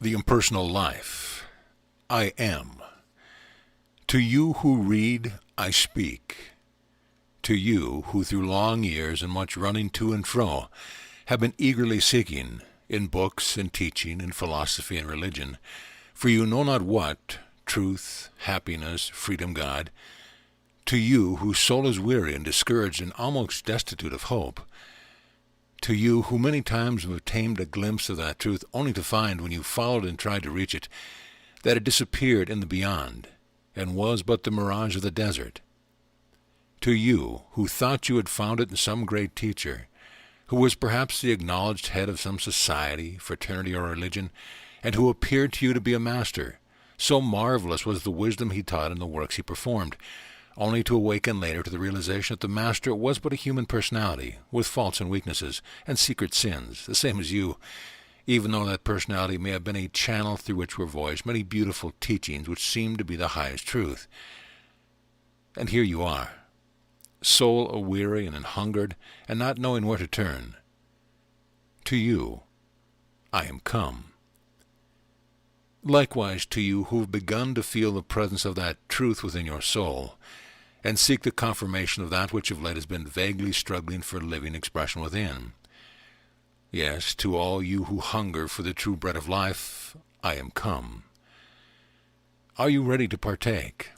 The Impersonal Life. I am. To you who read, I speak. To you who through long years and much running to and fro have been eagerly seeking, in books and teaching, in philosophy and religion, for you know not what, truth, happiness, freedom, God, to you whose soul is weary and discouraged and almost destitute of hope, to you who many times have obtained a glimpse of that truth only to find, when you followed and tried to reach it, that it disappeared in the beyond, and was but the mirage of the desert. To you who thought you had found it in some great teacher, who was perhaps the acknowledged head of some society, fraternity, or religion, and who appeared to you to be a master, so marvelous was the wisdom he taught and the works he performed, only to awaken later to the realization that the master was but a human personality, with faults and weaknesses, and secret sins, the same as you, even though that personality may have been a channel through which were voiced many beautiful teachings which seemed to be the highest truth. And here you are, soul aweary and an-hungered, and not knowing where to turn. To you, I am come. Likewise to you who have begun to feel the presence of that truth within your soul, and seek the confirmation of that which of late has been vaguely struggling for living expression within. Yes, to all you who hunger for the true bread of life, I am come. Are you ready to partake?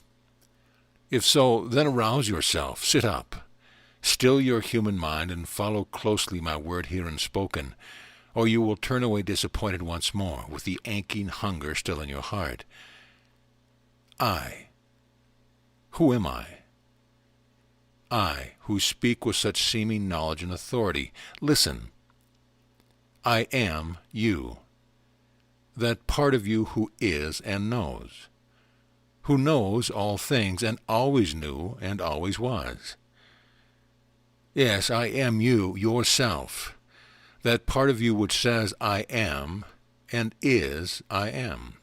If so, then arouse yourself, sit up, still your human mind, and follow closely my word herein spoken, or you will turn away disappointed once more, with the aching hunger still in your heart. I. Who am I? I, who speak with such seeming knowledge and authority. Listen. I am you, that part of you who is and knows, who knows all things and always knew and always was. Yes, I am you, yourself, that part of you which says I am and is I am.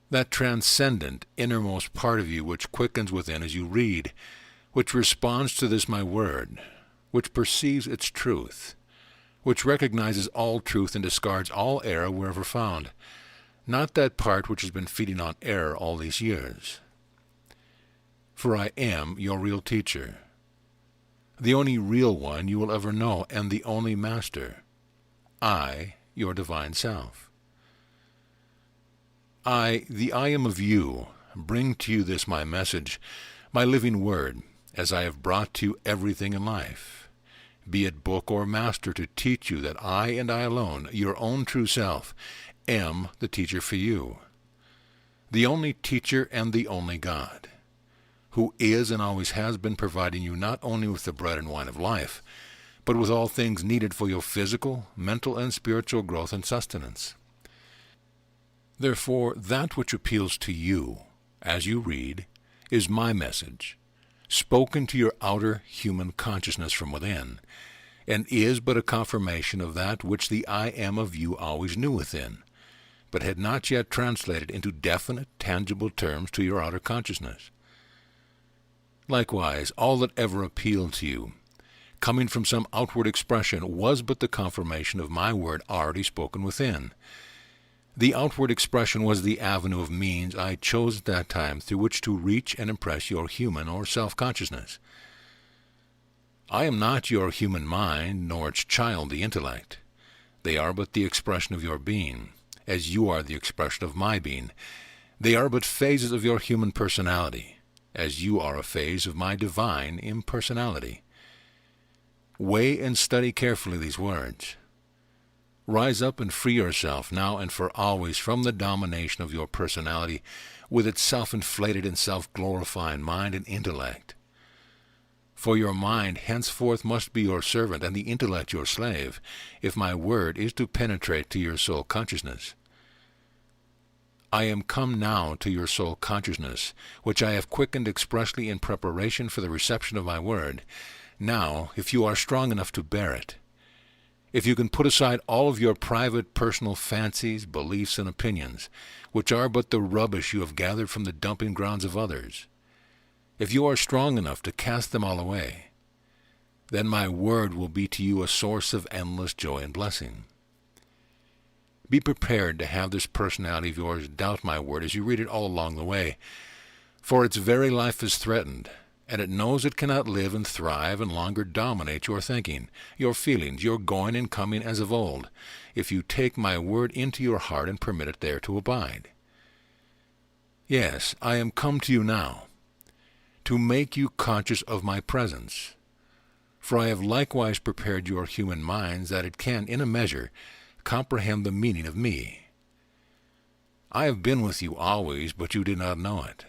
That transcendent, innermost part of you which quickens within as you read, which responds to this my word, which perceives its truth, which recognizes all truth and discards all error wherever found, not that part which has been feeding on error all these years. For I am your real teacher, the only real one you will ever know, and the only master. I, your divine self. I, the I am of you, bring to you this my message, my living word, as I have brought to you everything in life, be it book or master, to teach you that I and I alone, your own true self, am the teacher for you, the only teacher and the only God, who is and always has been providing you not only with the bread and wine of life, but with all things needed for your physical, mental, and spiritual growth and sustenance. Therefore, that which appeals to you, as you read, is my message, spoken to your outer human consciousness from within, and is but a confirmation of that which the I am of you always knew within, but had not yet translated into definite, tangible terms to your outer consciousness. Likewise, all that ever appealed to you, coming from some outward expression, was but the confirmation of my word already spoken within. The outward expression was the avenue of means I chose at that time through which to reach and impress your human or self-consciousness. I am not your human mind, nor its child, the intellect. They are but the expression of your being, as you are the expression of my being. They are but phases of your human personality, as you are a phase of my divine impersonality. Weigh and study carefully these words. Rise up and free yourself now and for always from the domination of your personality with its self-inflated and self-glorifying mind and intellect. For your mind henceforth must be your servant and the intellect your slave, if my word is to penetrate to your soul consciousness. I am come now to your soul consciousness, which I have quickened expressly in preparation for the reception of my word. Now, if you are strong enough to bear it, if you can put aside all of your private personal fancies, beliefs, and opinions, which are but the rubbish you have gathered from the dumping grounds of others, if you are strong enough to cast them all away, then my word will be to you a source of endless joy and blessing. Be prepared to have this personality of yours doubt my word as you read it all along the way, for its very life is threatened, and it knows it cannot live and thrive and longer dominate your thinking, your feelings, your going and coming as of old, if you take my word into your heart and permit it there to abide. Yes, I am come to you now, to make you conscious of my presence. For I have likewise prepared your human minds that it can, in a measure, comprehend the meaning of me. I have been with you always, but you did not know it.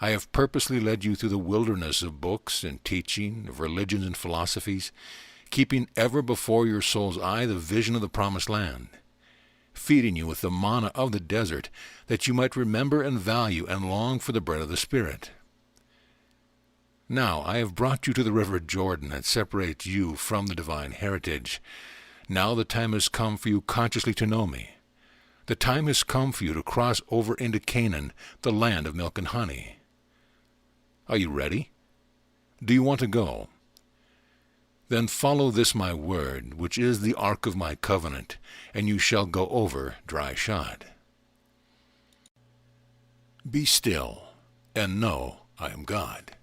I have purposely led you through the wilderness of books and teaching, of religions and philosophies, keeping ever before your soul's eye the vision of the promised land, feeding you with the manna of the desert, that you might remember and value and long for the bread of the Spirit. Now I have brought you to the river Jordan that separates you from the divine heritage. Now the time has come for you consciously to know me. The time has come for you to cross over into Canaan, the land of milk and honey. Are you ready? Do you want to go? Then follow this my word, which is the ark of my covenant, and you shall go over dry shod. Be still, and know I am God.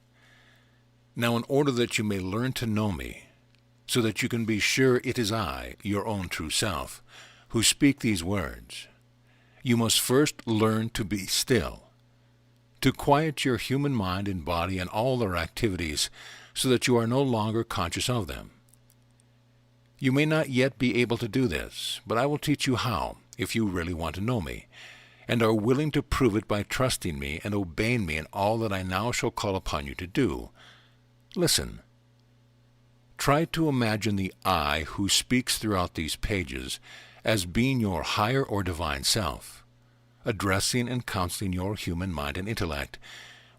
Now in order that you may learn to know me, so that you can be sure it is I, your own true self, who speak these words, you must first learn to be still, to quiet your human mind and body and all their activities, so that you are no longer conscious of them. You may not yet be able to do this, but I will teach you how, if you really want to know me, and are willing to prove it by trusting me and obeying me in all that I now shall call upon you to do. Listen. Try to imagine the I who speaks throughout these pages as being your higher or divine self, addressing and counseling your human mind and intellect,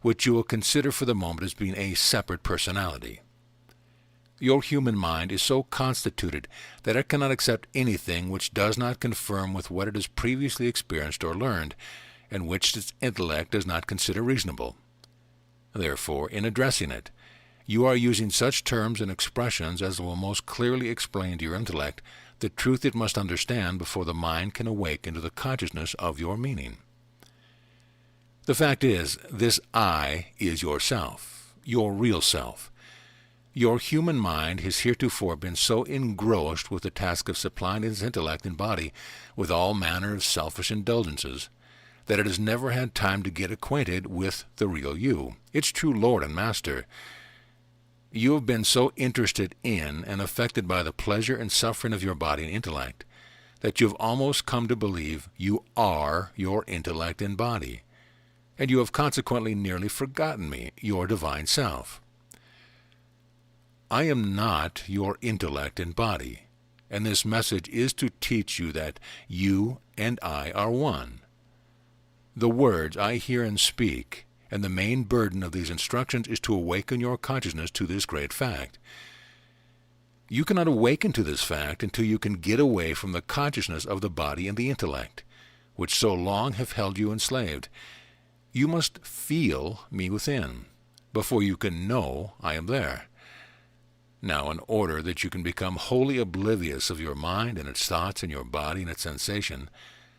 which you will consider for the moment as being a separate personality. Your human mind is so constituted that it cannot accept anything which does not confirm with what it has previously experienced or learned, and which its intellect does not consider reasonable. Therefore, in addressing it, you are using such terms and expressions as will most clearly explain to your intellect the truth it must understand before the mind can awaken to the consciousness of your meaning. The fact is, this I is yourself, your real self. Your human mind has heretofore been so engrossed with the task of supplying its intellect and body with all manner of selfish indulgences that it has never had time to get acquainted with the real you, its true Lord and Master. You have been so interested in and affected by the pleasure and suffering of your body and intellect that you have almost come to believe you are your intellect and body, and you have consequently nearly forgotten me, your divine self. I am not your intellect and body, and this message is to teach you that you and I are one. The words I hear and speak, and the main burden of these instructions is to awaken your consciousness to this great fact. You cannot awaken to this fact until you can get away from the consciousness of the body and the intellect, which so long have held you enslaved. You must feel me within, before you can know I am there. Now, in order that you can become wholly oblivious of your mind and its thoughts and your body and its sensation,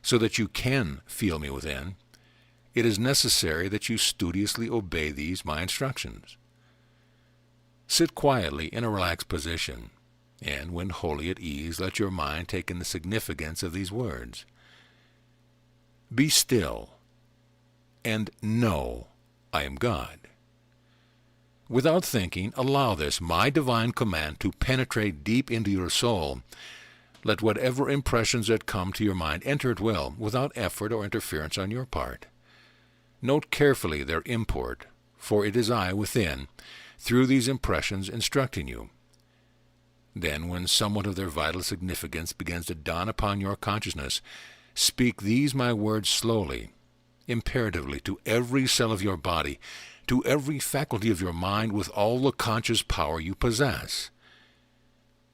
so that you can feel me within, it is necessary that you studiously obey these my instructions. Sit quietly in a relaxed position, and when wholly at ease, let your mind take in the significance of these words. Be still, and know I am God. Without thinking, allow this, my divine command, to penetrate deep into your soul. Let whatever impressions that come to your mind enter at will, without effort or interference on your part. Note carefully their import, for it is I within, through these impressions, instructing you. Then, when somewhat of their vital significance begins to dawn upon your consciousness, speak these my words slowly, imperatively, to every cell of your body, to every faculty of your mind with all the conscious power you possess.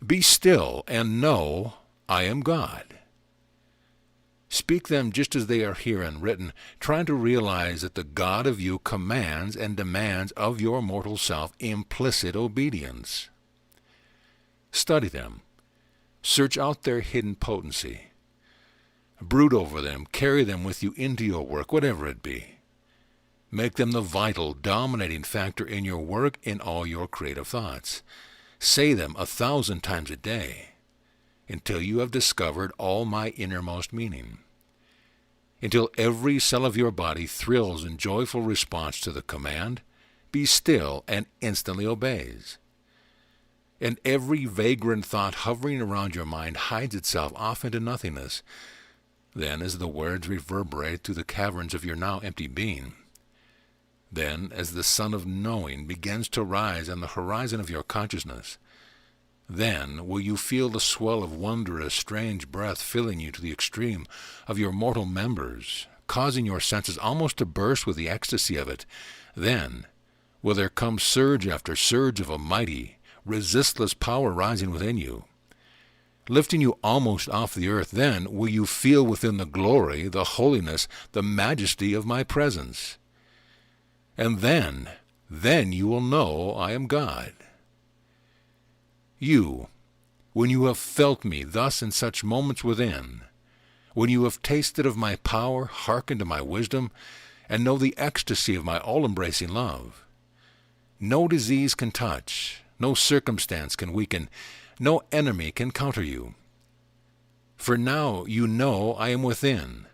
Be still and know I am God. Speak them just as they are herein written, trying to realize that the God of you commands and demands of your mortal self implicit obedience. Study them. Search out their hidden potency. Brood over them, carry them with you into your work, whatever it be. Make them the vital, dominating factor in your work, in all your creative thoughts. Say them 1,000 times a day, until you have discovered all my innermost meaning. Until every cell of your body thrills in joyful response to the command, be still, and instantly obeys. And every vagrant thought hovering around your mind hides itself off into nothingness. Then, as the words reverberate through the caverns of your now empty being, then, as the sun of knowing begins to rise on the horizon of your consciousness, then will you feel the swell of wondrous, strange breath filling you to the extreme of your mortal members, causing your senses almost to burst with the ecstasy of it. Then will there come surge after surge of a mighty, resistless power rising within you, lifting you almost off the earth. Then will you feel within the glory, the holiness, the majesty of my presence. And then you will know I am God. You, when you have felt me thus in such moments within, when you have tasted of my power, hearkened to my wisdom, and know the ecstasy of my all-embracing love, no disease can touch, no circumstance can weaken, no enemy can counter you. For now you know I am within,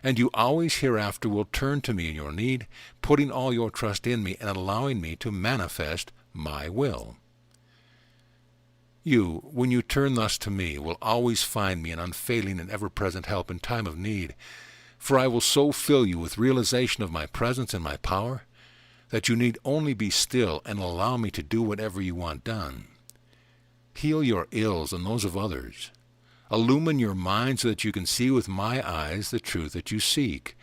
and you always hereafter will turn to me in your need, putting all your trust in me and allowing me to manifest my will. You, when you turn thus to me, will always find me an unfailing and ever-present help in time of need, for I will so fill you with realization of my presence and my power, that you need only be still and allow me to do whatever you want done. Heal your ills and those of others. Illumine your mind so that you can see with my eyes the truth that you seek,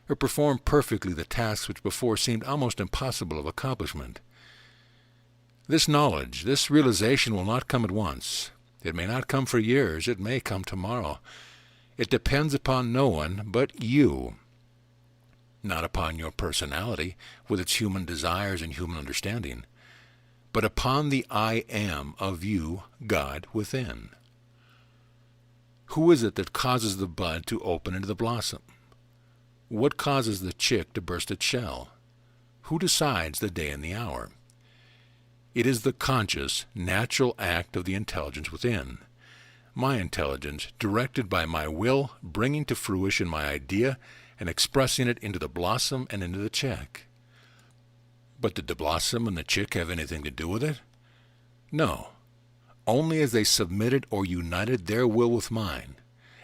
or perform perfectly the tasks which before seemed almost impossible of accomplishment. This knowledge, this realization will not come at once. It may not come for years. It may come tomorrow. It depends upon no one but you, not upon your personality with its human desires and human understanding, but upon the I am of you, God, within. Who is it that causes the bud to open into the blossom? What causes the chick to burst its shell? Who decides the day and the hour? It is the conscious, natural act of the intelligence within. My intelligence, directed by my will, bringing to fruition my idea and expressing it into the blossom and into the chick. But did the blossom and the chick have anything to do with it? No. Only as they submitted or united their will with mine,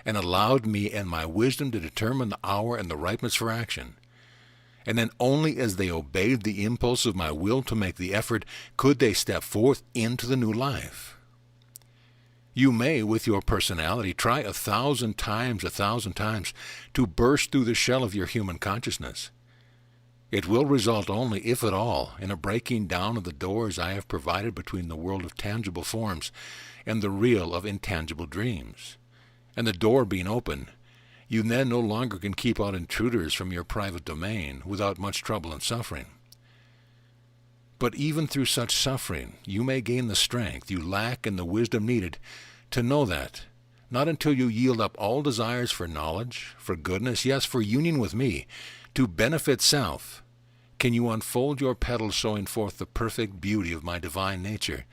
and allowed me and my wisdom to determine the hour and the ripeness for action. And then only as they obeyed the impulse of my will to make the effort could they step forth into the new life. You may, with your personality, try 1,000 times, to burst through the shell of your human consciousness. It will result only, if at all, in a breaking down of the doors I have provided between the world of tangible forms and the real of intangible dreams. And the door being open, you then no longer can keep out intruders from your private domain without much trouble and suffering. But even through such suffering, you may gain the strength you lack and the wisdom needed to know that, not until you yield up all desires for knowledge, for goodness, yes, for union with me, to benefit self, can you unfold your petals showing forth the perfect beauty of my divine nature,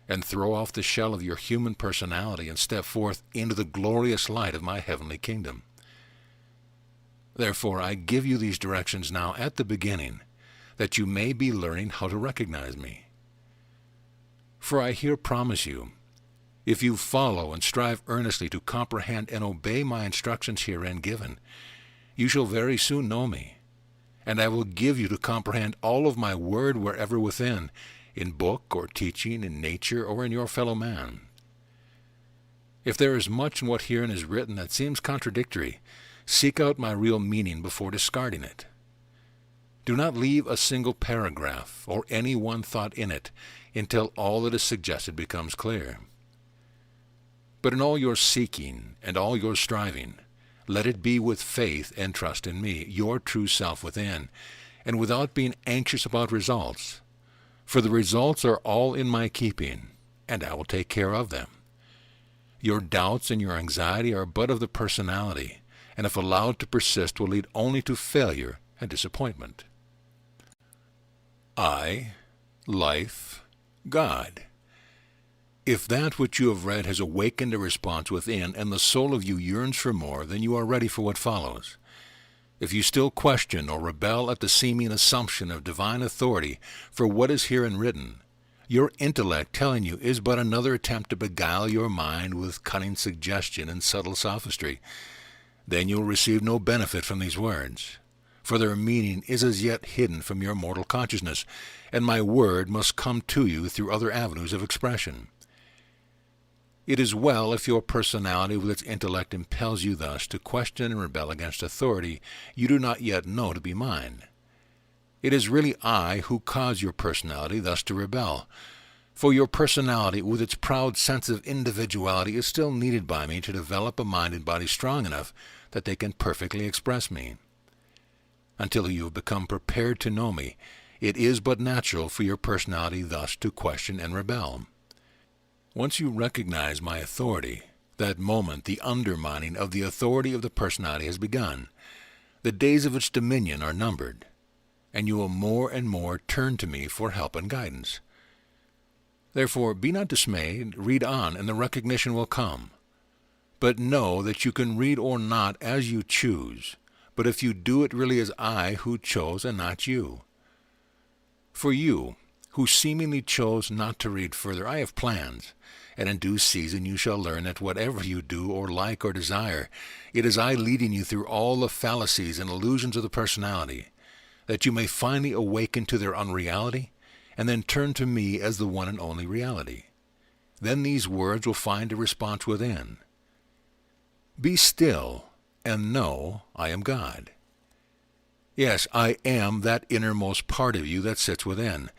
and throw off the shell of your human personality and step forth into the glorious light of my heavenly kingdom. Therefore, I give you these directions now at the beginning, that you may be learning how to recognize me. For I here promise you, if you follow and strive earnestly to comprehend and obey my instructions herein given, you shall very soon know me, and I will give you to comprehend all of my word wherever within, in book or teaching, in nature or in your fellow man. If there is much in what herein is written that seems contradictory, seek out my real meaning before discarding it. Do not leave a single paragraph or any one thought in it until all that is suggested becomes clear. But in all your seeking and all your striving, let it be with faith and trust in me, your true self within, and without being anxious about results. For the results are all in my keeping, and I will take care of them. Your doubts and your anxiety are but of the personality, and if allowed to persist will lead only to failure and disappointment. I, life, God. If that which you have read has awakened a response within, and the soul of you yearns for more, then you are ready for what follows. If you still question or rebel at the seeming assumption of divine authority for what is herein written, your intellect telling you is but another attempt to beguile your mind with cunning suggestion and subtle sophistry, then you will receive no benefit from these words, for their meaning is as yet hidden from your mortal consciousness, and my word must come to you through other avenues of expression. It is well if your personality with its intellect impels you thus to question and rebel against authority you do not yet know to be mine. It is really I who cause your personality thus to rebel, for your personality with its proud sense of individuality is still needed by me to develop a mind and body strong enough that they can perfectly express me. Until you have become prepared to know me, it is but natural for your personality thus to question and rebel. Once you recognize my authority, that moment the undermining of the authority of the personality has begun. The days of its dominion are numbered, and you will more and more turn to me for help and guidance. Therefore, be not dismayed, read on, and the recognition will come. But know that you can read or not as you choose, but if you do it really is I who chose and not you. For you, who seemingly chose not to read further, I have plans, and in due season you shall learn that whatever you do or like or desire, it is I leading you through all the fallacies and illusions of the personality, that you may finally awaken to their unreality, and then turn to me as the one and only reality. Then these words will find a response within. Be still, and know I am God. Yes, I am that innermost part of you that sits within,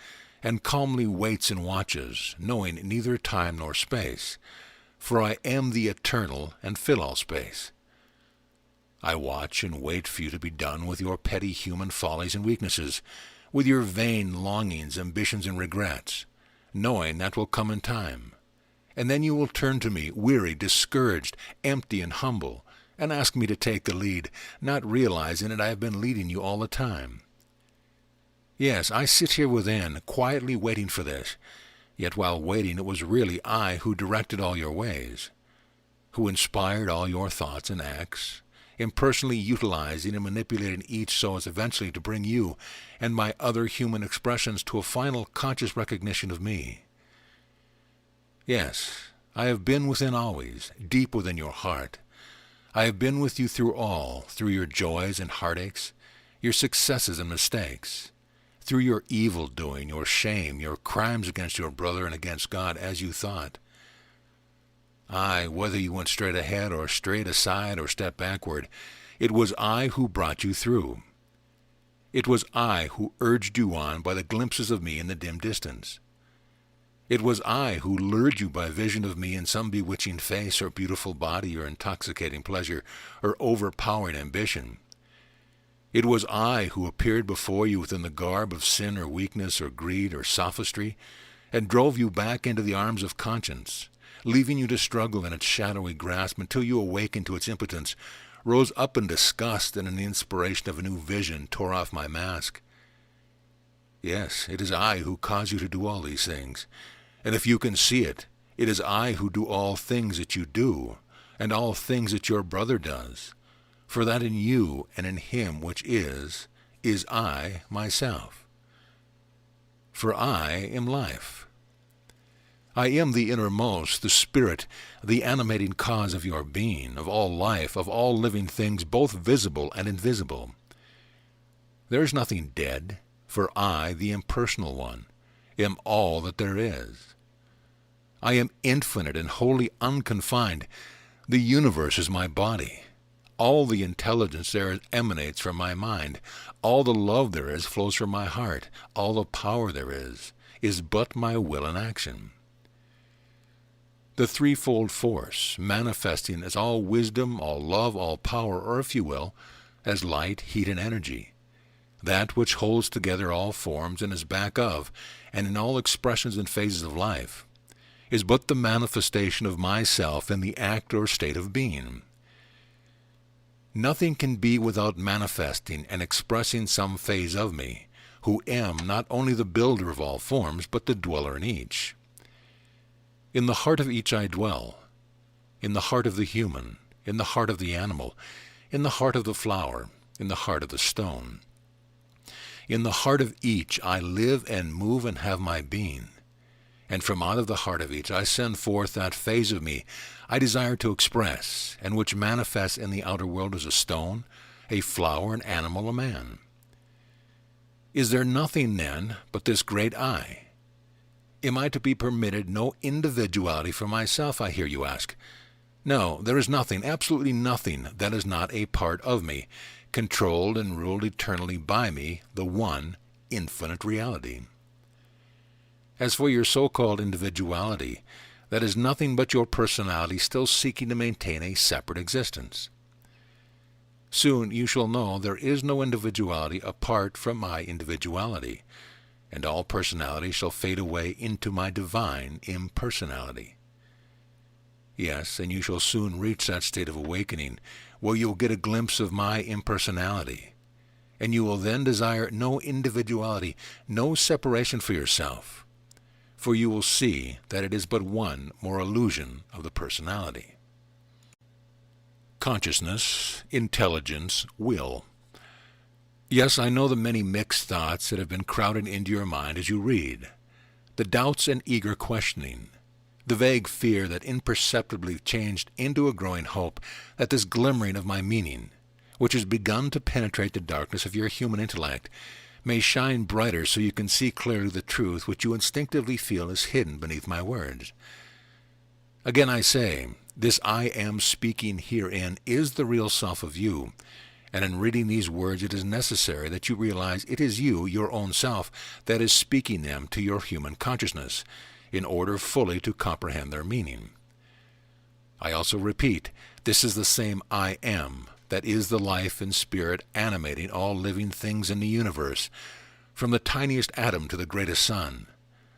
and calmly waits and watches, knowing neither time nor space, for I am the eternal and fill all space. I watch and wait for you to be done with your petty human follies and weaknesses, with your vain longings, ambitions, and regrets, knowing that will come in time. And then you will turn to me, weary, discouraged, empty, and humble, and ask me to take the lead, not realizing that I have been leading you all the time. Yes, I sit here within, quietly waiting for this, yet while waiting it was really I who directed all your ways, who inspired all your thoughts and acts, impersonally utilizing and manipulating each so as eventually to bring you and my other human expressions to a final conscious recognition of me. Yes, I have been within always, deep within your heart. I have been with you through all, through your joys and heartaches, your successes and mistakes, through your evil doing, your shame, your crimes against your brother and against God as you thought. Aye, whether you went straight ahead or straight aside or stepped backward, it was I who brought you through. It was I who urged you on by the glimpses of me in the dim distance. It was I who lured you by vision of me in some bewitching face or beautiful body or intoxicating pleasure or overpowering ambition. It was I who appeared before you within the garb of sin or weakness or greed or sophistry, and drove you back into the arms of conscience, leaving you to struggle in its shadowy grasp until you awakened to its impotence, rose up in disgust, and in the inspiration of a new vision tore off my mask. Yes, it is I who cause you to do all these things, and if you can see it, it is I who do all things that you do, and all things that your brother does. For that in you and in him which is I myself. For I am life. I am the innermost, the spirit, the animating cause of your being, of all life, of all living things, both visible and invisible. There is nothing dead, for I, the impersonal one, am all that there is. I am infinite and wholly unconfined. The universe is my body. All the intelligence there emanates from my mind. All the love there is flows from my heart. All the power there is but my will in action. The threefold force, manifesting as all wisdom, all love, all power, or if you will, as light, heat, and energy. That which holds together all forms and is back of, and in all expressions and phases of life. is but the manifestation of myself in the act or state of being. Nothing can be without manifesting and expressing some phase of me, who am not only the builder of all forms, but the dweller in each. In the heart of each I dwell, in the heart of the human, in the heart of the animal, in the heart of the flower, in the heart of the stone. In the heart of each I live and move and have my being, and from out of the heart of each I send forth that phase of me I desire to express, and which manifests in the outer world as a stone, a flower, an animal, a man. Is there nothing, then, but this great I? Am I to be permitted no individuality for myself, I hear you ask? No, there is nothing, absolutely nothing, that is not a part of me, controlled and ruled eternally by me, the one, infinite reality. As for your so-called individuality, that is nothing but your personality still seeking to maintain a separate existence. Soon you shall know there is no individuality apart from my individuality, and all personality shall fade away into my divine impersonality. Yes, and you shall soon reach that state of awakening where you will get a glimpse of my impersonality, and you will then desire no individuality, no separation for yourself, for you will see that it is but one more illusion of the personality. Consciousness, intelligence, will. Yes, I know the many mixed thoughts that have been crowded into your mind as you read, the doubts and eager questioning, the vague fear that imperceptibly changed into a growing hope that this glimmering of my meaning, which has begun to penetrate the darkness of your human intellect, may shine brighter so you can see clearly the truth which you instinctively feel is hidden beneath my words. Again I say, this I am speaking herein is the real self of you, and in reading these words it is necessary that you realize it is you, your own self, that is speaking them to your human consciousness, in order fully to comprehend their meaning. I also repeat, this is the same I am, that is the life and spirit animating all living things in the universe, from the tiniest atom to the greatest sun,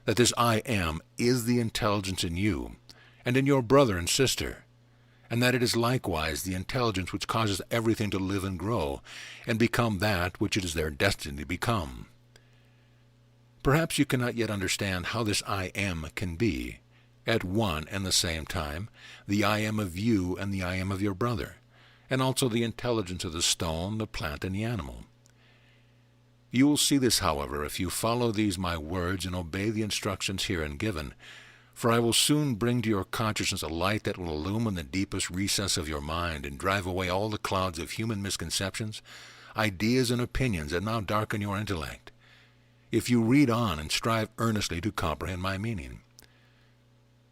that this I am is the intelligence in you, and in your brother and sister, and that it is likewise the intelligence which causes everything to live and grow, and become that which it is their destiny to become. Perhaps you cannot yet understand how this I am can be, at one and the same time, the I am of you and the I am of your brother, and also the intelligence of the stone, the plant, and the animal. You will see this, however, if you follow these my words and obey the instructions herein given, for I will soon bring to your consciousness a light that will illumine the deepest recess of your mind and drive away all the clouds of human misconceptions, ideas, and opinions that now darken your intellect, if you read on and strive earnestly to comprehend my meaning.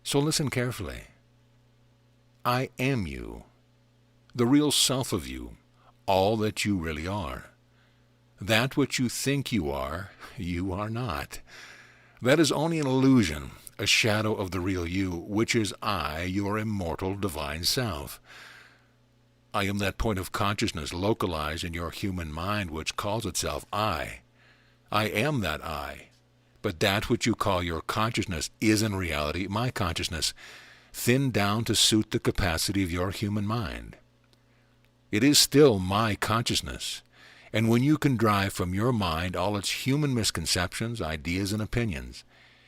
So listen carefully. I am you, the real self of you, all that you really are. That which you think you are not. That is only an illusion, a shadow of the real you, which is I, your immortal divine self. I am that point of consciousness localized in your human mind which calls itself I. I am that I, but that which you call your consciousness is in reality my consciousness, thinned down to suit the capacity of your human mind. It is still my consciousness, and when you can drive from your mind all its human misconceptions, ideas, and opinions,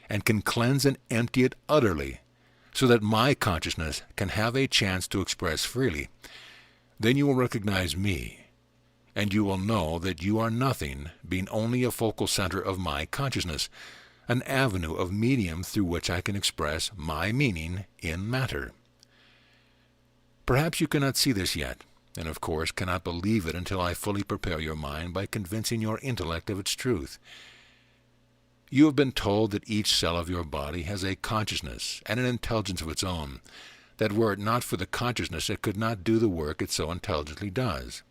and can cleanse and empty it utterly, so that my consciousness can have a chance to express freely, then you will recognize me, and you will know that you are nothing, being only a focal center of my consciousness, an avenue of medium through which I can express my meaning in matter. Perhaps you cannot see this yet, and of course cannot believe it until I fully prepare your mind by convincing your intellect of its truth. You have been told that each cell of your body has a consciousness and an intelligence of its own, that were it not for the consciousness it could not do the work it so intelligently does.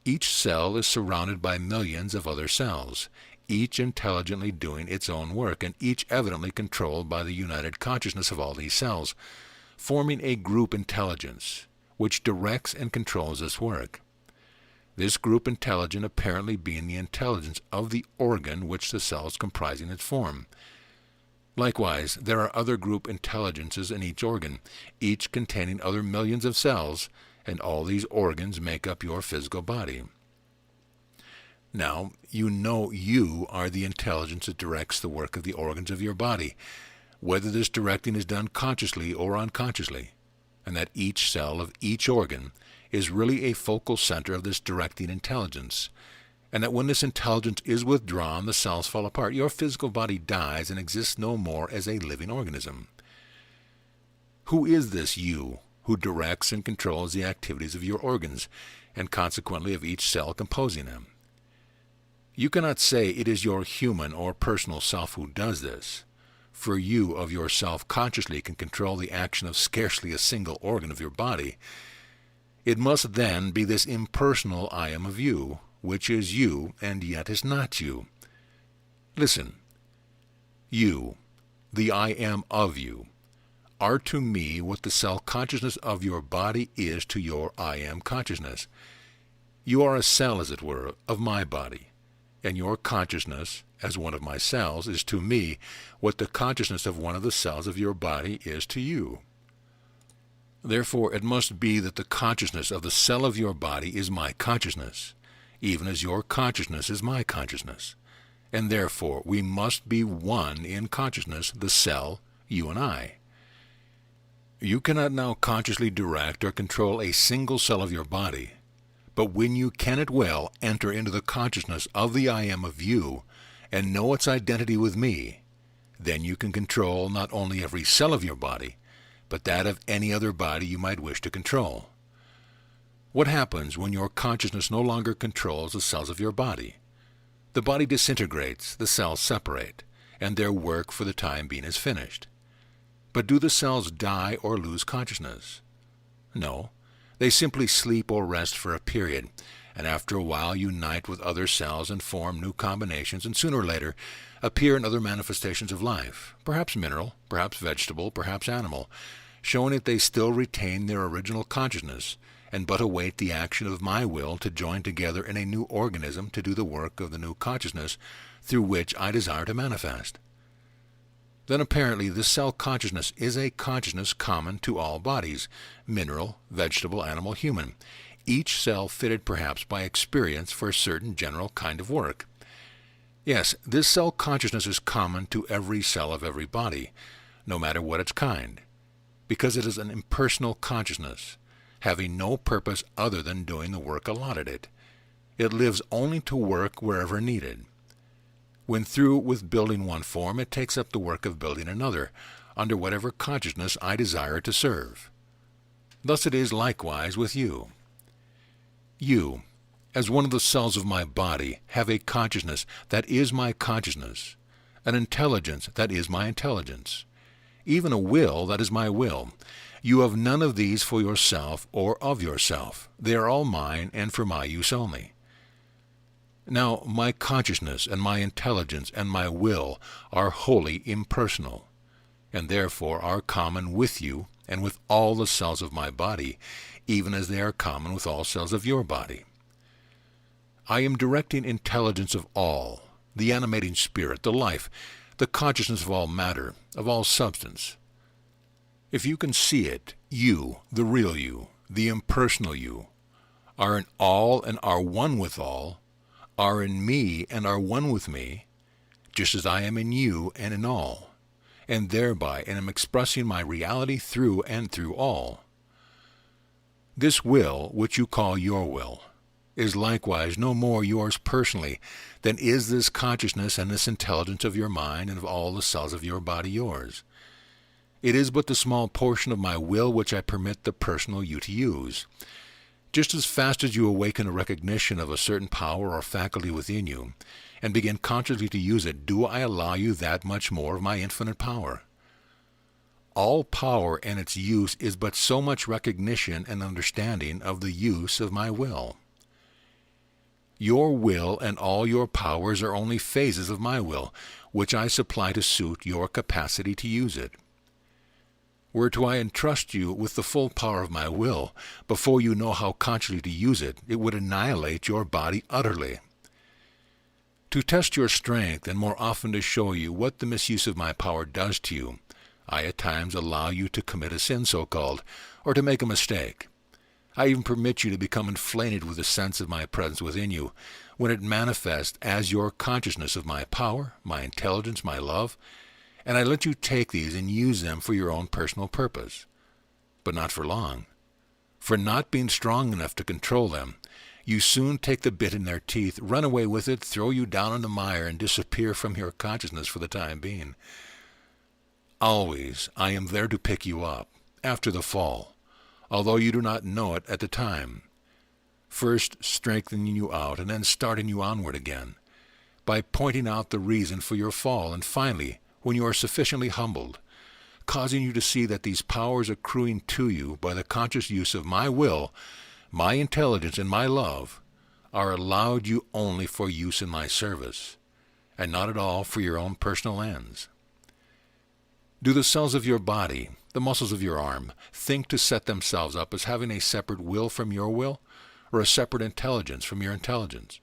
Each cell is surrounded by millions of other cells, each intelligently doing its own work, and each evidently controlled by the united consciousness of all these cells, forming a group intelligence, which directs and controls this work. This group intelligence apparently being the intelligence of the organ which the cells comprising its form. Likewise, there are other group intelligences in each organ, each containing other millions of cells, and all these organs make up your physical body. Now, you know you are the intelligence that directs the work of the organs of your body, whether this directing is done consciously or unconsciously, and that each cell of each organ is really a focal center of this directing intelligence, and that when this intelligence is withdrawn, the cells fall apart. Your physical body dies and exists no more as a living organism. Who is this you who directs and controls the activities of your organs, and consequently of each cell composing them? You cannot say it is your human or personal self who does this, for you of yourself consciously can control the action of scarcely a single organ of your body. It must then be this impersonal I am of you, which is you and yet is not you. Listen. You, the I am of you, are to me what the cell consciousness of your body is to your I am consciousness. You are a cell, as it were, of my body, and your consciousness, as one of my cells, is to me what the consciousness of one of the cells of your body is to you. Therefore, it must be that the consciousness of the cell of your body is my consciousness, even as your consciousness is my consciousness. And therefore, we must be one in consciousness, the cell, you and I. You cannot now consciously direct or control a single cell of your body, but when you can at will enter into the consciousness of the I am of you and know its identity with me, then you can control not only every cell of your body, but that of any other body you might wish to control. What happens when your consciousness no longer controls the cells of your body? The body disintegrates, the cells separate, and their work for the time being is finished. But do the cells die or lose consciousness? No. They simply sleep or rest for a period, and after a while unite with other cells and form new combinations, and sooner or later appear in other manifestations of life, perhaps mineral, perhaps vegetable, perhaps animal, showing that they still retain their original consciousness, and but await the action of my will to join together in a new organism to do the work of the new consciousness through which I desire to manifest. Then apparently this cell consciousness is a consciousness common to all bodies, mineral, vegetable, animal, human, each cell fitted perhaps by experience for a certain general kind of work. Yes, this cell consciousness is common to every cell of every body, no matter what its kind, because it is an impersonal consciousness, having no purpose other than doing the work allotted it. It lives only to work wherever needed. When through with building one form, it takes up the work of building another, under whatever consciousness I desire to serve. Thus it is likewise with you. You, as one of the cells of my body, have a consciousness that is my consciousness, an intelligence that is my intelligence, even a will that is my will. You have none of these for yourself or of yourself. They are all mine and for my use only. Now, my consciousness and my intelligence and my will are wholly impersonal, and therefore are common with you and with all the cells of my body, even as they are common with all cells of your body. I am directing intelligence of all, the animating spirit, the life, the consciousness of all matter, of all substance. If you can see it, you, the real you, the impersonal you, are in all and are one with all, are in me and are one with me, just as I am in you and in all, and thereby am expressing my reality through and through all. This will, which you call your will, is likewise no more yours personally than is this consciousness and this intelligence of your mind and of all the cells of your body yours. It is but the small portion of my will which I permit the personal you to use. Just as fast as you awaken a recognition of a certain power or faculty within you, and begin consciously to use it, do I allow you that much more of my infinite power. All power and its use is but so much recognition and understanding of the use of my will. Your will and all your powers are only phases of my will, which I supply to suit your capacity to use it. Were I entrust you with the full power of my will, before you know how consciously to use it, it would annihilate your body utterly. To test your strength and more often to show you what the misuse of my power does to you, I at times allow you to commit a sin, so-called, or to make a mistake. I even permit you to become inflated with the sense of my presence within you, when it manifests as your consciousness of my power, my intelligence, my love, and I let you take these and use them for your own personal purpose. But not for long. For not being strong enough to control them, you soon take the bit in their teeth, run away with it, throw you down in the mire, and disappear from your consciousness for the time being. Always I am there to pick you up, after the fall, although you do not know it at the time, first strengthening you out and then starting you onward again, by pointing out the reason for your fall, and finally, when you are sufficiently humbled, causing you to see that these powers accruing to you by the conscious use of my will, my intelligence, and my love are allowed you only for use in my service, and not at all for your own personal ends. Do the cells of your body, the muscles of your arm, think to set themselves up as having a separate will from your will, or a separate intelligence from your intelligence?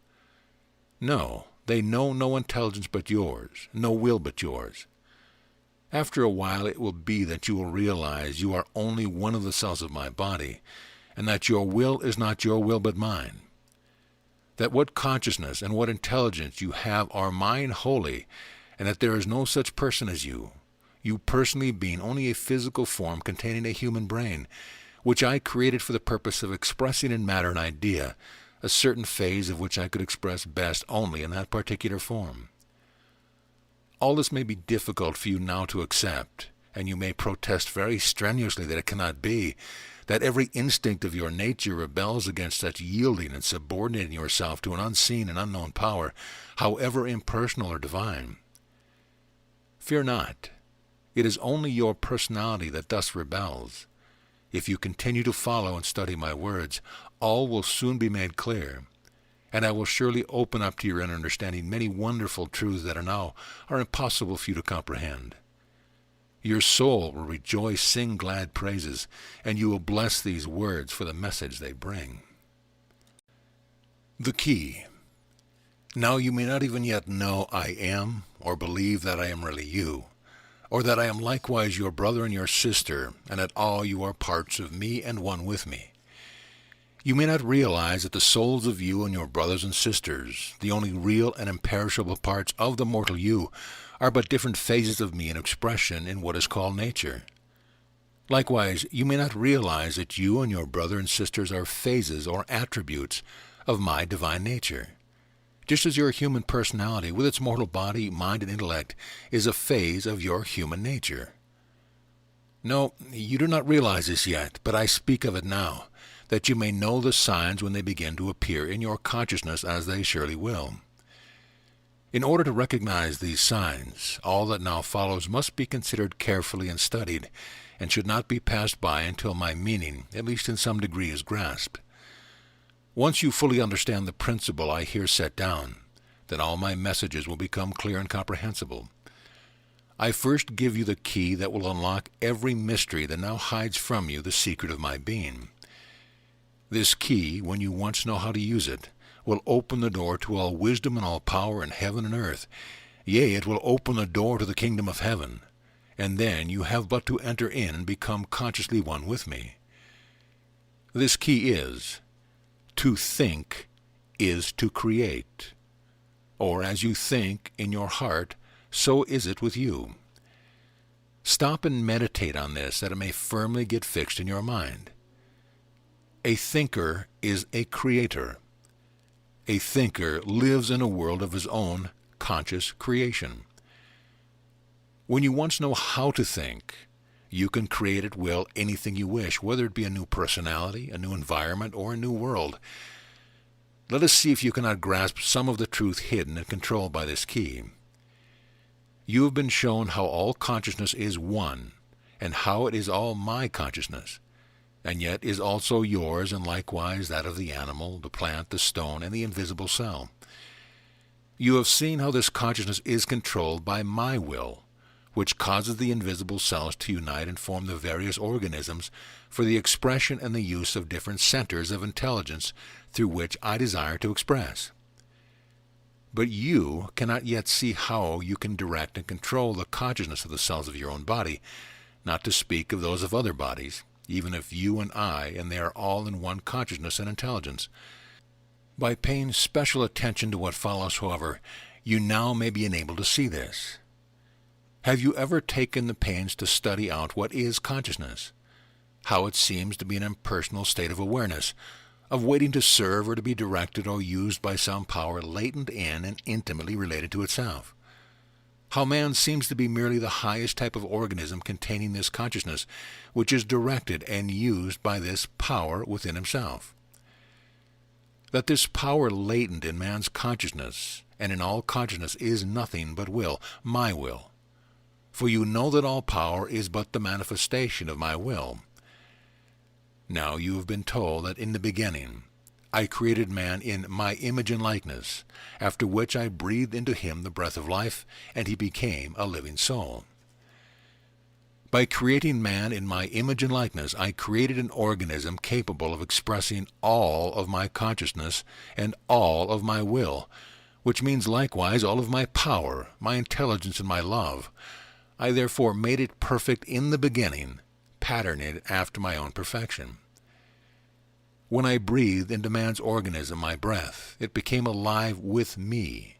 No, they know no intelligence but yours, no will but yours. After a while it will be that you will realize you are only one of the cells of my body, and that your will is not your will but mine. That what consciousness and what intelligence you have are mine wholly, and that there is no such person as you personally being only a physical form containing a human brain, which I created for the purpose of expressing in matter an idea, a certain phase of which I could express best only in that particular form. All this may be difficult for you now to accept, and you may protest very strenuously that it cannot be, that every instinct of your nature rebels against such yielding and subordinating yourself to an unseen and unknown power, however impersonal or divine. Fear not. It is only your personality that thus rebels. If you continue to follow and study my words, all will soon be made clear, and I will surely open up to your inner understanding many wonderful truths that are impossible for you to comprehend. Your soul will rejoice, sing glad praises, and you will bless these words for the message they bring. The key. Now you may not even yet know I am, or believe that I am really you, or that I am likewise your brother and your sister, and that all you are parts of me and one with me. You may not realize that the souls of you and your brothers and sisters, the only real and imperishable parts of the mortal you, are but different phases of me in expression in what is called nature. Likewise, you may not realize that you and your brother and sisters are phases or attributes of my divine nature, just as your human personality, with its mortal body, mind, and intellect, is a phase of your human nature. No, you do not realize this yet, but I speak of it now, that you may know the signs when they begin to appear in your consciousness, as they surely will. In order to recognize these signs, all that now follows must be considered carefully and studied, and should not be passed by until my meaning, at least in some degree, is grasped. Once you fully understand the principle I here set down, then all my messages will become clear and comprehensible. I first give you the key that will unlock every mystery that now hides from you the secret of my being. This key, when you once know how to use it, will open the door to all wisdom and all power in heaven and earth. Yea, it will open the door to the kingdom of heaven, and then you have but to enter in and become consciously one with me. This key is, to think is to create, or as you think in your heart, so is it with you. Stop and meditate on this, that it may firmly get fixed in your mind. A thinker is a creator. A thinker lives in a world of his own conscious creation. When you once know how to think, you can create at will anything you wish, whether it be a new personality, a new environment, or a new world. Let us see if you cannot grasp some of the truth hidden and controlled by this key. You have been shown how all consciousness is one, and how it is all my consciousness, and yet is also yours, and likewise that of the animal, the plant, the stone, and the invisible cell. You have seen how this consciousness is controlled by my will, which causes the invisible cells to unite and form the various organisms for the expression and the use of different centers of intelligence through which I desire to express. But you cannot yet see how you can direct and control the consciousness of the cells of your own body, not to speak of those of other bodies, even if you and I and they are all in one consciousness and intelligence. By paying special attention to what follows, however, you now may be enabled to see this. Have you ever taken the pains to study out what is consciousness? How it seems to be an impersonal state of awareness, of waiting to serve or to be directed or used by some power latent in and intimately related to itself. How man seems to be merely the highest type of organism containing this consciousness, which is directed and used by this power within himself. That this power latent in man's consciousness and in all consciousness is nothing but will, my will. For you know that all power is but the manifestation of my will. Now you have been told that in the beginning I created man in my image and likeness, after which I breathed into him the breath of life, and he became a living soul. By creating man in my image and likeness, I created an organism capable of expressing all of my consciousness and all of my will, which means likewise all of my power, my intelligence, and my love. I therefore made it perfect in the beginning, pattern it after my own perfection. When I breathed into man's organism my breath, it became alive with me.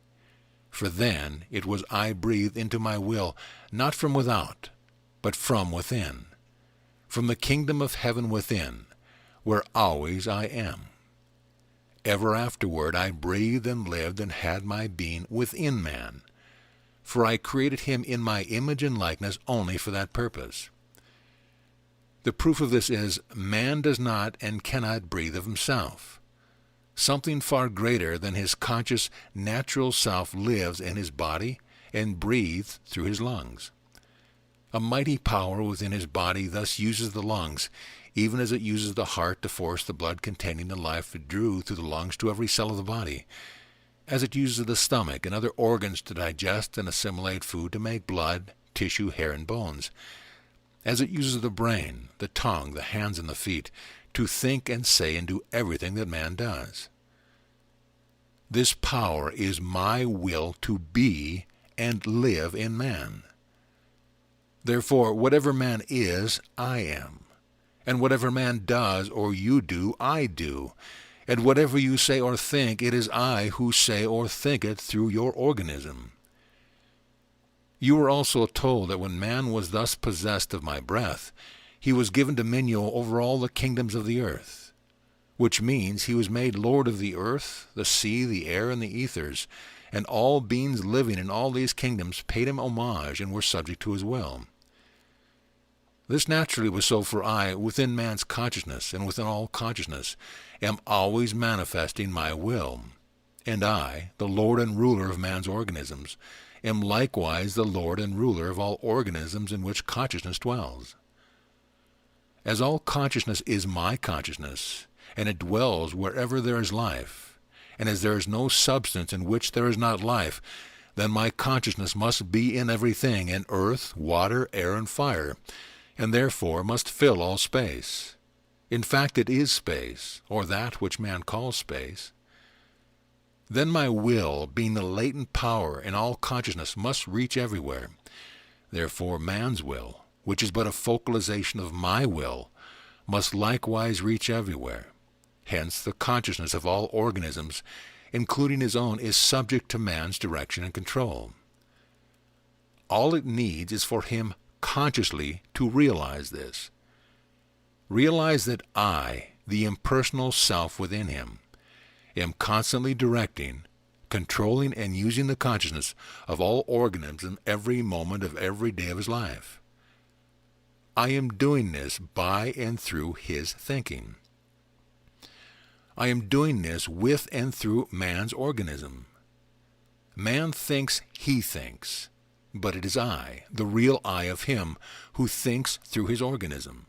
For then it was I breathed into my will, not from without, but from within, from the kingdom of heaven within, where always I am. Ever afterward I breathed and lived and had my being within man, for I created him in my image and likeness only for that purpose. The proof of this is, man does not and cannot breathe of himself. Something far greater than his conscious, natural self lives in his body and breathes through his lungs. A mighty power within his body thus uses the lungs, even as it uses the heart to force the blood containing the life it drew through the lungs to every cell of the body, as it uses the stomach and other organs to digest and assimilate food to make blood, tissue, hair, and bones, as it uses the brain, the tongue, the hands, and the feet to think and say and do everything that man does. This power is my will to be and live in man. Therefore, whatever man is, I am. And whatever man does or you do, I do. And whatever you say or think, it is I who say or think it through your organism. You were also told that when man was thus possessed of my breath, he was given dominion over all the kingdoms of the earth, which means he was made Lord of the earth, the sea, the air, and the ethers, and all beings living in all these kingdoms paid him homage and were subject to his will. This naturally was so, for I, within man's consciousness and within all consciousness, am always manifesting my will, and I, the Lord and ruler of man's organisms, am likewise the Lord and ruler of all organisms in which consciousness dwells. As all consciousness is my consciousness, and it dwells wherever there is life, and as there is no substance in which there is not life, then my consciousness must be in everything, in earth, water, air, and fire, and therefore must fill all space. In fact, it is space, or that which man calls space. Then my will, being the latent power in all consciousness, must reach everywhere. Therefore man's will, which is but a focalization of my will, must likewise reach everywhere. Hence the consciousness of all organisms, including his own, is subject to man's direction and control. All it needs is for him consciously to realize this. Realize that I, the impersonal self within him, am constantly directing, controlling, and using the consciousness of all organisms in every moment of every day of his life. I am doing this by and through his thinking. I am doing this with and through man's organism. Man thinks he thinks, but it is I, the real I of him, who thinks through his organism.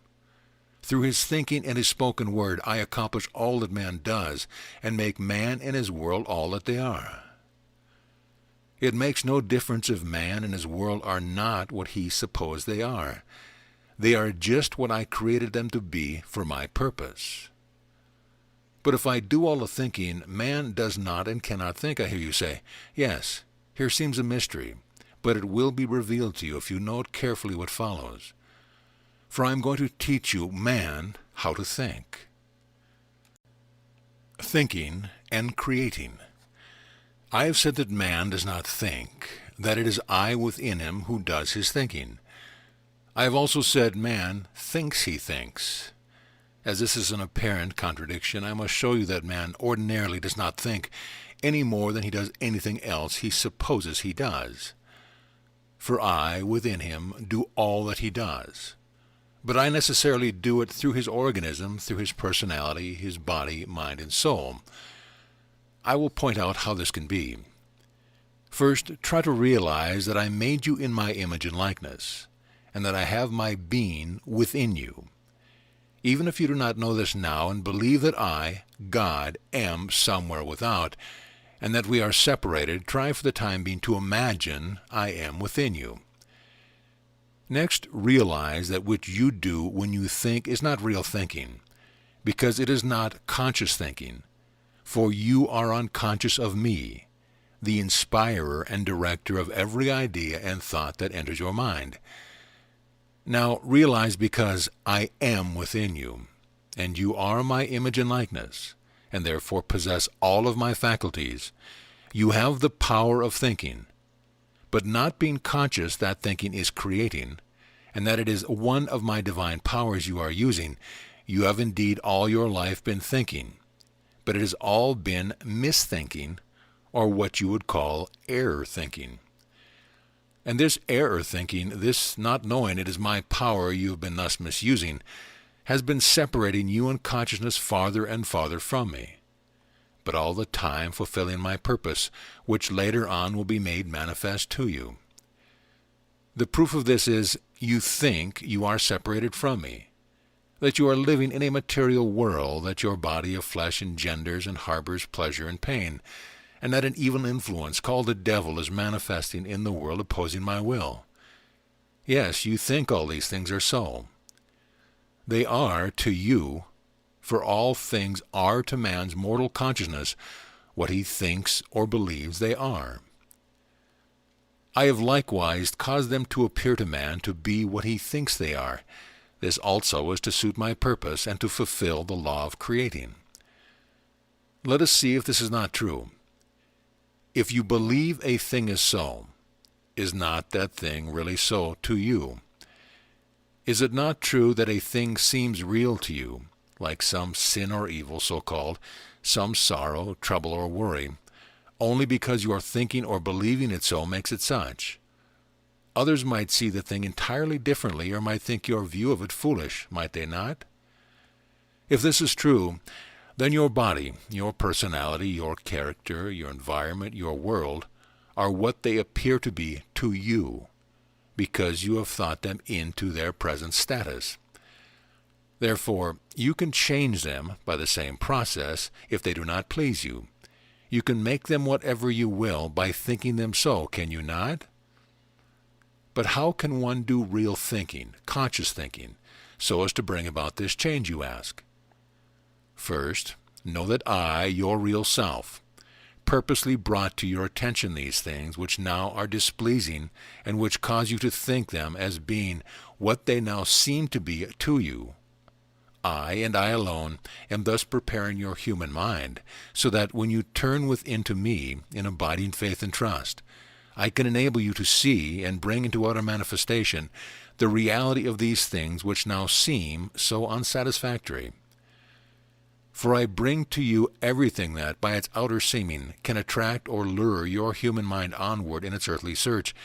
Through his thinking and his spoken word, I accomplish all that man does, and make man and his world all that they are. It makes no difference if man and his world are not what he supposed they are. They are just what I created them to be for my purpose. But if I do all the thinking, man does not and cannot think, I hear you say. Yes, here seems a mystery, but it will be revealed to you if you note carefully what follows. For I am going to teach you, man, how to think. Thinking and creating. I have said that man does not think, that it is I within him who does his thinking. I have also said man thinks he thinks. As this is an apparent contradiction, I must show you that man ordinarily does not think any more than he does anything else he supposes he does. For I, within him, do all that he does. But I necessarily do it through his organism, through his personality, his body, mind, and soul. I will point out how this can be. First, try to realize that I made you in my image and likeness, and that I have my being within you. Even if you do not know this now and believe that I, God, am somewhere without, and that we are separated, try for the time being to imagine I am within you. Next, realize that what you do when you think is not real thinking, because it is not conscious thinking, for you are unconscious of me, the inspirer and director of every idea and thought that enters your mind. Now realize because I am within you, and you are my image and likeness, and therefore possess all of my faculties, you have the power of thinking, but not being conscious that thinking is creating, and that it is one of my divine powers you are using, you have indeed all your life been thinking, but it has all been misthinking, or what you would call error thinking. And this error thinking, this not knowing it is my power you have been thus misusing, has been separating you and consciousness farther and farther from me, but all the time fulfilling my purpose, which later on will be made manifest to you. The proof of this is, you think you are separated from me, that you are living in a material world, that your body of flesh engenders and harbors pleasure and pain, and that an evil influence called the devil is manifesting in the world opposing my will. Yes, you think all these things are so. They are to you, for all things are to man's mortal consciousness what he thinks or believes they are. I have likewise caused them to appear to man to be what he thinks they are. This also is to suit my purpose and to fulfill the law of creating. Let us see if this is not true. If you believe a thing is so, is not that thing really so to you? Is it not true that a thing seems real to you, like some sin or evil so-called, some sorrow, trouble, or worry, only because you are thinking or believing it so makes it such? Others might see the thing entirely differently or might think your view of it foolish, might they not? If this is true, then your body, your personality, your character, your environment, your world, are what they appear to be to you, because you have thought them into their present status. Therefore, you can change them by the same process if they do not please you. You can make them whatever you will by thinking them so, can you not? But how can one do real thinking, conscious thinking, so as to bring about this change, you ask? First, know that I, your real self, purposely brought to your attention these things which now are displeasing and which cause you to think them as being what they now seem to be to you. I, and I alone, am thus preparing your human mind, so that when you turn within to me in abiding faith and trust, I can enable you to see and bring into utter manifestation the reality of these things which now seem so unsatisfactory. For I bring to you everything that, by its outer seeming, can attract or lure your human mind onward in its earthly search,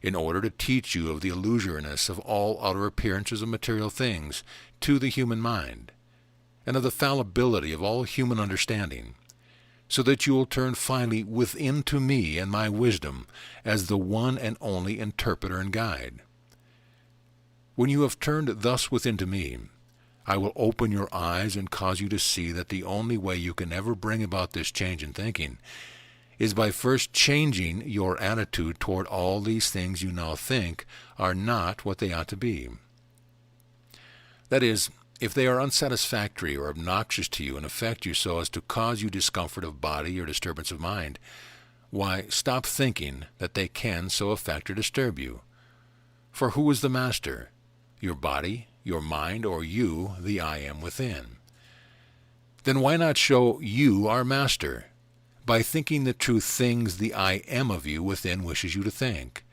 in order to teach you of the illusoriness of all outer appearances of material things to the human mind, and of the fallibility of all human understanding, so that you will turn finally within to me and my wisdom as the one and only interpreter and guide. When you have turned thus within to me, I will open your eyes and cause you to see that the only way you can ever bring about this change in thinking is by first changing your attitude toward all these things you now think are not what they ought to be. That is, If they are unsatisfactory or obnoxious to you and affect you so as to cause you discomfort of body or disturbance of mind, why, stop thinking that they can so affect or disturb you. For who is the master? Your body, your mind, or you, the I am within? Then why not show you our master by thinking the true things the I am of you within wishes you to think?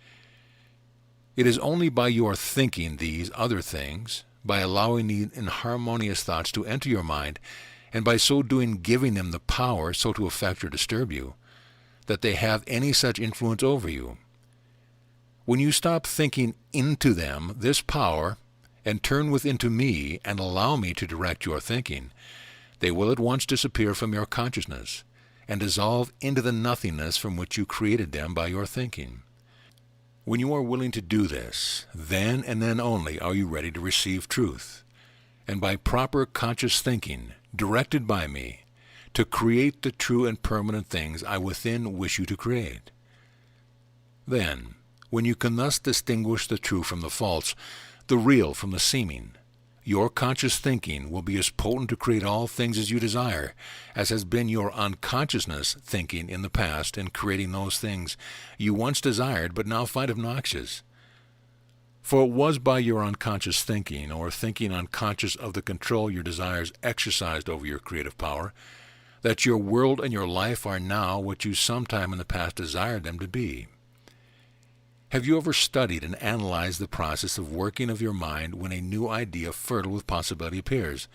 It is only by your thinking these other things, by allowing the inharmonious thoughts to enter your mind, and by so doing giving them the power so to affect or disturb you, that they have any such influence over you. When you stop thinking into them this power, and turn within to me and allow me to direct your thinking, they will at once disappear from your consciousness, and dissolve into the nothingness from which you created them by your thinking. When you are willing to do this, then and then only are you ready to receive truth, and by proper conscious thinking, directed by me, to create the true and permanent things I within wish you to create. Then, when you can thus distinguish the true from the false, the real from the seeming, your conscious thinking will be as potent to create all things as you desire, as has been your unconsciousness thinking in the past in creating those things you once desired but now find obnoxious. For it was by your unconscious thinking, or thinking unconscious of the control your desires exercised over your creative power, that your world and your life are now what you sometime in the past desired them to be. Have you ever studied and analyzed the process of working of your mind when a new idea fertile with possibility appears?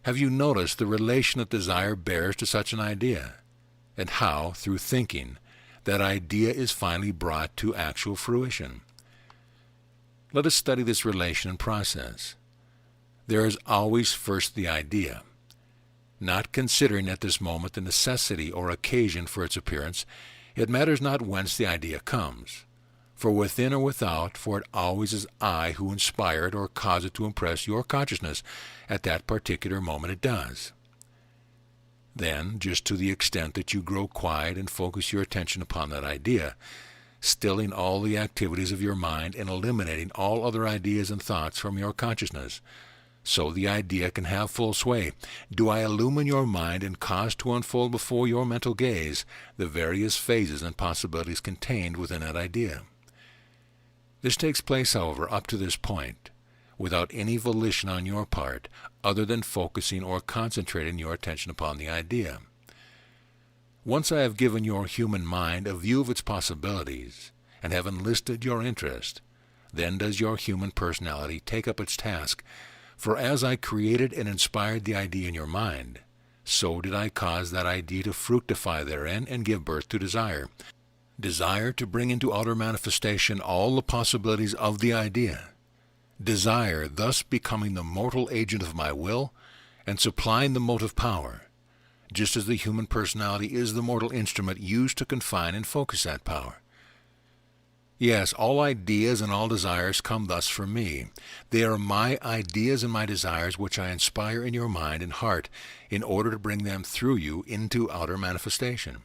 Have you noticed the relation that desire bears to such an idea, and how, through thinking, that idea is finally brought to actual fruition? Let us study this relation and process. There is always first the idea. Not considering at this moment the necessity or occasion for its appearance, it matters not whence the idea comes. For within or without, for it always is I who inspire it or cause it to impress your consciousness at that particular moment it does. Then, just to the extent that you grow quiet and focus your attention upon that idea, stilling all the activities of your mind and eliminating all other ideas and thoughts from your consciousness, so the idea can have full sway, do I illumine your mind and cause to unfold before your mental gaze the various phases and possibilities contained within that idea. This takes place, however, up to this point, without any volition on your part, other than focusing or concentrating your attention upon the idea. Once I have given your human mind a view of its possibilities, and have enlisted your interest, then does your human personality take up its task, for as I created and inspired the idea in your mind, so did I cause that idea to fructify therein and give birth to desire. Desire to bring into outer manifestation all the possibilities of the idea. Desire thus becoming the mortal agent of my will and supplying the motive power, just as the human personality is the mortal instrument used to confine and focus that power. Yes, all ideas and all desires come thus from me. They are my ideas and my desires which I inspire in your mind and heart in order to bring them through you into outer manifestation.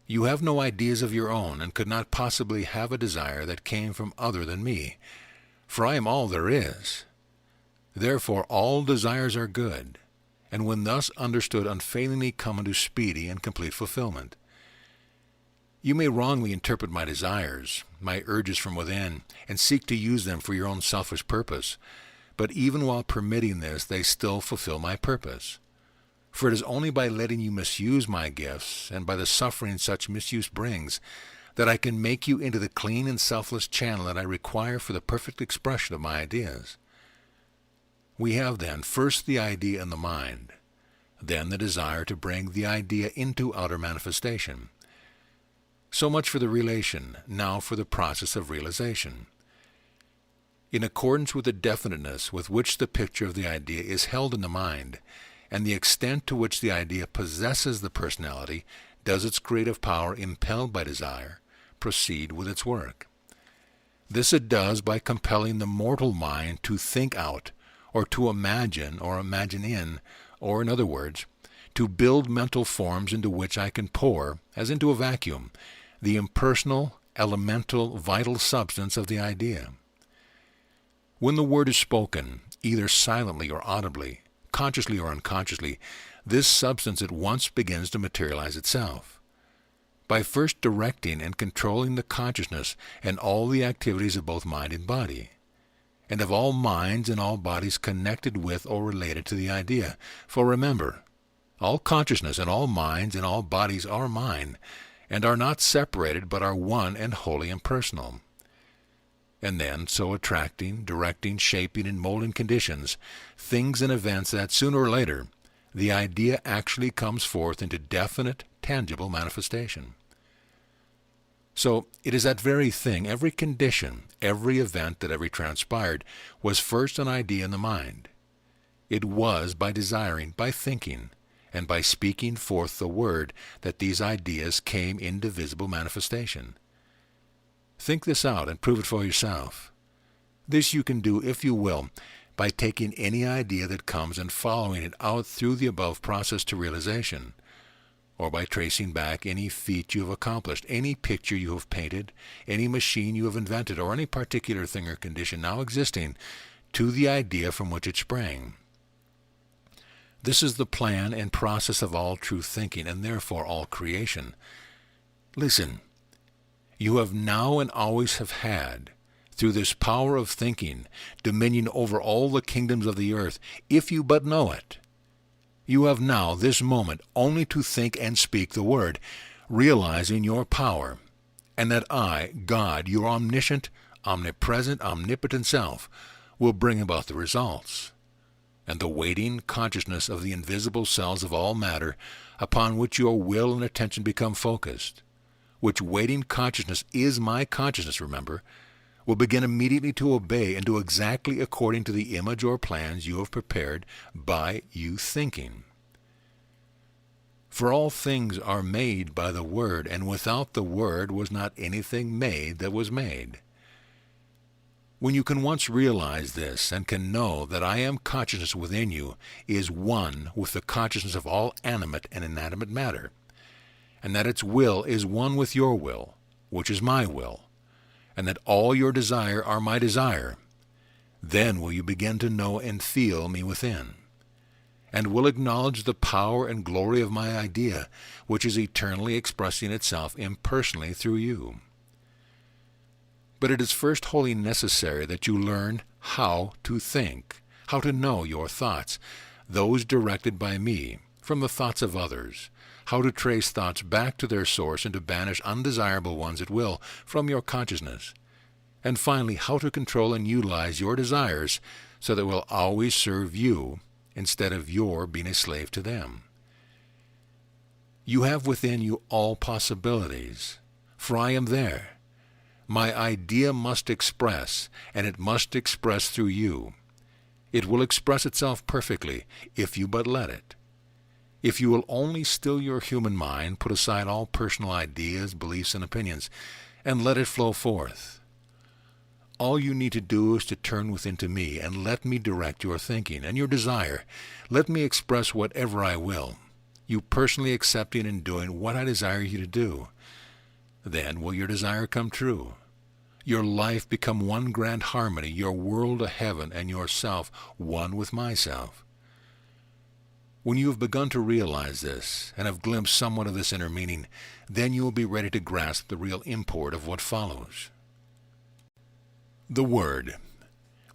You have no ideas of your own, and could not possibly have a desire that came from other than me, for I am all there is. Therefore all desires are good, and when thus understood unfailingly come into speedy and complete fulfillment. You may wrongly interpret my desires, my urges from within, and seek to use them for your own selfish purpose, but even while permitting this they still fulfill my purpose. For it is only by letting you misuse my gifts, and by the suffering such misuse brings, that I can make you into the clean and selfless channel that I require for the perfect expression of my ideas. We have then first the idea in the mind, then the desire to bring the idea into outer manifestation. So much for the relation, now for the process of realization. In accordance with the definiteness with which the picture of the idea is held in the mind, and the extent to which the idea possesses the personality, does its creative power, impelled by desire, proceed with its work. This it does by compelling the mortal mind to think out, or to imagine, or imagine in, or in other words, to build mental forms into which I can pour, as into a vacuum, the impersonal, elemental, vital substance of the idea. When the word is spoken, either silently or audibly, consciously or unconsciously, this substance at once begins to materialize itself. By first directing and controlling the consciousness and all the activities of both mind and body, and of all minds and all bodies connected with or related to the idea. For remember, all consciousness and all minds and all bodies are mine, and are not separated but are one and wholly impersonal. And then so attracting, directing, shaping, and molding conditions, things and events that sooner or later the idea actually comes forth into definite, tangible manifestation. So it is that very thing, every condition, every event that ever transpired, was first an idea in the mind. It was by desiring, by thinking, and by speaking forth the word that these ideas came into visible manifestation. Think this out and prove it for yourself. This you can do, if you will, by taking any idea that comes and following it out through the above process to realization, or by tracing back any feat you have accomplished, any picture you have painted, any machine you have invented, or any particular thing or condition now existing, to the idea from which it sprang. This is the plan and process of all true thinking, and therefore all creation. Listen, you have now and always have had, through this power of thinking, dominion over all the kingdoms of the earth, if you but know it. You have now, this moment, only to think and speak the word, realizing your power, and that I, God, your omniscient, omnipresent, omnipotent self, will bring about the results. And the waiting consciousness of the invisible cells of all matter, upon which your will and attention become focused, which waiting consciousness is my consciousness, remember, will begin immediately to obey and do exactly according to the image or plans you have prepared by you thinking. For all things are made by the Word, and without the Word was not anything made that was made. When you can once realize this, and can know that I am consciousness within you, is one with the consciousness of all animate and inanimate matter, and that its will is one with your will, which is my will, and that all your desire are my desire, then will you begin to know and feel me within, and will acknowledge the power and glory of my idea, which is eternally expressing itself impersonally through you. But it is first wholly necessary that you learn how to think, how to know your thoughts, those directed by me, from the thoughts of others, how to trace thoughts back to their source and to banish undesirable ones at will from your consciousness, and finally how to control and utilize your desires so that they will always serve you instead of your being a slave to them. You have within you all possibilities, for I am there. My idea must express, and it must express through you. It will express itself perfectly if you but let it. If you will only still your human mind, put aside all personal ideas, beliefs, and opinions, and let it flow forth. All you need to do is to turn within to me, and let me direct your thinking and your desire. Let me express whatever I will, you personally accepting and doing what I desire you to do. Then will your desire come true, your life become one grand harmony, your world a heaven, and yourself one with myself. When you have begun to realize this, and have glimpsed somewhat of this inner meaning, then you will be ready to grasp the real import of what follows. The Word.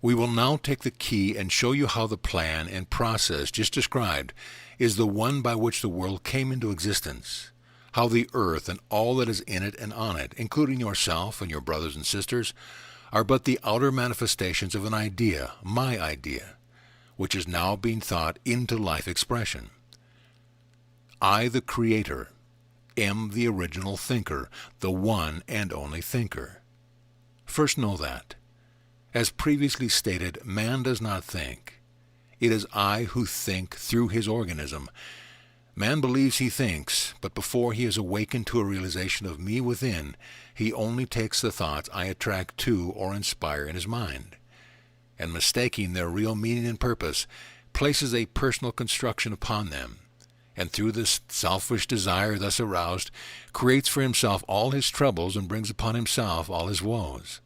We will now take the key and show you how the plan and process just described is the one by which the world came into existence, how the earth and all that is in it and on it, including yourself and your brothers and sisters, are but the outer manifestations of an idea, my idea, which is now being thought into life expression. I, the Creator, am the original thinker, the one and only thinker. First know that. As previously stated, man does not think. It is I who think through his organism. Man believes he thinks, but before he is awakened to a realization of me within, he only takes the thoughts I attract to or inspire in his mind, and mistaking their real meaning and purpose, places a personal construction upon them, and through this selfish desire thus aroused, creates for himself all his troubles and brings upon himself all his woes.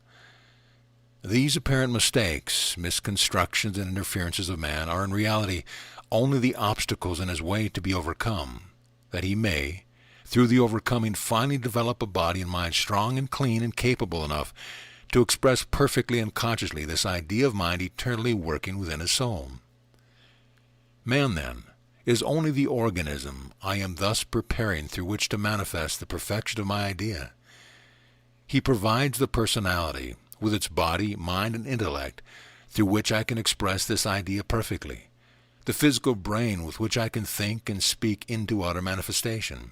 These apparent mistakes, misconstructions, and interferences of man are in reality only the obstacles in his way to be overcome, that he may, through the overcoming, finally develop a body and mind strong and clean and capable enough to express perfectly and consciously this idea of mind eternally working within his soul. Man, then, is only the organism I am thus preparing through which to manifest the perfection of my idea. He provides the personality, with its body, mind, and intellect, through which I can express this idea perfectly, the physical brain with which I can think and speak into outer manifestation.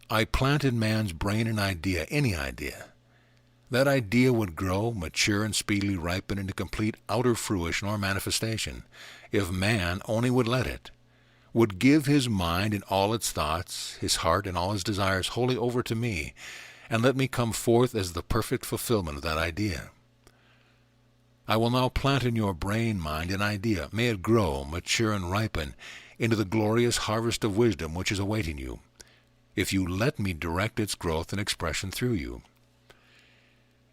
I plant in man's brain an idea, any idea. That idea would grow, mature, and speedily ripen into complete outer fruition or manifestation, if man only would let it, would give his mind and all its thoughts, his heart and all his desires wholly over to me, and let me come forth as the perfect fulfillment of that idea. I will now plant in your brain mind an idea. May it grow, mature, and ripen into the glorious harvest of wisdom which is awaiting you, if you let me direct its growth and expression through you.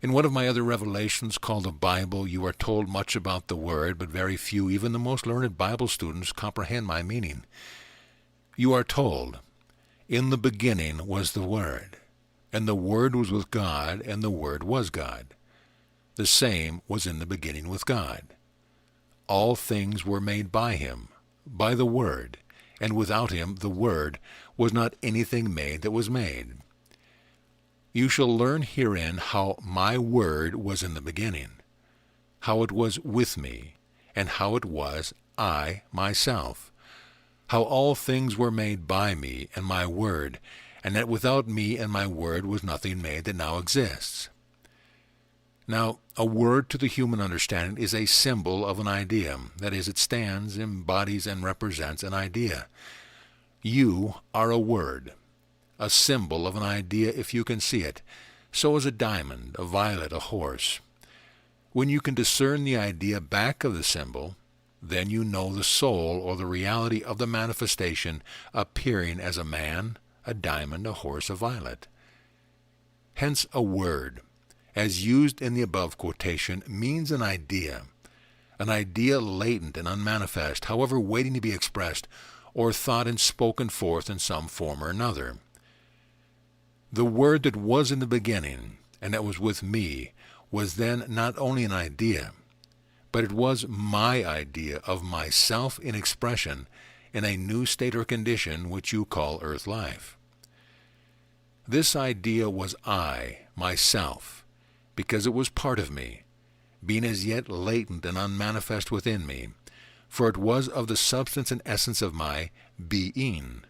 In one of my other revelations, called the Bible, you are told much about the Word, but very few, even the most learned Bible students, comprehend my meaning. You are told, "In the beginning was the Word, and the Word was with God, and the Word was God. The same was in the beginning with God. All things were made by him, by the Word, and without him, the Word, was not anything made that was made. You shall learn herein how my Word was in the beginning, how it was with me, and how it was I myself, how all things were made by me and my Word, and that without me and my Word was nothing made that now exists." Now, a word to the human understanding is a symbol of an idea. That is, it stands, embodies, and represents an idea. You are a word, a symbol of an idea if you can see it. So is a diamond, a violet, a horse. When you can discern the idea back of the symbol, then you know the soul or the reality of the manifestation appearing as a man, a diamond, a horse, a violet. Hence a word, as used in the above quotation, means an idea latent and unmanifest, however waiting to be expressed, or thought and spoken forth in some form or another. The Word that was in the beginning, and that was with me, was then not only an idea, but it was my idea of myself in expression in a new state or condition which you call earth life. This idea was I, myself, because it was part of me, being as yet latent and unmanifest within me, for it was of the substance and essence of my being,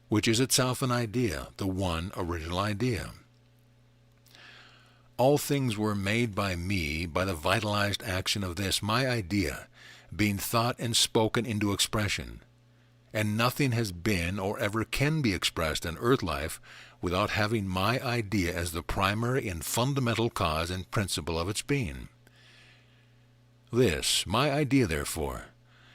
which is itself an idea, the one original idea. All things were made by me by the vitalized action of this, my idea, being thought and spoken into expression, and nothing has been or ever can be expressed in earth life without having my idea as the primary and fundamental cause and principle of its being. This, my idea, therefore,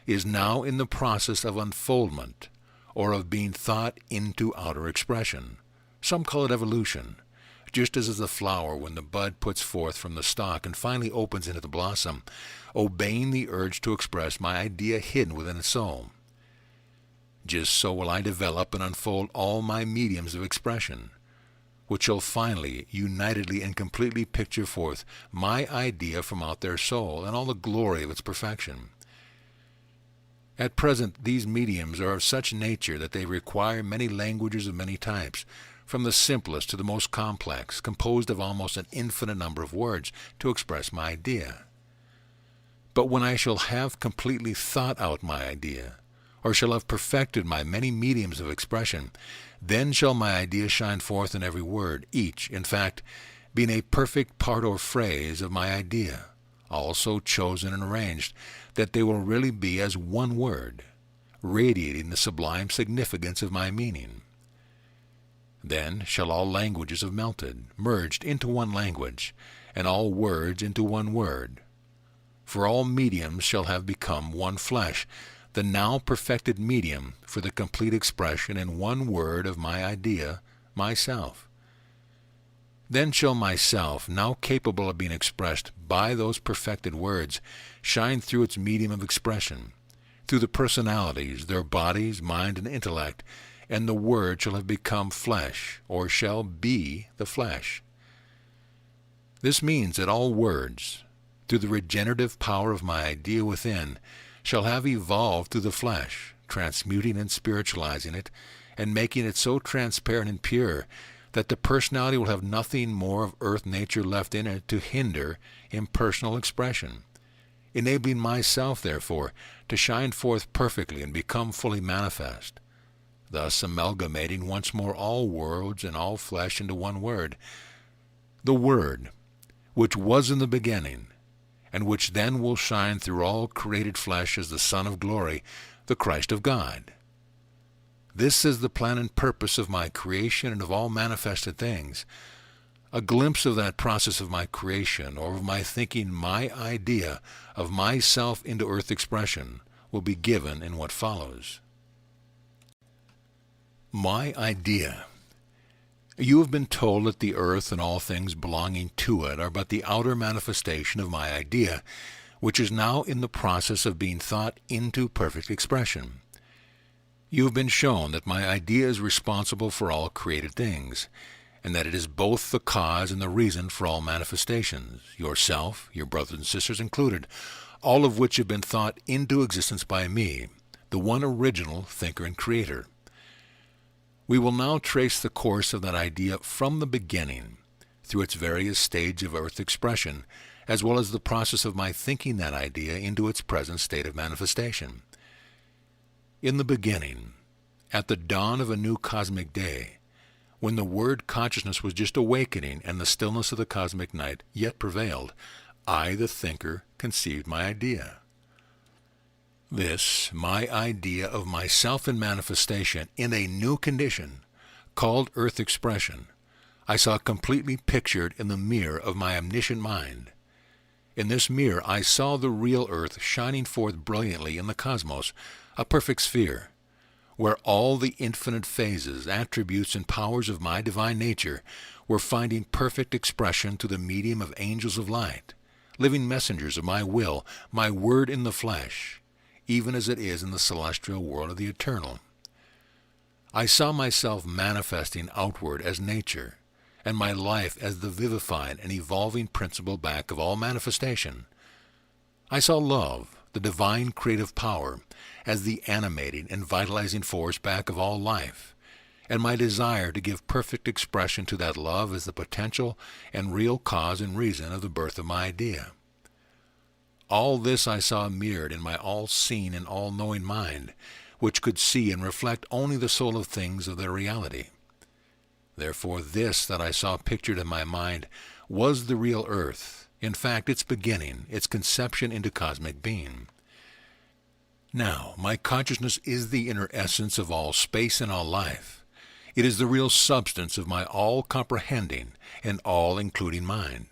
is now in the process of unfoldment, or of being thought into outer expression. Some call it evolution, just as is the flower when the bud puts forth from the stalk and finally opens into the blossom, obeying the urge to express my idea hidden within its soul. Just so will I develop and unfold all my mediums of expression, which shall finally, unitedly and completely picture forth my idea from out their soul and all the glory of its perfection. At present, these mediums are of such nature that they require many languages of many types, from the simplest to the most complex, composed of almost an infinite number of words, to express my idea. But when I shall have completely thought out my idea, or shall have perfected my many mediums of expression, then shall my idea shine forth in every word, each, in fact, being a perfect part or phrase of my idea, all so chosen and arranged that they will really be as one word, radiating the sublime significance of my meaning. Then shall all languages have melted, merged into one language, and all words into one word. For all mediums shall have become one flesh, the now perfected medium for the complete expression in one word of my idea, myself. Then shall myself, now capable of being expressed by those perfected words, shine through its medium of expression, through the personalities, their bodies, mind, and intellect, and the Word shall have become flesh, or shall be the flesh. This means that all words, through the regenerative power of my idea within, shall have evolved through the flesh, transmuting and spiritualizing it, and making it so transparent and pure that the personality will have nothing more of earth nature left in it to hinder impersonal expression, enabling myself, therefore, to shine forth perfectly and become fully manifest, thus amalgamating once more all worlds and all flesh into one word, the Word, which was in the beginning, and which then will shine through all created flesh as the Son of glory, the Christ of God. This is the plan and purpose of my creation and of all manifested things. A glimpse of that process of my creation, or of my thinking my idea of myself into earth expression, will be given in what follows. My idea. You have been told that the earth and all things belonging to it are but the outer manifestation of my idea, which is now in the process of being thought into perfect expression. You have been shown that my idea is responsible for all created things, and that it is both the cause and the reason for all manifestations, yourself, your brothers and sisters included, all of which have been thought into existence by me, the one original thinker and creator. We will now trace the course of that idea from the beginning, through its various stages of earth expression, as well as the process of my thinking that idea into its present state of manifestation. In the beginning, at the dawn of a new cosmic day, when the Word consciousness was just awakening and the stillness of the cosmic night yet prevailed, I, the thinker, conceived my idea. This, my idea of myself in manifestation in a new condition, called earth expression, I saw completely pictured in the mirror of my omniscient mind. In this mirror I saw the real earth shining forth brilliantly in the cosmos, a perfect sphere, where all the infinite phases, attributes, and powers of my divine nature were finding perfect expression through the medium of angels of light, living messengers of my will, my word in the flesh, even as it is in the celestial world of the eternal. I saw myself manifesting outward as nature, and my life as the vivified and evolving principle back of all manifestation. I saw love, the divine creative power, as the animating and vitalizing force back of all life, and my desire to give perfect expression to that love as the potential and real cause and reason of the birth of my idea. All this I saw mirrored in my all-seeing and all-knowing mind, which could see and reflect only the soul of things of their reality. Therefore this that I saw pictured in my mind was the real earth, in fact its beginning, its conception into cosmic being. Now, my consciousness is the inner essence of all space and all life. It is the real substance of my all-comprehending and all-including mind,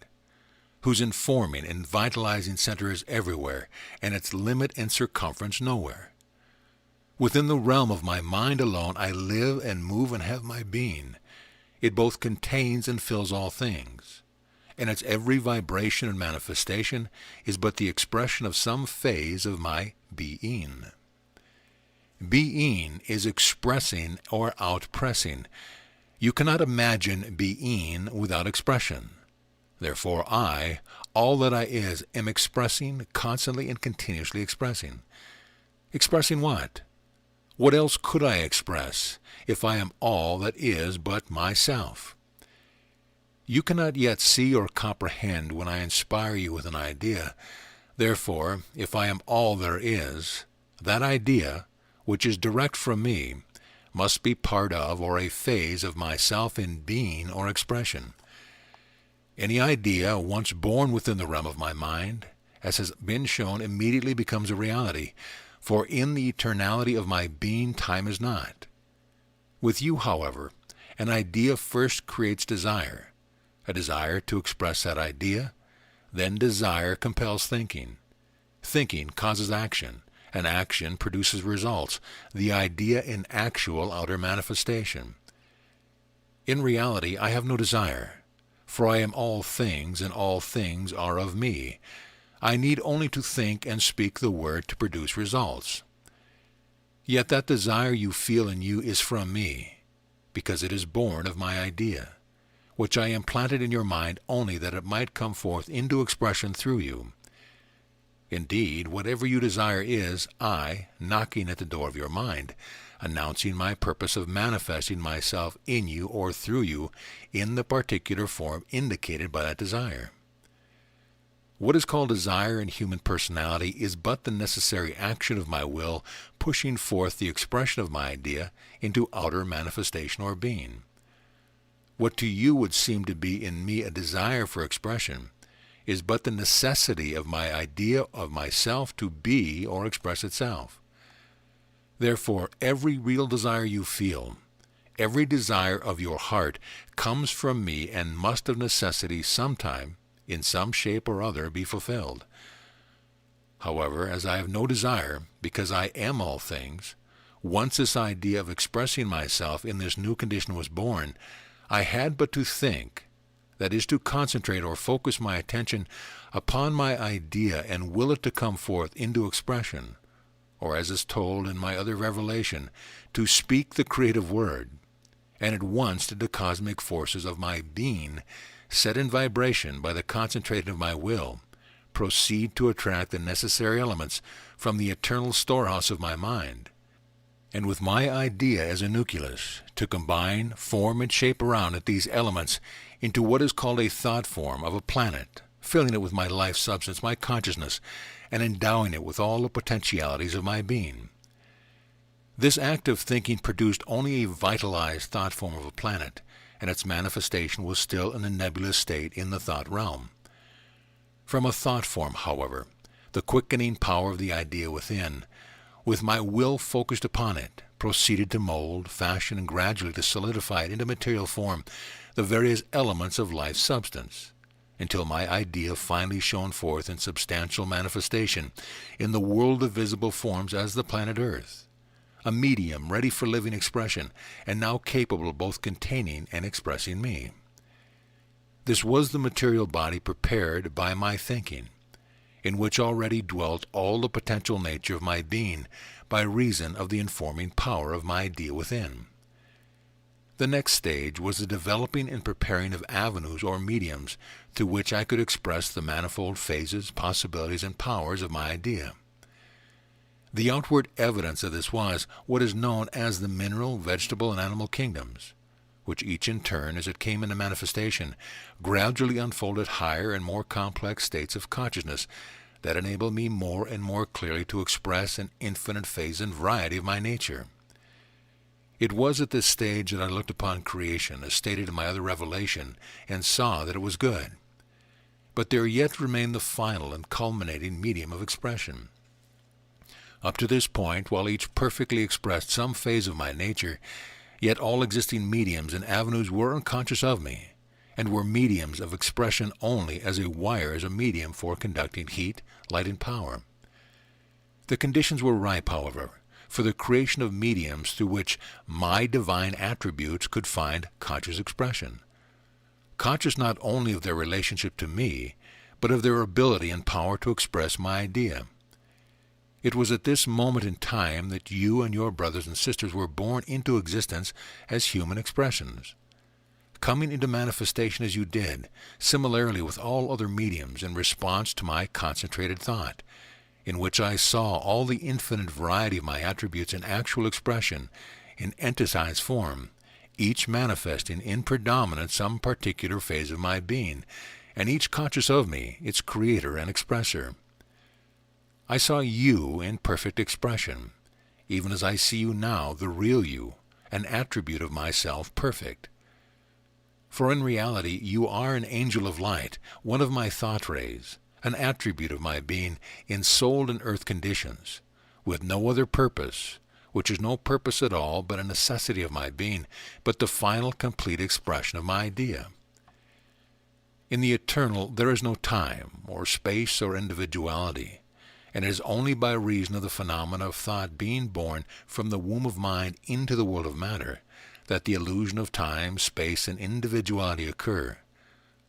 whose informing and vitalizing center is everywhere, and its limit and circumference nowhere. Within the realm of my mind alone I live and move and have my being. It both contains and fills all things, and its every vibration and manifestation is but the expression of some phase of my being. Being is expressing or outpressing. You cannot imagine being without expression. Therefore I, all that I is, am expressing, constantly and continuously expressing. Expressing what? What else could I express, if I am all that is but myself? You cannot yet see or comprehend when I inspire you with an idea. Therefore, if I am all there is, that idea, which is direct from me, must be part of or a phase of myself in being or expression. Any idea once born within the realm of my mind, as has been shown, immediately becomes a reality, for in the eternality of my being time is not. With you, however, an idea first creates desire, a desire to express that idea, then desire compels thinking. Thinking causes action, and action produces results, the idea in actual outer manifestation. In reality, I have no desire, For I am all things, and all things are of me. I need only to think and speak the word to produce results. Yet that desire you feel in you is from me, because it is born of my idea, which I implanted in your mind only that it might come forth into expression through you. Indeed, whatever you desire is I knocking at the door of your mind, announcing my purpose of manifesting myself in you or through you in the particular form indicated by that desire. What is called desire in human personality is but the necessary action of my will pushing forth the expression of my idea into outer manifestation or being. What to you would seem to be in me a desire for expression is but the necessity of my idea of myself to be or express itself. Therefore, every real desire you feel, every desire of your heart, comes from me and must of necessity sometime, in some shape or other, be fulfilled. However, as I have no desire, because I am all things, once this idea of expressing myself in this new condition was born, I had but to think, that is to concentrate or focus my attention upon my idea and will it to come forth into expression, or as is told in my other revelation, to speak the creative word, and at once did the cosmic forces of my being, set in vibration by the concentration of my will, proceed to attract the necessary elements from the eternal storehouse of my mind, and with my idea as a nucleus, to combine, form, and shape around it these elements into what is called a thought form of a planet, filling it with my life substance, my consciousness, and endowing it with all the potentialities of my being. This act of thinking produced only a vitalized thought form of a planet, and its manifestation was still in a nebulous state in the thought realm. From a thought form, however, the quickening power of the idea within, with my will focused upon it, proceeded to mold, fashion, and gradually to solidify it into material form, the various elements of life substance, until my idea finally shone forth in substantial manifestation in the world of visible forms as the planet Earth, a medium ready for living expression, and now capable of both containing and expressing me. This was the material body prepared by my thinking, in which already dwelt all the potential nature of my being by reason of the informing power of my idea within. The next stage was the developing and preparing of avenues or mediums through which I could express the manifold phases, possibilities, and powers of my idea. The outward evidence of this was what is known as the mineral, vegetable, and animal kingdoms, which each in turn, as it came into manifestation, gradually unfolded higher and more complex states of consciousness that enabled me more and more clearly to express an infinite phase and variety of my nature. It was at this stage that I looked upon creation, as stated in my other revelation, and saw that it was good. But there yet remained the final and culminating medium of expression. Up to this point, while each perfectly expressed some phase of my nature, yet all existing mediums and avenues were unconscious of me, and were mediums of expression only as a wire is a medium for conducting heat, light, and power. The conditions were ripe, however, for the creation of mediums through which my divine attributes could find conscious expression, conscious not only of their relationship to me, but of their ability and power to express my idea. It was at this moment in time that you and your brothers and sisters were born into existence as human expressions, coming into manifestation as you did, similarly with all other mediums in response to my concentrated thought, in which I saw all the infinite variety of my attributes in actual expression, in entitized form, each manifesting in predominance some particular phase of my being, and each conscious of me, its creator and expresser. I saw you in perfect expression, even as I see you now, the real you, an attribute of myself perfect. For in reality you are an angel of light, one of my thought rays, an attribute of my being in soul and earth conditions, with no other purpose, which is no purpose at all but a necessity of my being, but the final complete expression of my idea. In the eternal there is no time, or space, or individuality, and it is only by reason of the phenomena of thought being born from the womb of mind into the world of matter that the illusion of time, space, and individuality occur,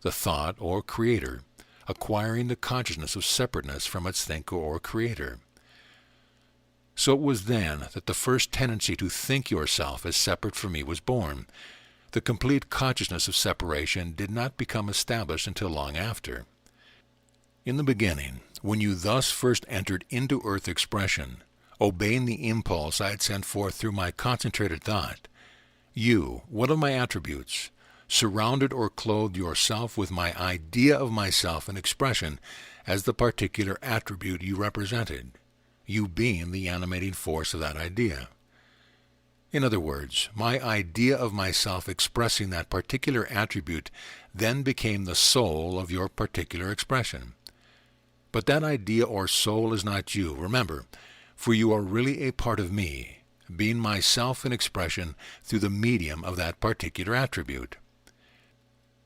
the thought or creator, acquiring the consciousness of separateness from its thinker or creator. So it was then that the first tendency to think yourself as separate from me was born. The complete consciousness of separation did not become established until long after. In the beginning, when you thus first entered into earth expression, obeying the impulse I had sent forth through my concentrated thought, you, one of my attributes, surrounded or clothed yourself with my idea of myself in expression as the particular attribute you represented, you being the animating force of that idea. In other words, my idea of myself expressing that particular attribute then became the soul of your particular expression. But that idea or soul is not you, remember, for you are really a part of me, being myself in expression through the medium of that particular attribute.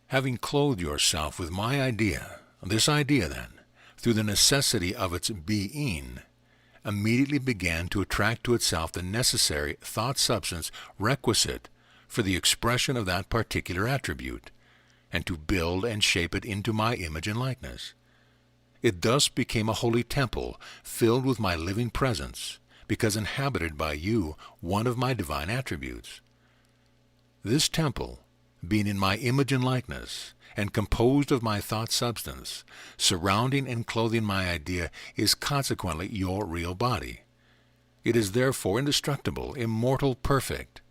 Having clothed yourself with my idea, this idea then, through the necessity of its being, immediately began to attract to itself the necessary thought substance requisite for the expression of that particular attribute, and to build and shape it into my image and likeness. It thus became a holy temple filled with my living presence, because inhabited by you, one of my divine attributes. This temple, being in my image and likeness, and composed of my thought substance, surrounding and clothing my idea, is consequently your real body. It is therefore indestructible, immortal, perfect.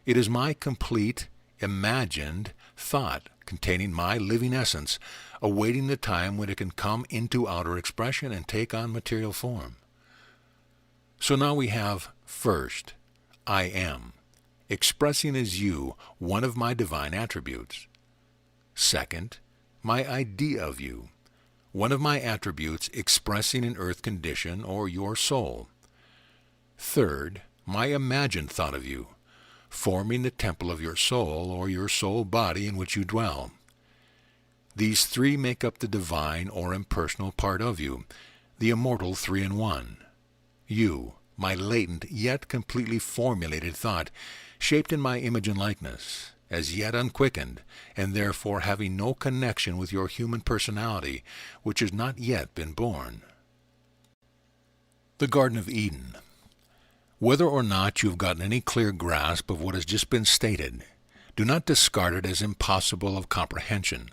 It is my complete, imagined thought containing my living essence, awaiting the time when it can come into outer expression and take on material form. So now we have, first, I am, expressing as you one of my divine attributes. Second, my idea of you, one of my attributes expressing an earth condition or your soul. Third, my imagined thought of you, forming the temple of your soul or your soul body in which you dwell. These three make up the divine or impersonal part of you, the immortal three-in-one. You, my latent yet completely formulated thought, shaped in my image and likeness, as yet unquickened, and therefore having no connection with your human personality, which has not yet been born. The Garden of Eden. Whether or not you have gotten any clear grasp of what has just been stated, do not discard it as impossible of comprehension,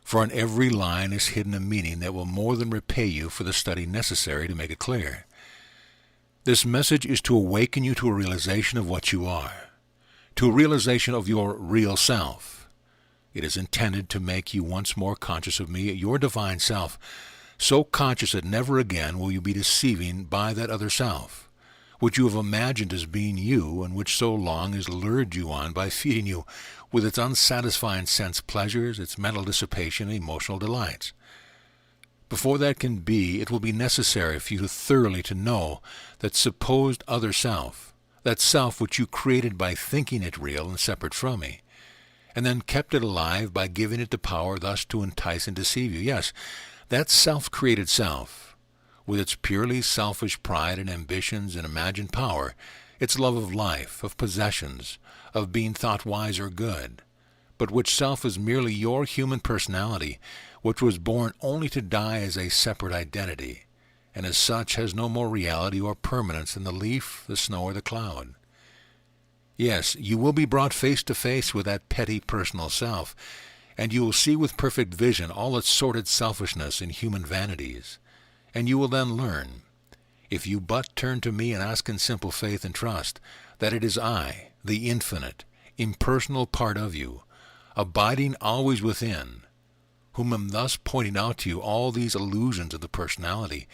for in every line is hidden a meaning that will more than repay you for the study necessary to make it clear. This message is to awaken you to a realization of what you are, to a realization of your real self. It is intended to make you once more conscious of me, your divine self, so conscious that never again will you be deceiving by that other self, which you have imagined as being you and which so long has lured you on by feeding you with its unsatisfying sense pleasures, its mental dissipation, and emotional delights. Before that can be, it will be necessary for you thoroughly to know that supposed other self, that self which you created by thinking it real and separate from me, and then kept it alive by giving it the power thus to entice and deceive you. Yes, that self-created self, with its purely selfish pride and ambitions and imagined power, its love of life, of possessions, of being thought wise or good, but which self is merely your human personality, which was born only to die as a separate identity, and as such has no more reality or permanence than the leaf, the snow, or the cloud. Yes, you will be brought face to face with that petty personal self, and you will see with perfect vision all its sordid selfishness and human vanities, and you will then learn, if you but turn to me and ask in simple faith and trust, that it is I, the infinite, impersonal part of you, abiding always within, whom am thus pointing out to you all these illusions of the personality,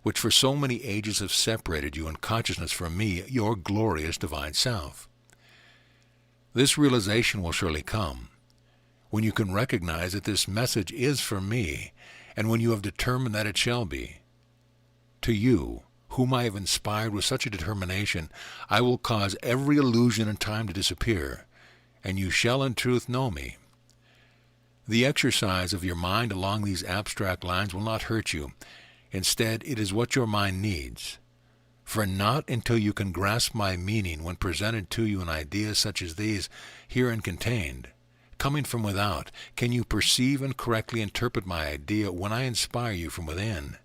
which for so many ages have separated you in consciousness from me, your glorious divine self. This realization will surely come when you can recognize that this message is for me, and when you have determined that it shall be. To you, whom I have inspired with such a determination, I will cause every illusion and time to disappear, and you shall in truth know me. The exercise of your mind along these abstract lines will not hurt you. Instead, it is what your mind needs. For not until you can grasp my meaning when presented to you in ideas such as these herein contained, Coming from without, can you perceive and correctly interpret my idea when I inspire you from within?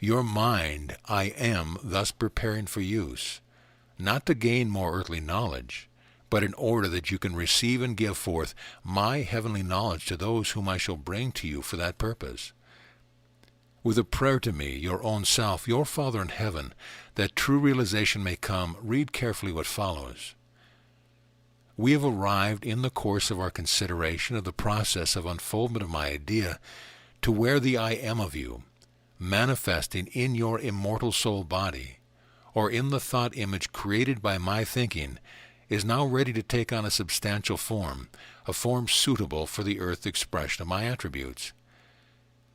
Your mind I am thus preparing for use, not to gain more earthly knowledge, but in order that you can receive and give forth my heavenly knowledge to those whom I shall bring to you for that purpose. With a prayer to me, your own self, your Father in heaven, that true realization may come, read carefully what follows. We have arrived in the course of our consideration of the process of unfoldment of my idea to where the I am of you, manifesting in your immortal soul body, or in the thought image created by my thinking, is now ready to take on a substantial form, a form suitable for the earth expression of my attributes.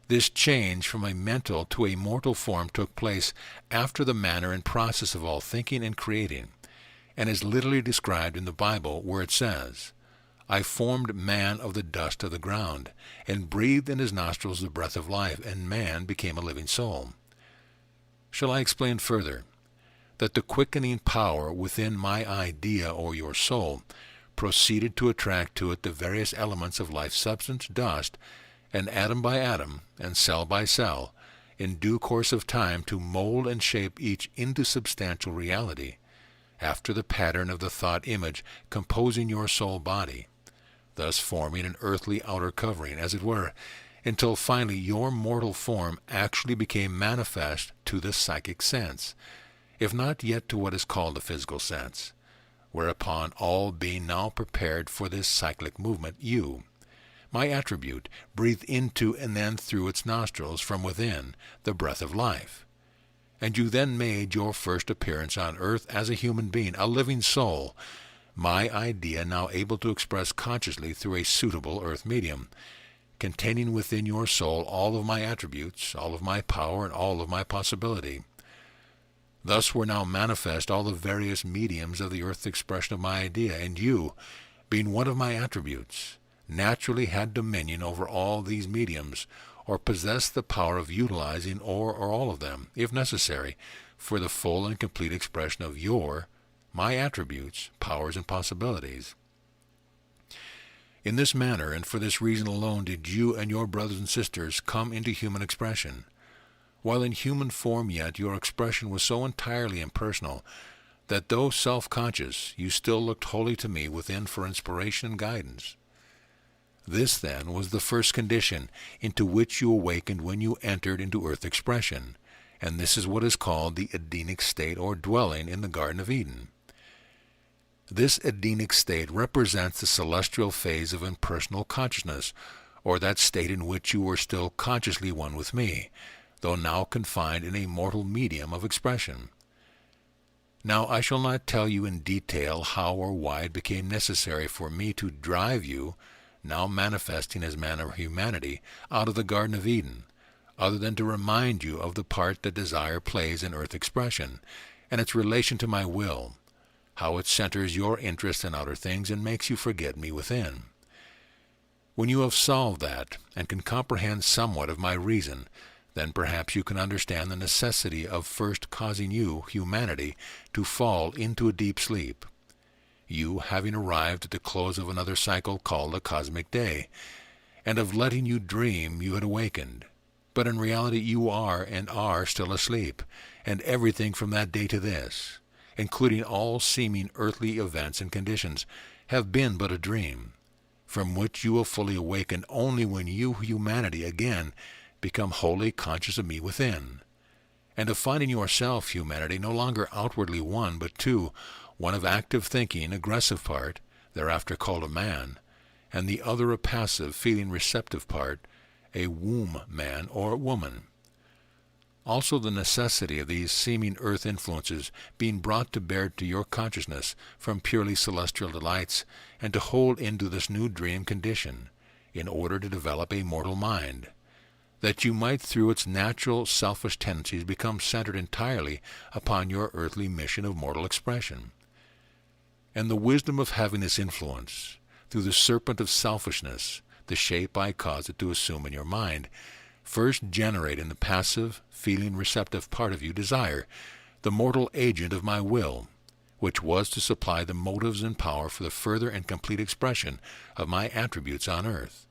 This change from a mental to a mortal form took place after the manner and process of all thinking and creating, and is literally described in the Bible, where it says, I formed man of the dust of the ground, and breathed in his nostrils the breath of life, and man became a living soul. Shall I explain further? That the quickening power within my idea or your soul proceeded to attract to it the various elements of life substance, dust, and atom by atom, and cell by cell, in due course of time to mold and shape each into substantial reality, after the pattern of the thought image composing your soul body, thus forming an earthly outer covering, as it were, until finally your mortal form actually became manifest to the psychic sense, if not yet to what is called the physical sense, whereupon all being now prepared for this cyclic movement, you, my attribute, breathe into and then through its nostrils from within the breath of life. And you then made your first appearance on earth as a human being, a living soul, my idea now able to express consciously through a suitable earth medium, containing within your soul all of my attributes, all of my power, and all of my possibility. Thus were now manifest all the various mediums of the earth expression of my idea, and you, being one of my attributes, naturally had dominion over all these mediums, or possessed the power of utilizing or all of them, if necessary, for the full and complete expression of my attributes, powers, and possibilities. In this manner, and for this reason alone, did you and your brothers and sisters come into human expression. While in human form yet, your expression was so entirely impersonal that though self-conscious, you still looked wholly to me within for inspiration and guidance. This, then, was the first condition into which you awakened when you entered into earth expression, and this is what is called the Edenic state, or dwelling in the Garden of Eden. This Edenic state represents the celestial phase of impersonal consciousness, or that state in which you were still consciously one with me, though now confined in a mortal medium of expression. Now I shall not tell you in detail how or why it became necessary for me to drive you, now manifesting as man of humanity, out of the Garden of Eden, other than to remind you of the part that desire plays in earth expression, and its relation to my will, how it centers your interest in outer things and makes you forget me within. When you have solved that, and can comprehend somewhat of my reason, then perhaps you can understand the necessity of first causing you, humanity, to fall into a deep sleep, you having arrived at the close of another cycle called a cosmic day, and of letting you dream you had awakened. But in reality you are and are still asleep, and everything from that day to this, including all seeming earthly events and conditions, have been but a dream, from which you will fully awaken only when you, humanity, again become wholly conscious of me within, and of finding yourself, humanity, no longer outwardly one, but two, one of active thinking, aggressive part, thereafter called a man, and the other a passive, feeling, receptive part, a womb man or woman. Also the necessity of these seeming earth influences being brought to bear to your consciousness from purely celestial delights, and to hold into this new dream condition, in order to develop a mortal mind, that you might through its natural selfish tendencies become centered entirely upon your earthly mission of mortal expression. And the wisdom of having this influence, through the serpent of selfishness, the shape I cause it to assume in your mind, first generate in the passive, feeling, receptive part of you desire, the mortal agent of my will, which was to supply the motives and power for the further and complete expression of my attributes on earth.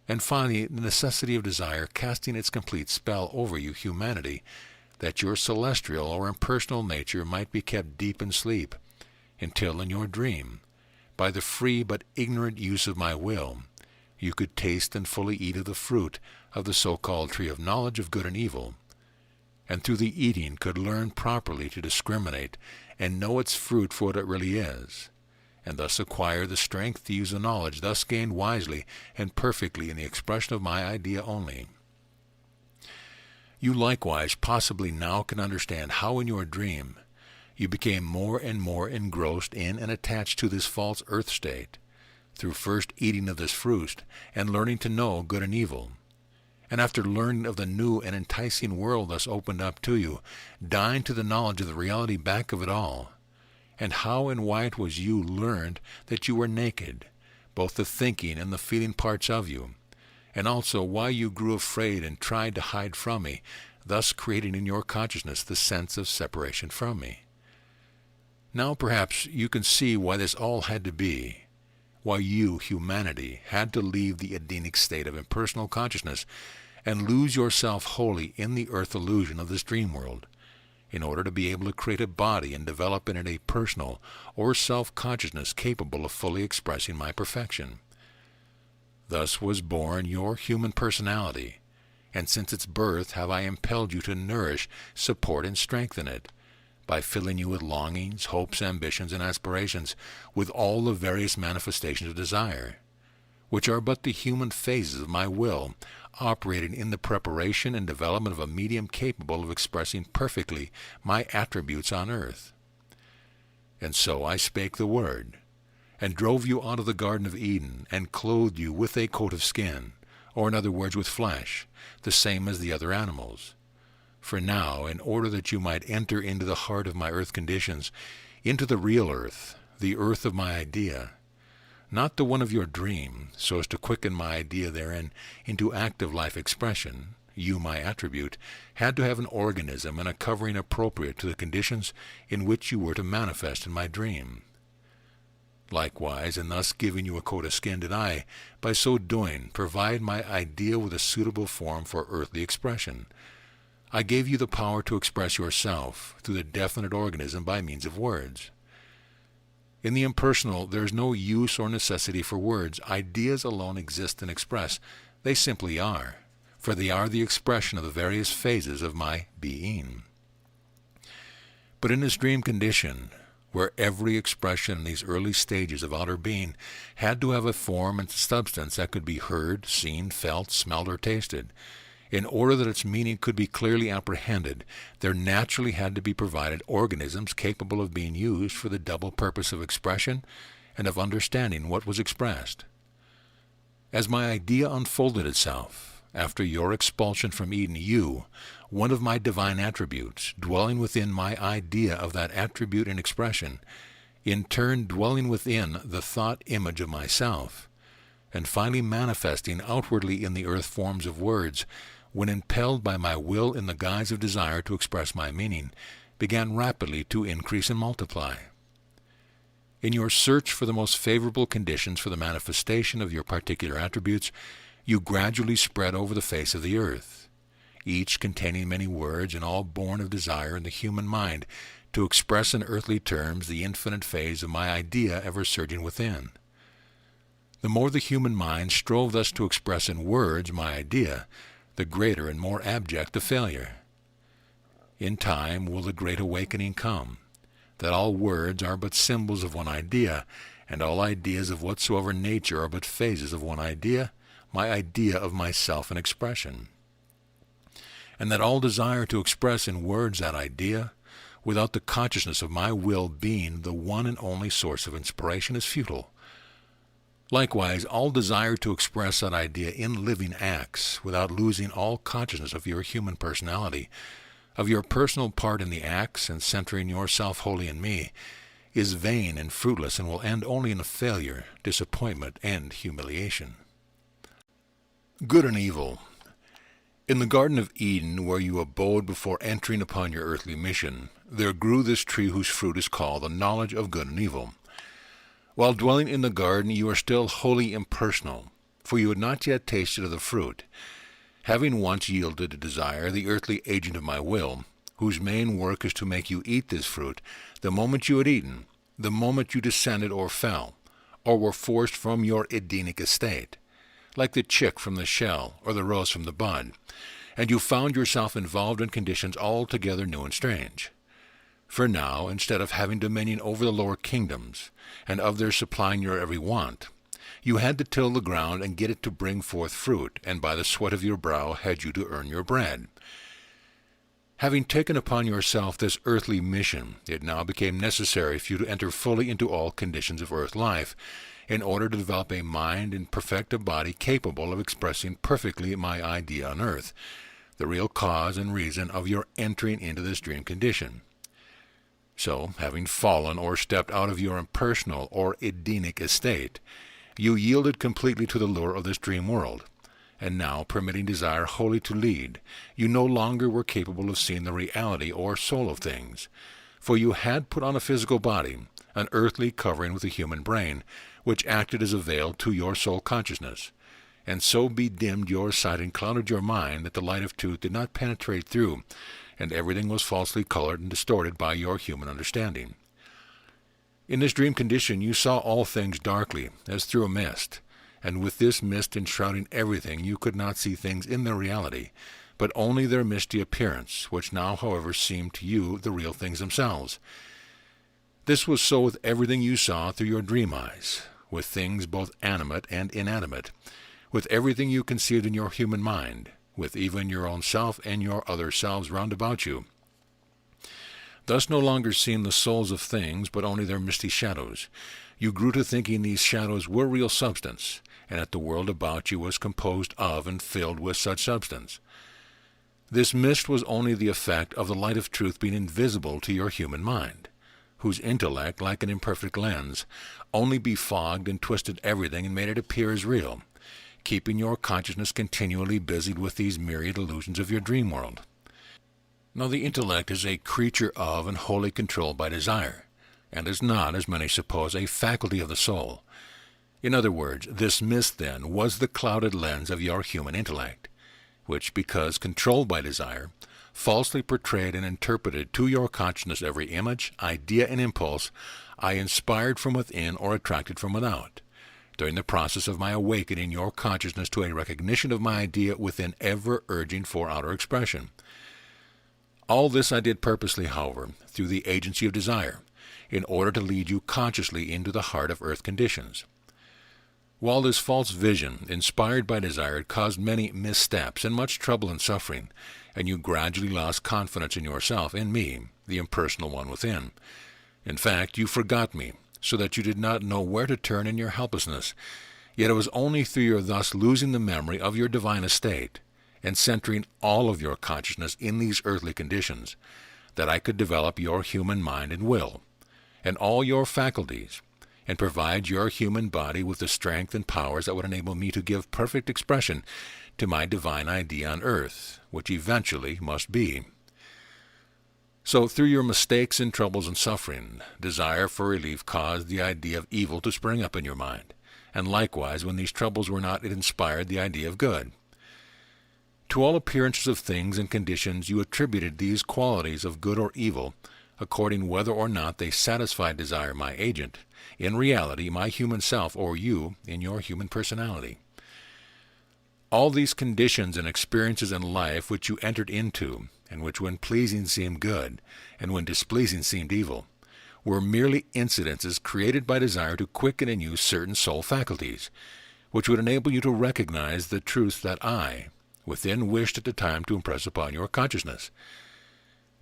And finally, the necessity of desire casting its complete spell over you, humanity, that your celestial or impersonal nature might be kept deep in sleep, until in your dream, by the free but ignorant use of my will, you could taste and fully eat of the fruit of the so-called tree of knowledge of good and evil, and through the eating could learn properly to discriminate and know its fruit for what it really is, and thus acquire the strength to use the knowledge thus gained wisely and perfectly in the expression of my idea only. You likewise possibly now can understand how in your dream you became more and more engrossed in and attached to this false earth state, through first eating of this fruit and learning to know good and evil, and after learning of the new and enticing world thus opened up to you, dying to the knowledge of the reality back of it all, and how and why it was you learned that you were naked, both the thinking and the feeling parts of you, and also why you grew afraid and tried to hide from me, thus creating in your consciousness the sense of separation from me. Now perhaps you can see why this all had to be, why you, humanity, had to leave the Edenic state of impersonal consciousness and lose yourself wholly in the earth illusion of this dream world, in order to be able to create a body and develop in it a personal or self-consciousness capable of fully expressing my perfection. Thus was born your human personality, and since its birth have I impelled you to nourish, support, and strengthen it, by filling you with longings, hopes, ambitions, and aspirations, with all the various manifestations of desire, which are but the human phases of my will, operating in the preparation and development of a medium capable of expressing perfectly my attributes on earth. And so I spake the word, and drove you out of the Garden of Eden, and clothed you with a coat of skin, or in other words with flesh, the same as the other animals. For now, in order that you might enter into the heart of my earth conditions, into the real earth, the earth of my idea, not the one of your dream, so as to quicken my idea therein into active life expression, you, my attribute, had to have an organism and a covering appropriate to the conditions in which you were to manifest in my dream. Likewise, in thus giving you a coat of skin, did I, by so doing, provide my idea with a suitable form for earthly expression. I gave you the power to express yourself through the definite organism by means of words. In the impersonal, there is no use or necessity for words. Ideas alone exist and express. They simply are, for they are the expression of the various phases of my being. But in this dream condition, where every expression in these early stages of outer being had to have a form and substance that could be heard, seen, felt, smelled, or tasted, in order that its meaning could be clearly apprehended, there naturally had to be provided organisms capable of being used for the double purpose of expression and of understanding what was expressed. As my idea unfolded itself, after your expulsion from Eden, you, one of my divine attributes, dwelling within my idea of that attribute and expression, in turn dwelling within the thought image of myself, and finally manifesting outwardly in the earth forms of words, when impelled by my will in the guise of desire to express my meaning, began rapidly to increase and multiply. In your search for the most favorable conditions for the manifestation of your particular attributes, you gradually spread over the face of the earth, each containing many words and all born of desire in the human mind, to express in earthly terms the infinite phase of my idea ever surging within. The more the human mind strove thus to express in words my idea, the greater and more abject the failure. In time will the great awakening come, that all words are but symbols of one idea, and all ideas of whatsoever nature are but phases of one idea, my idea of myself and expression. And that all desire to express in words that idea, without the consciousness of my will being the one and only source of inspiration, is futile. Likewise, all desire to express that idea in living acts, without losing all consciousness of your human personality, of your personal part in the acts, and centering yourself wholly in me, is vain and fruitless, and will end only in a failure, disappointment, and humiliation. Good and evil. In the Garden of Eden, where you abode before entering upon your earthly mission, there grew this tree whose fruit is called the knowledge of good and evil. While dwelling in the garden, you are still wholly impersonal, for you had not yet tasted of the fruit. Having once yielded to desire, the earthly agent of my will, whose main work is to make you eat this fruit, the moment you had eaten, the moment you descended or fell, or were forced from your Edenic estate, like the chick from the shell or the rose from the bud, and you found yourself involved in conditions altogether new and strange. For now, instead of having dominion over the lower kingdoms, and of their supplying your every want, you had to till the ground and get it to bring forth fruit, and by the sweat of your brow had you to earn your bread. Having taken upon yourself this earthly mission, it now became necessary for you to enter fully into all conditions of earth life, in order to develop a mind and perfect a body capable of expressing perfectly my idea on earth, the real cause and reason of your entering into this dream condition. So, having fallen or stepped out of your impersonal or Edenic estate, you yielded completely to the lure of this dream world, and now, permitting desire wholly to lead, you no longer were capable of seeing the reality or soul of things, for you had put on a physical body, an earthly covering with a human brain, which acted as a veil to your soul consciousness, and so bedimmed your sight and clouded your mind that the light of truth did not penetrate through, and everything was falsely colored and distorted by your human understanding. In this dream condition you saw all things darkly, as through a mist, and with this mist enshrouding everything you could not see things in their reality, but only their misty appearance, which now, however, seemed to you the real things themselves. This was so with everything you saw through your dream eyes, with things both animate and inanimate, with everything you conceived in your human mind, with even your own self and your other selves round about you. Thus no longer seeing the souls of things, but only their misty shadows, you grew to thinking these shadows were real substance, and that the world about you was composed of and filled with such substance. This mist was only the effect of the light of truth being invisible to your human mind, whose intellect, like an imperfect lens, only befogged and twisted everything and made it appear as real, keeping your consciousness continually busied with these myriad illusions of your dream world. Now the intellect is a creature of and wholly controlled by desire, and is not, as many suppose, a faculty of the soul. In other words, this mist, then, was the clouded lens of your human intellect, which, because controlled by desire, falsely portrayed and interpreted to your consciousness every image, idea, and impulse I inspired from within or attracted from without, during the process of my awakening your consciousness to a recognition of my idea within ever urging for outer expression. All this I did purposely, however, through the agency of desire, in order to lead you consciously into the heart of earth conditions. While this false vision, inspired by desire, caused many missteps and much trouble and suffering, and you gradually lost confidence in yourself, in me, the impersonal one within. In fact, you forgot me, so that you did not know where to turn in your helplessness. Yet it was only through your thus losing the memory of your divine estate, and centering all of your consciousness in these earthly conditions, that I could develop your human mind and will, and all your faculties, and provide your human body with the strength and powers that would enable me to give perfect expression to my divine idea on earth, which eventually must be. So through your mistakes and troubles and suffering, desire for relief caused the idea of evil to spring up in your mind, and likewise when these troubles were not, it inspired the idea of good. To all appearances of things and conditions you attributed these qualities of good or evil, according whether or not they satisfied desire, my agent, in reality my human self, or you in your human personality. All these conditions and experiences in life which you entered into, and which when pleasing seemed good, and when displeasing seemed evil, were merely incidences created by desire to quicken in you certain soul faculties, which would enable you to recognize the truth that I, within, wished at the time to impress upon your consciousness.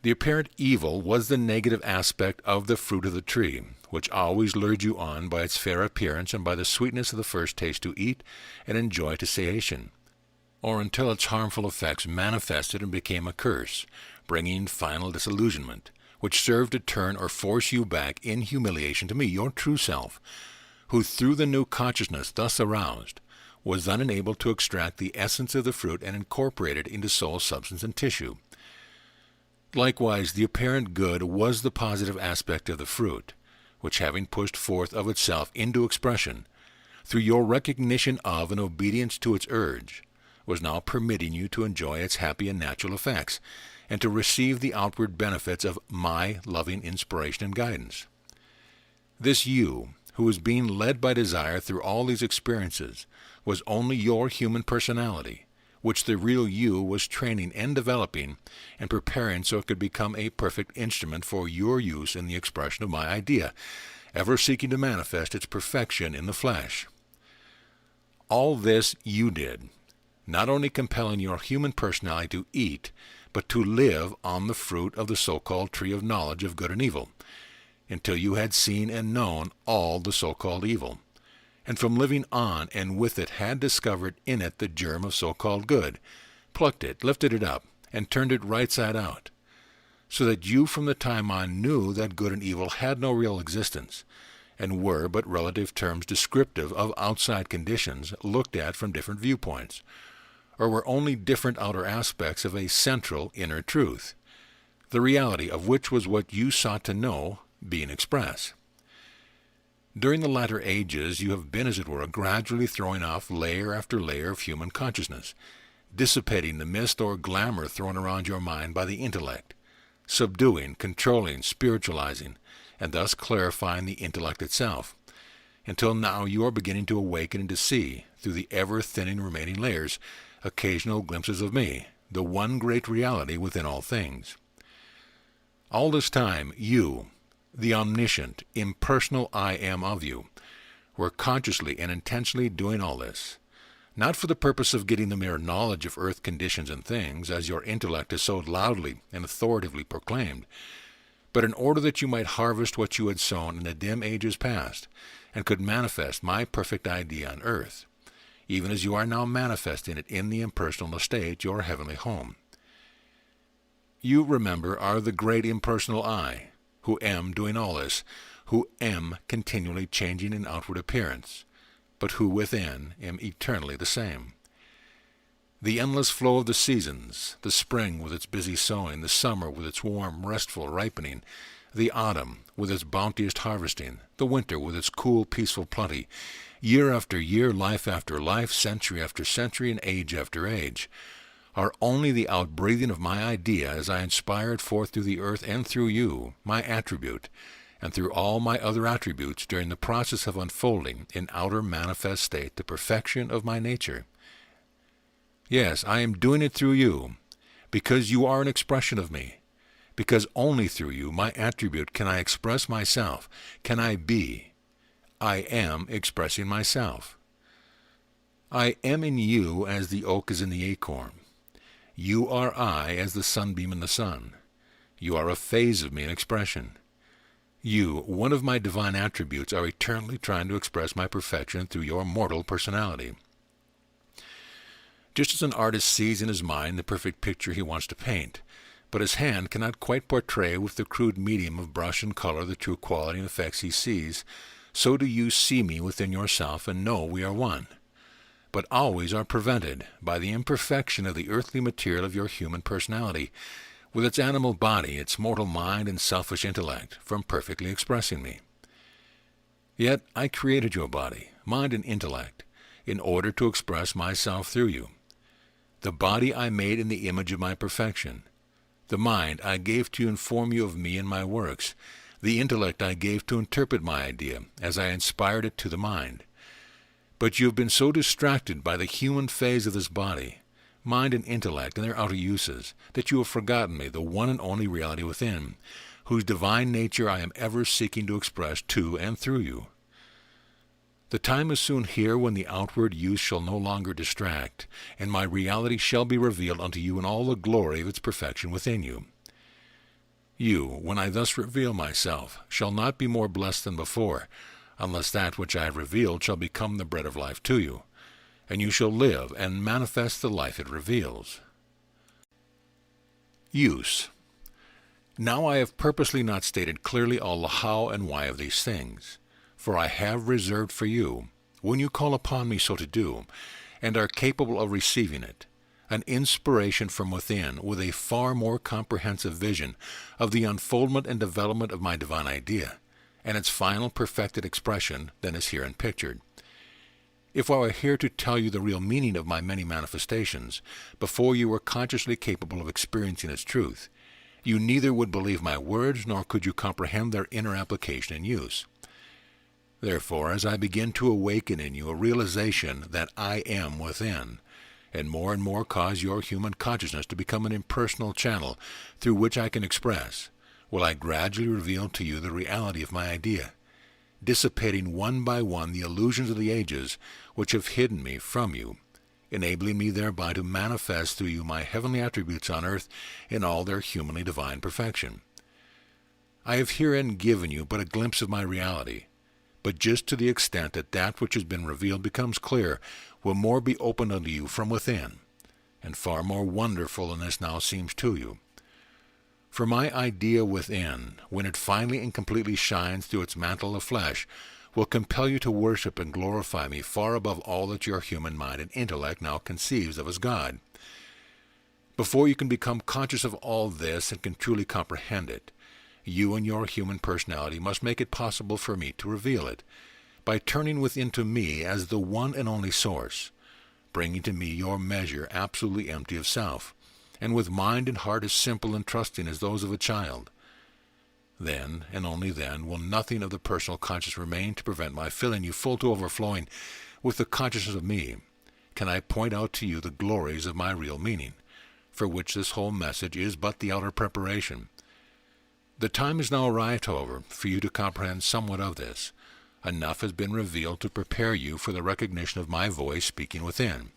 The apparent evil was the negative aspect of the fruit of the tree, which always lured you on by its fair appearance and by the sweetness of the first taste to eat and enjoy to satiation, or until its harmful effects manifested and became a curse, bringing final disillusionment, which served to turn or force you back in humiliation to me, your true self, who through the new consciousness thus aroused, was then enabled to extract the essence of the fruit and incorporate it into soul substance and tissue. Likewise, the apparent good was the positive aspect of the fruit, which having pushed forth of itself into expression, through your recognition of and obedience to its urge, was now permitting you to enjoy its happy and natural effects, and to receive the outward benefits of my loving inspiration and guidance. This you, who was being led by desire through all these experiences, was only your human personality, which the real you was training and developing and preparing so it could become a perfect instrument for your use in the expression of my idea, ever seeking to manifest its perfection in the flesh. All this you did, not only compelling your human personality to eat, but to live on the fruit of the so-called tree of knowledge of good and evil, until you had seen and known all the so-called evil, and from living on and with it had discovered in it the germ of so-called good, plucked it, lifted it up, and turned it right side out, so that you from the time on knew that good and evil had no real existence, and were but relative terms descriptive of outside conditions looked at from different viewpoints, or were only different outer aspects of a central inner truth, the reality of which was what you sought to know, being express. During the latter ages you have been, as it were, gradually throwing off layer after layer of human consciousness, dissipating the mist or glamour thrown around your mind by the intellect, subduing, controlling, spiritualizing, and thus clarifying the intellect itself, until now you are beginning to awaken and to see, through the ever-thinning remaining layers, occasional glimpses of me, the one great reality within all things. All this time you, the omniscient, impersonal I am of you, were consciously and intentionally doing all this, not for the purpose of getting the mere knowledge of earth conditions and things, as your intellect has so loudly and authoritatively proclaimed, but in order that you might harvest what you had sown in the dim ages past, and could manifest my perfect idea on earth, even as you are now manifesting it in the impersonal estate, your heavenly home. You, remember, are the great impersonal I, who am doing all this, who am continually changing in outward appearance, but who within am eternally the same. The endless flow of the seasons, the spring with its busy sowing, the summer with its warm, restful ripening, the autumn with its bounteous harvesting, the winter with its cool, peaceful plenty, year after year, life after life, century after century, and age after age, are only the outbreathing of my idea as I inspire it forth through the earth and through you, my attribute, and through all my other attributes during the process of unfolding in outer manifest state the perfection of my nature. Yes, I am doing it through you, because you are an expression of me, because only through you, my attribute, can I express myself, can I be. I am expressing myself. I am in you as the oak is in the acorn. You are I as the sunbeam in the sun. You are a phase of me in expression. You, one of my divine attributes, are eternally trying to express my perfection through your mortal personality. Just as an artist sees in his mind the perfect picture he wants to paint, but his hand cannot quite portray with the crude medium of brush and color the true quality and effects he sees, so do you see me within yourself and know we are one, but always are prevented by the imperfection of the earthly material of your human personality, with its animal body, its mortal mind, and selfish intellect, from perfectly expressing me. Yet I created your body, mind, and intellect, in order to express myself through you. The body I made in the image of my perfection. The mind I gave to inform you of me and my works. The intellect I gave to interpret my idea, as I inspired it to the mind. But you have been so distracted by the human phase of this body, mind and intellect and their outer uses, that you have forgotten me, the one and only reality within, whose divine nature I am ever seeking to express to and through you. The time is soon here when the outward use shall no longer distract, and my reality shall be revealed unto you in all the glory of its perfection within you. You, when I thus reveal myself, shall not be more blessed than before, unless that which I have revealed shall become the bread of life to you, and you shall live and manifest the life it reveals. Use. Now I have purposely not stated clearly all the how and why of these things, for I have reserved for you, when you call upon me so to do, and are capable of receiving it, an inspiration from within with a far more comprehensive vision of the unfoldment and development of my divine idea, and its final perfected expression than is herein pictured. If I were here to tell you the real meaning of my many manifestations, before you were consciously capable of experiencing its truth, you neither would believe my words nor could you comprehend their inner application and use. Therefore, as I begin to awaken in you a realization that I am within, and more cause your human consciousness to become an impersonal channel through which I can express, will I gradually reveal to you the reality of my idea, dissipating one by one the illusions of the ages which have hidden me from you, enabling me thereby to manifest through you my heavenly attributes on earth in all their humanly divine perfection. I have herein given you but a glimpse of my reality, but just to the extent that that which has been revealed becomes clear, will more be opened unto you from within, and far more wonderful than this now seems to you. For my idea within, when it finally and completely shines through its mantle of flesh, will compel you to worship and glorify me far above all that your human mind and intellect now conceives of as God. Before you can become conscious of all this and can truly comprehend it, you and your human personality must make it possible for me to reveal it, by turning within to me as the one and only source, bringing to me your measure absolutely empty of self, and with mind and heart as simple and trusting as those of a child. Then, and only then, will nothing of the personal consciousness remain to prevent my filling you full to overflowing with the consciousness of me. Can I point out to you the glories of my real meaning, for which this whole message is but the outer preparation. The time is now arrived, however, for you to comprehend somewhat of this. Enough has been revealed to prepare you for the recognition of my voice speaking within.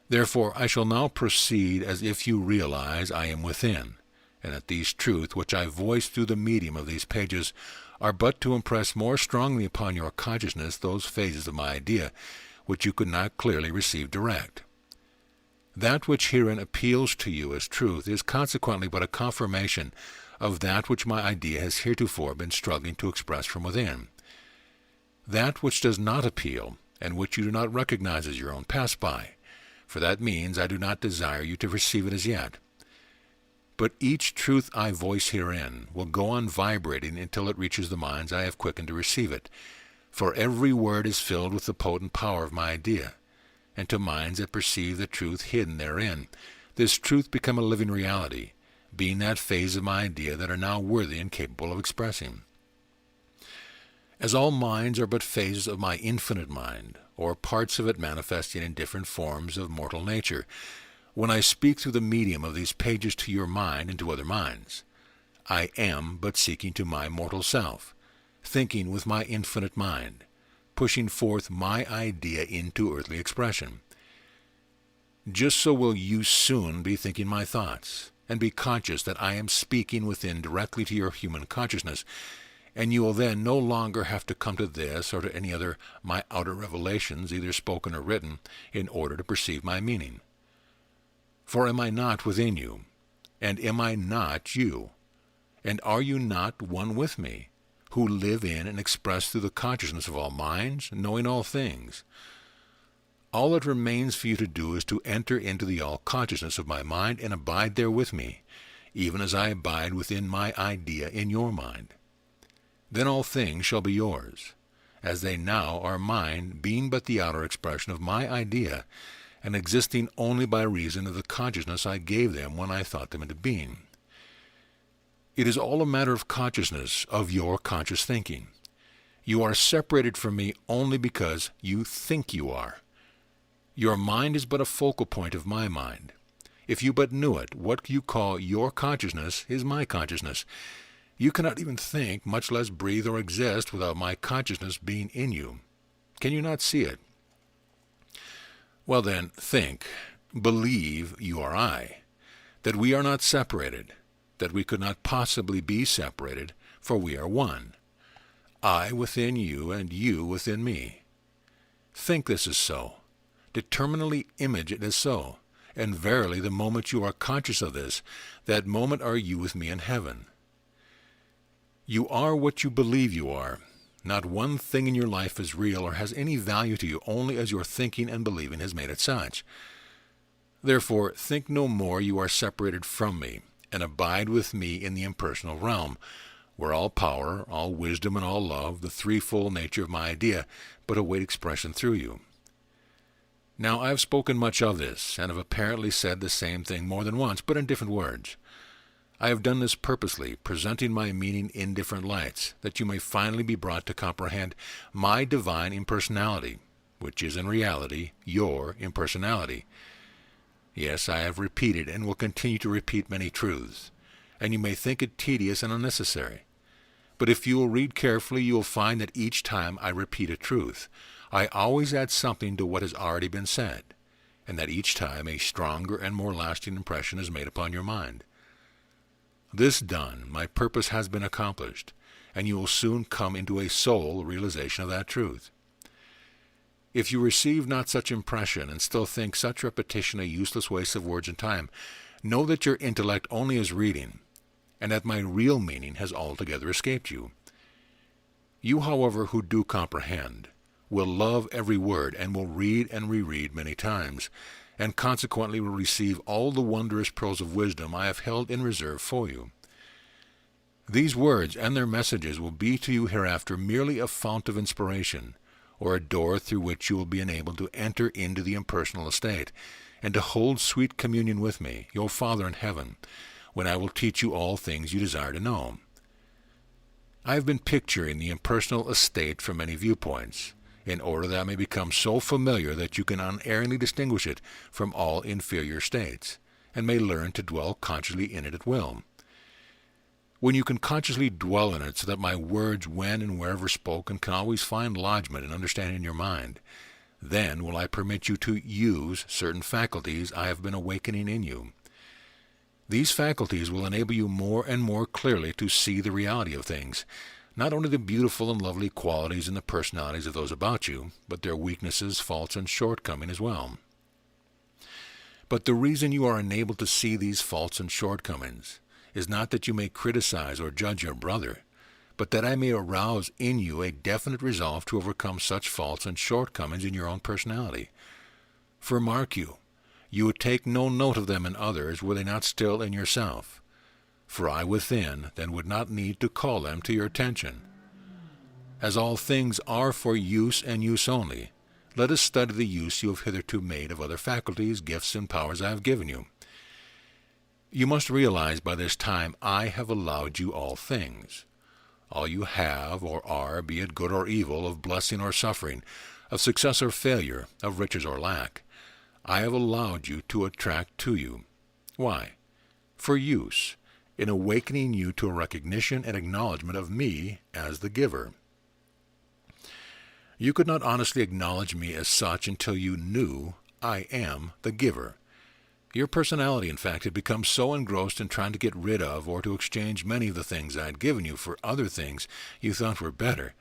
Therefore I shall now proceed as if you realize I am within, and that these truths which I voice through the medium of these pages are but to impress more strongly upon your consciousness those phases of my idea which you could not clearly receive direct. That which herein appeals to you as truth is consequently but a confirmation of that which my idea has heretofore been struggling to express from within. That which does not appeal, and which you do not recognize as your own, pass by, for that means I do not desire you to receive it as yet. But each truth I voice herein will go on vibrating until it reaches the minds I have quickened to receive it, for every word is filled with the potent power of my idea, and to minds that perceive the truth hidden therein, this truth become a living reality, being that phase of my idea that are now worthy and capable of expressing. As all minds are but phases of my infinite mind, or parts of it manifesting in different forms of mortal nature, when I speak through the medium of these pages to your mind and to other minds, I am but seeking to my mortal self, thinking with my infinite mind, pushing forth my idea into earthly expression. Just so will you soon be thinking my thoughts, and be conscious that I am speaking within directly to your human consciousness, and you will then no longer have to come to this or to any other my outer revelations, either spoken or written, in order to perceive my meaning. For am I not within you, and am I not you? And are you not one with me, who live in and express through the consciousness of all minds, knowing all things? All that remains for you to do is to enter into the all-consciousness of my mind and abide there with me, even as I abide within my idea in your mind. Then all things shall be yours, as they now are mine, being but the outer expression of my idea, and existing only by reason of the consciousness I gave them when I thought them into being. It is all a matter of consciousness, of your conscious thinking. You are separated from me only because you think you are. Your mind is but a focal point of my mind. If you but knew it, what you call your consciousness is my consciousness. You cannot even think, much less breathe or exist, without my consciousness being in you. Can you not see it? Well then, think, believe you are I, that we are not separated, that we could not possibly be separated, for we are one. I within you, and you within me. Think this is so. Determinedly image it as so, and verily the moment you are conscious of this, that moment are you with me in heaven. You are what you believe you are. Not one thing in your life is real or has any value to you only as your thinking and believing has made it such. Therefore, think no more you are separated from me, and abide with me in the impersonal realm, where all power, all wisdom, and all love, the threefold nature of my idea, but await expression through you. Now I have spoken much of this, and have apparently said the same thing more than once, but in different words. I have done this purposely, presenting my meaning in different lights, that you may finally be brought to comprehend my divine impersonality, which is in reality your impersonality. Yes, I have repeated and will continue to repeat many truths, and you may think it tedious and unnecessary. But if you will read carefully, you will find that each time I repeat a truth, I always add something to what has already been said, and that each time a stronger and more lasting impression is made upon your mind. This done, my purpose has been accomplished, and you will soon come into a soul realization of that truth. If you receive not such impression and still think such repetition a useless waste of words and time, know that your intellect only is reading, and that my real meaning has altogether escaped you. You, however, who do comprehend, will love every word, and will read and reread many times, and consequently will receive all the wondrous pearls of wisdom I have held in reserve for you. These words and their messages will be to you hereafter merely a fount of inspiration, or a door through which you will be enabled to enter into the impersonal estate, and to hold sweet communion with me, your Father in heaven, when I will teach you all things you desire to know. I have been picturing the impersonal estate from many viewpoints, in order that it may become so familiar that you can unerringly distinguish it from all inferior states, and may learn to dwell consciously in it at will. When you can consciously dwell in it so that my words, when and wherever spoken, can always find lodgment and understanding in your mind, then will I permit you to use certain faculties I have been awakening in you. These faculties will enable you more and more clearly to see the reality of things, not only the beautiful and lovely qualities and the personalities of those about you, but their weaknesses, faults, and shortcomings as well. But the reason you are enabled to see these faults and shortcomings is not that you may criticize or judge your brother, but that I may arouse in you a definite resolve to overcome such faults and shortcomings in your own personality. For mark you, you would take no note of them in others were they not still in yourself. For I within then would not need to call them to your attention. As all things are for use and use only, let us study the use you have hitherto made of other faculties, gifts, and powers I have given you. You must realize by this time I have allowed you all things. All you have or are, be it good or evil, of blessing or suffering, of success or failure, of riches or lack, I have allowed you to attract to you. Why? For use, in awakening you to a recognition and acknowledgement of me as the giver. You could not honestly acknowledge me as such until you knew I am the giver. Your personality, in fact, had become so engrossed in trying to get rid of or to exchange many of the things I had given you for other things you thought were better,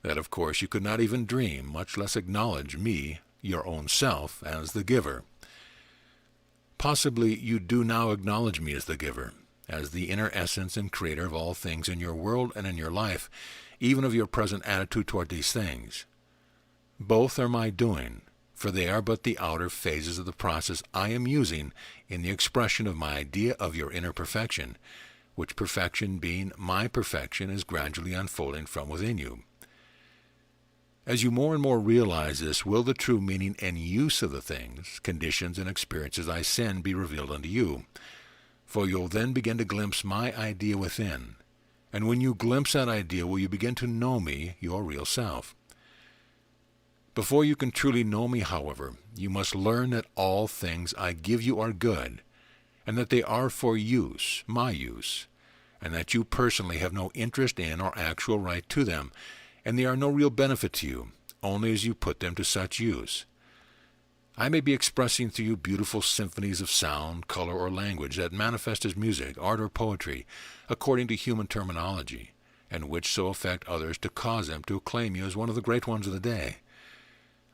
that of course you could not even dream, much less acknowledge me, your own self, as the giver. Possibly you do now acknowledge me as the giver, as the inner essence and creator of all things in your world and in your life, even of your present attitude toward these things. Both are my doing, for they are but the outer phases of the process I am using in the expression of my idea of your inner perfection, which perfection being my perfection is gradually unfolding from within you. As you more and more realize this, will the true meaning and use of the things, conditions, and experiences I send be revealed unto you, for you'll then begin to glimpse my idea within, and when you glimpse that idea will you begin to know me, your real self. Before you can truly know me, however, you must learn that all things I give you are good, and that they are for use, my use, and that you personally have no interest in or actual right to them, and they are no real benefit to you, only as you put them to such use. I may be expressing through you beautiful symphonies of sound, color, or language that manifest as music, art, or poetry, according to human terminology, and which so affect others to cause them to acclaim you as one of the great ones of the day.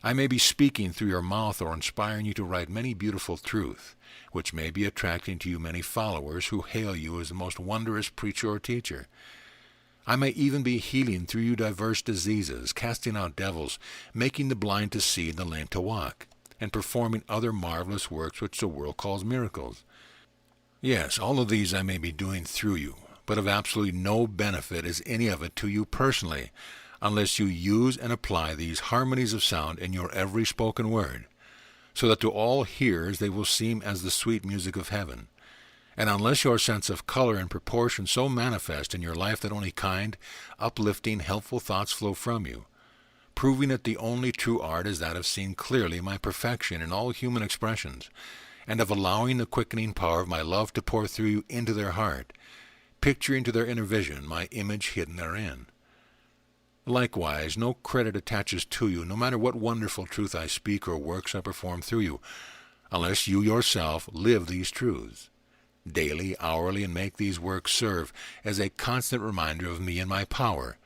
I may be speaking through your mouth or inspiring you to write many beautiful truths, which may be attracting to you many followers who hail you as the most wondrous preacher or teacher. I may even be healing through you diverse diseases, casting out devils, making the blind to see and the lame to walk. and performing other marvelous works which the world calls miracles. Yes, all of these I may be doing through you, but of absolutely no benefit is any of it to you personally, unless you use and apply these harmonies of sound in your every spoken word, so that to all hearers they will seem as the sweet music of heaven. And unless your sense of color and proportion so manifest in your life that only kind, uplifting, helpful thoughts flow from you, proving that the only true art is that of seeing clearly my perfection in all human expressions, and of allowing the quickening power of my love to pour through you into their heart, picturing to their inner vision my image hidden therein. Likewise, no credit attaches to you, no matter what wonderful truth I speak or works I perform through you, unless you yourself live these truths daily, hourly, and make these works serve as a constant reminder of me and my power,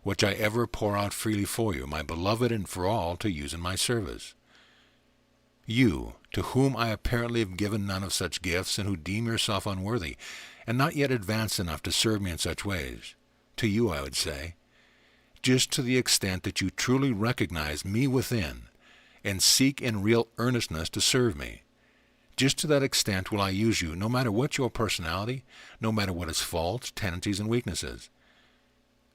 which I ever pour out freely for you, my beloved, and for all to use in my service. You, to whom I apparently have given none of such gifts, and who deem yourself unworthy, and not yet advanced enough to serve me in such ways, to you I would say, just to the extent that you truly recognize me within, and seek in real earnestness to serve me, just to that extent will I use you, no matter what your personality, no matter what its faults, tendencies, and weaknesses.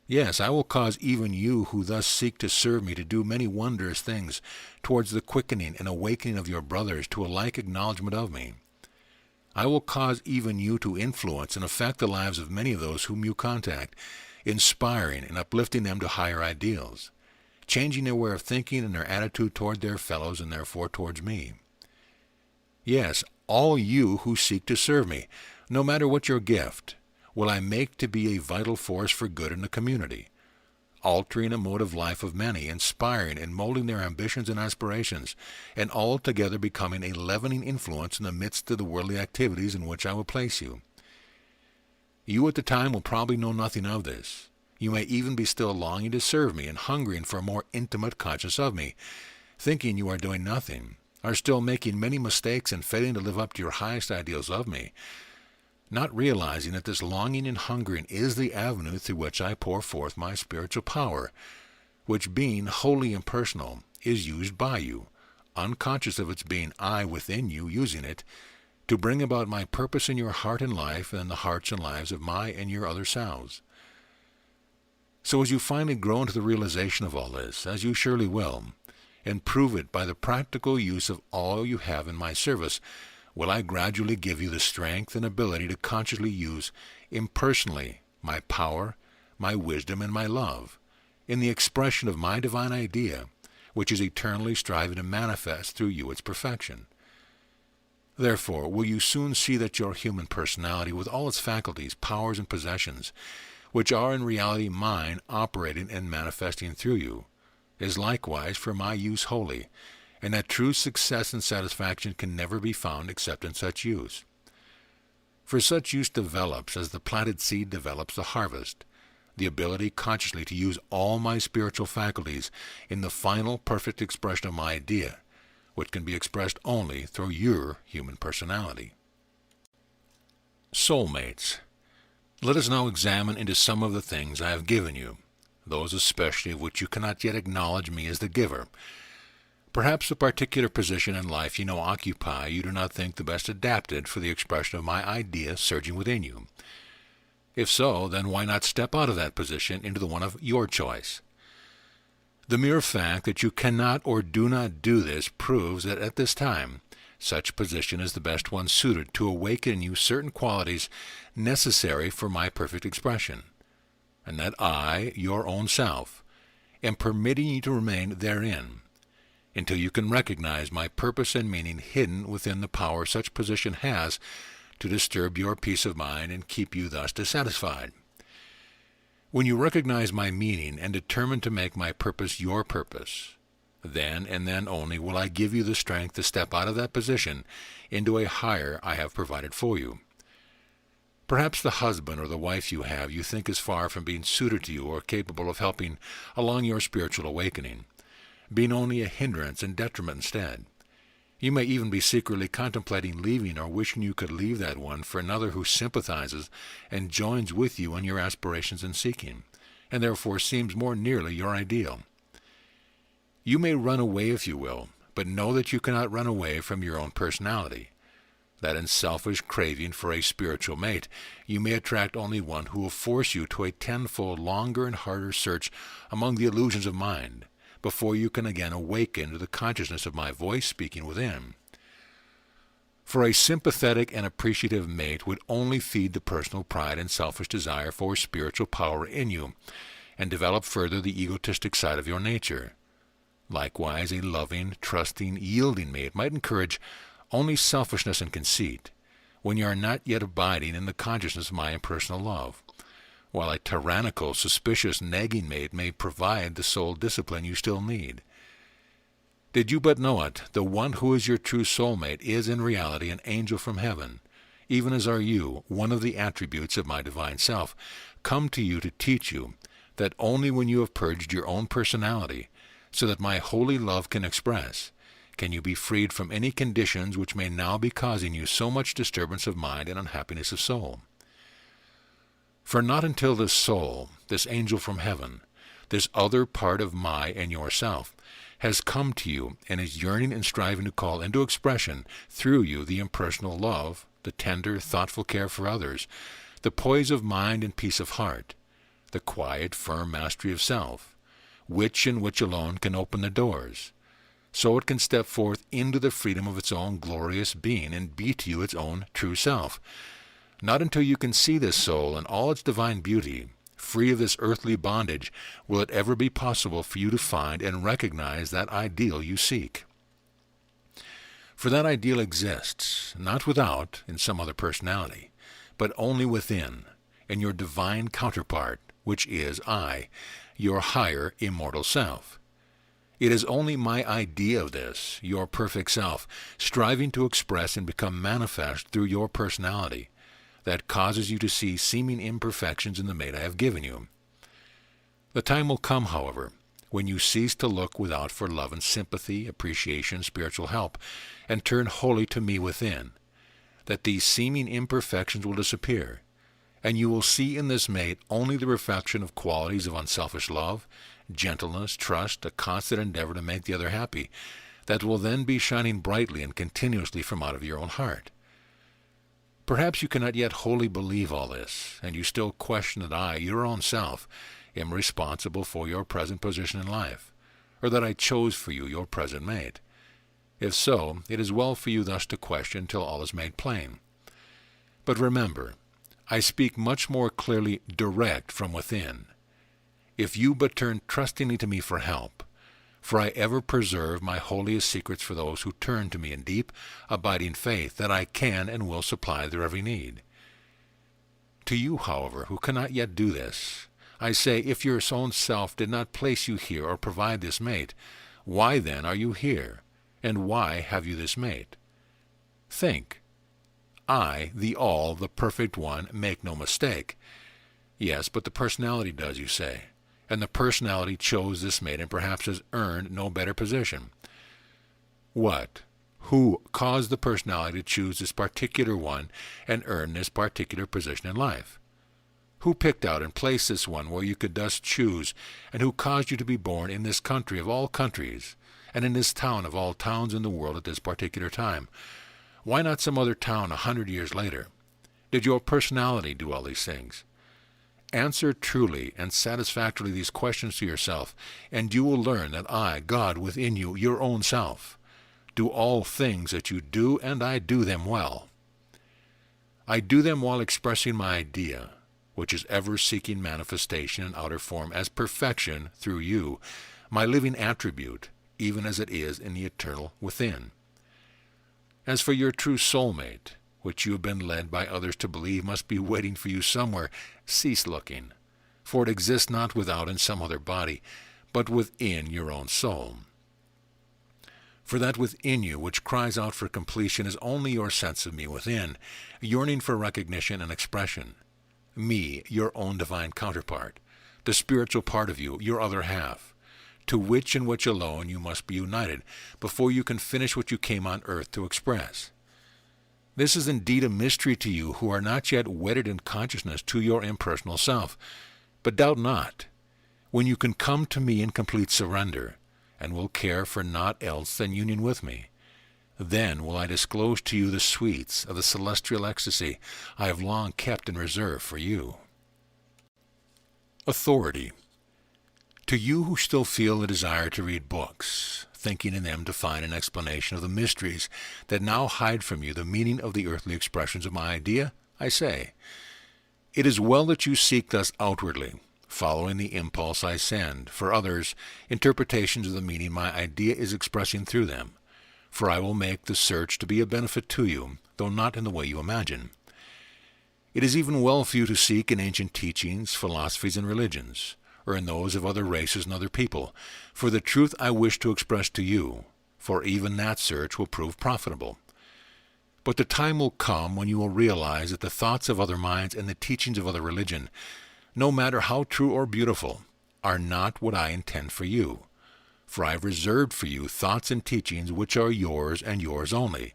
Yes, I will cause even you who thus seek to serve me to do many wondrous things towards the quickening and awakening of your brothers to a like acknowledgement of me. I will cause even you to influence and affect the lives of many of those whom you contact, inspiring and uplifting them to higher ideals, changing their way of thinking and their attitude toward their fellows and therefore towards me. Yes, all you who seek to serve me, no matter what your gift, will I make to be a vital force for good in the community, altering a mode of life of many, inspiring and molding their ambitions and aspirations, and altogether becoming a leavening influence in the midst of the worldly activities in which I will place you. You at the time will probably know nothing of this. You may even be still longing to serve me and hungering for a more intimate consciousness of me, thinking you are doing nothing, are still making many mistakes and failing to live up to your highest ideals of me, not realizing that this longing and hungering is the avenue through which I pour forth my spiritual power, which, being wholly impersonal, is used by you, unconscious of its being I within you using it, to bring about my purpose in your heart and life and the hearts and lives of my and your other selves. So as you finally grow into the realization of all this, as you surely will, and prove it by the practical use of all you have in my service, will I gradually give you the strength and ability to consciously use impersonally my power, my wisdom, and my love, in the expression of my divine idea, which is eternally striving to manifest through you its perfection. Therefore, will you soon see that your human personality, with all its faculties, powers, and possessions, which are in reality mine operating and manifesting through you, is likewise for my use wholly, and that true success and satisfaction can never be found except in such use. For such use develops as the planted seed develops the harvest, the ability consciously to use all my spiritual faculties in the final perfect expression of my idea, which can be expressed only through your human personality. Soulmates. Let us now examine into some of the things I have given you, those especially of which you cannot yet acknowledge me as the giver. Perhaps the particular position in life you now occupy you do not think the best adapted for the expression of my idea surging within you. If so, then why not step out of that position into the one of your choice? The mere fact that you cannot or do not do this proves that at this time such position is the best one suited to awaken in you certain qualities necessary for my perfect expression, and that I, your own self, am permitting you to remain therein, until you can recognize my purpose and meaning hidden within the power such position has to disturb your peace of mind and keep you thus dissatisfied. When you recognize my meaning and determine to make my purpose your purpose, then and then only will I give you the strength to step out of that position into a higher I have provided for you. Perhaps the husband or the wife you have you think is far from being suited to you or capable of helping along your spiritual awakening, being only a hindrance and detriment instead. You may even be secretly contemplating leaving or wishing you could leave that one for another who sympathizes and joins with you in your aspirations and seeking, and therefore seems more nearly your ideal. You may run away if you will, but know that you cannot run away from your own personality, that in selfish craving for a spiritual mate, you may attract only one who will force you to a tenfold longer and harder search among the illusions of mind, before you can again awaken to the consciousness of my voice speaking within. For a sympathetic and appreciative mate would only feed the personal pride and selfish desire for spiritual power in you, and develop further the egotistic side of your nature. Likewise, a loving, trusting, yielding mate might encourage only selfishness and conceit, when you are not yet abiding in the consciousness of my impersonal love, while a tyrannical, suspicious, nagging mate may provide the soul discipline you still need. Did you but know it, the one who is your true soulmate is in reality an angel from heaven, even as are you, one of the attributes of my divine self, come to you to teach you that only when you have purged your own personality, so that my holy love can express, can you be freed from any conditions which may now be causing you so much disturbance of mind and unhappiness of soul. For not until this soul, this angel from heaven, this other part of my and yourself, has come to you and is yearning and striving to call into expression through you the impersonal love, the tender, thoughtful care for others, the poise of mind and peace of heart, the quiet, firm mastery of self, which and which alone can open the doors, so it can step forth into the freedom of its own glorious being and be to you its own true self. Not until you can see this soul in all its divine beauty, free of this earthly bondage, will it ever be possible for you to find and recognize that ideal you seek. For that ideal exists, not without, in some other personality, but only within, in your divine counterpart, which is I, your higher immortal self. It is only my idea of this, your perfect self, striving to express and become manifest through your personality, that causes you to see seeming imperfections in the mate I have given you. The time will come, however, when you cease to look without for love and sympathy, appreciation, spiritual help, and turn wholly to me within, that these seeming imperfections will disappear, and you will see in this mate only the reflection of qualities of unselfish love, gentleness, trust, a constant endeavor to make the other happy, that will then be shining brightly and continuously from out of your own heart. Perhaps you cannot yet wholly believe all this, and you still question that I, your own self, am responsible for your present position in life, or that I chose for you your present mate. If so, it is well for you thus to question till all is made plain. But remember, I speak much more clearly direct from within. If you but turn trustingly to me for help, for I ever preserve my holiest secrets for those who turn to me in deep, abiding faith that I can and will supply their every need. To you, however, who cannot yet do this, I say, if your own self did not place you here or provide this mate, why then are you here, and why have you this mate? Think. I, the all, the perfect one, make no mistake. Yes, but the personality does, you say. And the personality chose this mate and perhaps has earned no better position. What? Who caused the personality to choose this particular one and earn this particular position in life? Who picked out and placed this one where you could thus choose, and who caused you to be born in this country of all countries, and in this town of all towns in the world at this particular time? Why not some other town 100 years later? Did your personality do all these things? Answer truly and satisfactorily these questions to yourself, and you will learn that I, God within you, your own self, do all things that you do, and I do them well. I do them while expressing my idea, which is ever seeking manifestation in outer form as perfection through you, my living attribute, even as it is in the eternal within. As for your true soulmate, which you have been led by others to believe must be waiting for you somewhere, cease looking, for it exists not without in some other body, but within your own soul. For that within you which cries out for completion is only your sense of me within, yearning for recognition and expression. Me, your own divine counterpart, the spiritual part of you, your other half, to which and which alone you must be united before you can finish what you came on earth to express. This is indeed a mystery to you who are not yet wedded in consciousness to your impersonal self. But doubt not, when you can come to me in complete surrender, and will care for naught else than union with me. Then will I disclose to you the sweets of the celestial ecstasy I have long kept in reserve for you. Authority. To you who still feel the desire to read books, thinking in them to find an explanation of the mysteries that now hide from you the meaning of the earthly expressions of my idea, I say, it is well that you seek thus outwardly, following the impulse I send, for others, interpretations of the meaning my idea is expressing through them, for I will make the search to be a benefit to you, though not in the way you imagine. It is even well for you to seek in ancient teachings, philosophies, and religions, or in those of other races and other people, for the truth I wish to express to you, for even that search will prove profitable. But the time will come when you will realize that the thoughts of other minds and the teachings of other religion, no matter how true or beautiful, are not what I intend for you. For I have reserved for you thoughts and teachings which are yours and yours only,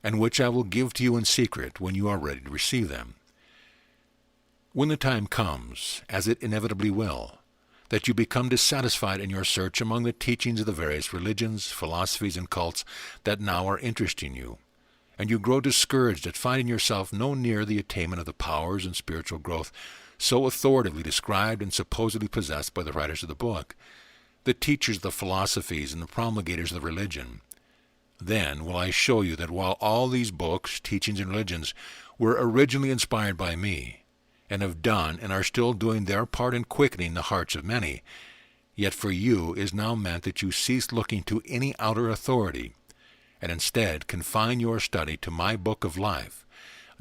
and which I will give to you in secret when you are ready to receive them. When the time comes, as it inevitably will, that you become dissatisfied in your search among the teachings of the various religions, philosophies, and cults that now are interesting you, and you grow discouraged at finding yourself no nearer the attainment of the powers and spiritual growth so authoritatively described and supposedly possessed by the writers of the book, the teachers of the philosophies and the promulgators of the religion, then will I show you that while all these books, teachings, and religions were originally inspired by me, and have done and are still doing their part in quickening the hearts of many, yet for you is now meant that you cease looking to any outer authority, and instead confine your study to my book of life,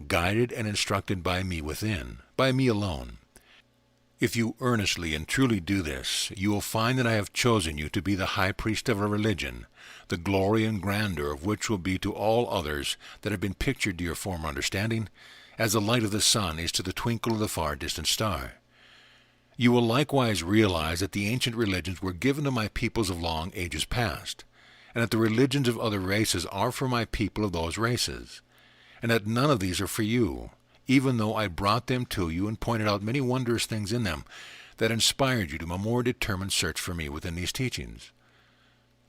guided and instructed by me within, by me alone. If you earnestly and truly do this, you will find that I have chosen you to be the high priest of a religion, the glory and grandeur of which will be to all others that have been pictured to your former understanding, as the light of the sun is to the twinkle of the far distant star. You will likewise realize that the ancient religions were given to my peoples of long ages past, and that the religions of other races are for my people of those races, and that none of these are for you, even though I brought them to you and pointed out many wondrous things in them that inspired you to a more determined search for me within these teachings.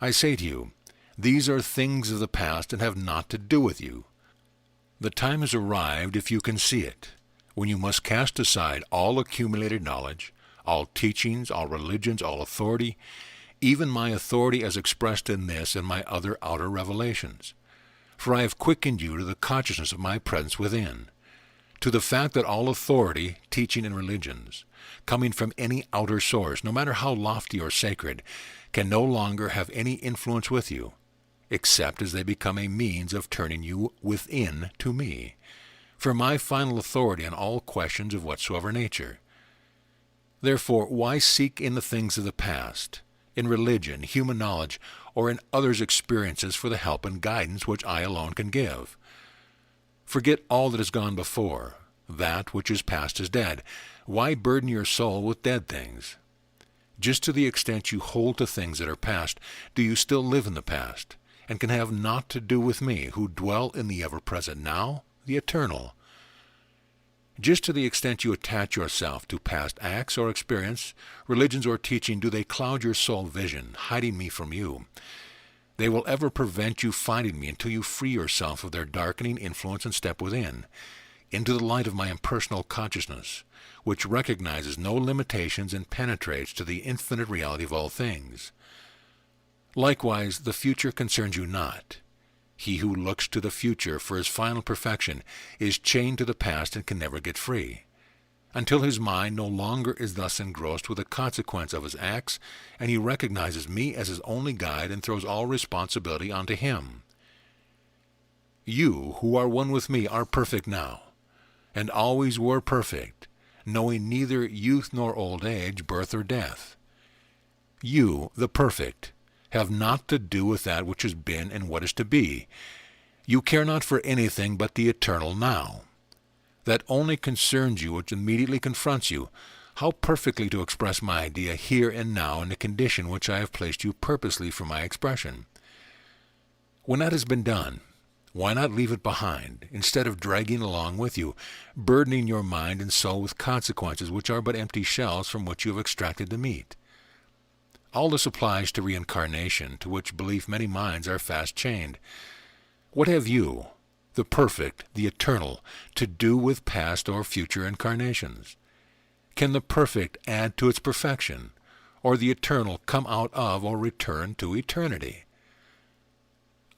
I say to you, these are things of the past and have naught to do with you. The time has arrived, if you can see it, when you must cast aside all accumulated knowledge, all teachings, all religions, all authority, even my authority as expressed in this and my other outer revelations. For I have quickened you to the consciousness of my presence within, to the fact that all authority, teaching, and religions, coming from any outer source, no matter how lofty or sacred, can no longer have any influence with you, except as they become a means of turning you within to me, for my final authority on all questions of whatsoever nature. Therefore, why seek in the things of the past, in religion, human knowledge, or in others' experiences for the help and guidance which I alone can give? Forget all that has gone before. That which is past is dead. Why burden your soul with dead things? Just to the extent you hold to things that are past, do you still live in the past, and can have naught to do with me, who dwell in the ever-present now, the eternal. Just to the extent you attach yourself to past acts or experience, religions or teaching, do they cloud your soul vision, hiding me from you. They will ever prevent you finding me until you free yourself of their darkening influence and step within, into the light of my impersonal consciousness, which recognizes no limitations and penetrates to the infinite reality of all things. Likewise, the future concerns you not. He who looks to the future for his final perfection is chained to the past and can never get free, until his mind no longer is thus engrossed with the consequence of his acts, and he recognizes me as his only guide and throws all responsibility onto him. You, who are one with me, are perfect now, and always were perfect, knowing neither youth nor old age, birth or death. You, the perfect, have naught to do with that which has been and what is to be. You care not for anything but the eternal now. That only concerns you which immediately confronts you, how perfectly to express my idea here and now in the condition which I have placed you purposely for my expression. When that has been done, why not leave it behind, instead of dragging along with you, burdening your mind and soul with consequences which are but empty shells from which you have extracted the meat? All this applies to reincarnation, to which belief many minds are fast chained. What have you, the perfect, the eternal, to do with past or future incarnations? Can the perfect add to its perfection, or the eternal come out of or return to eternity?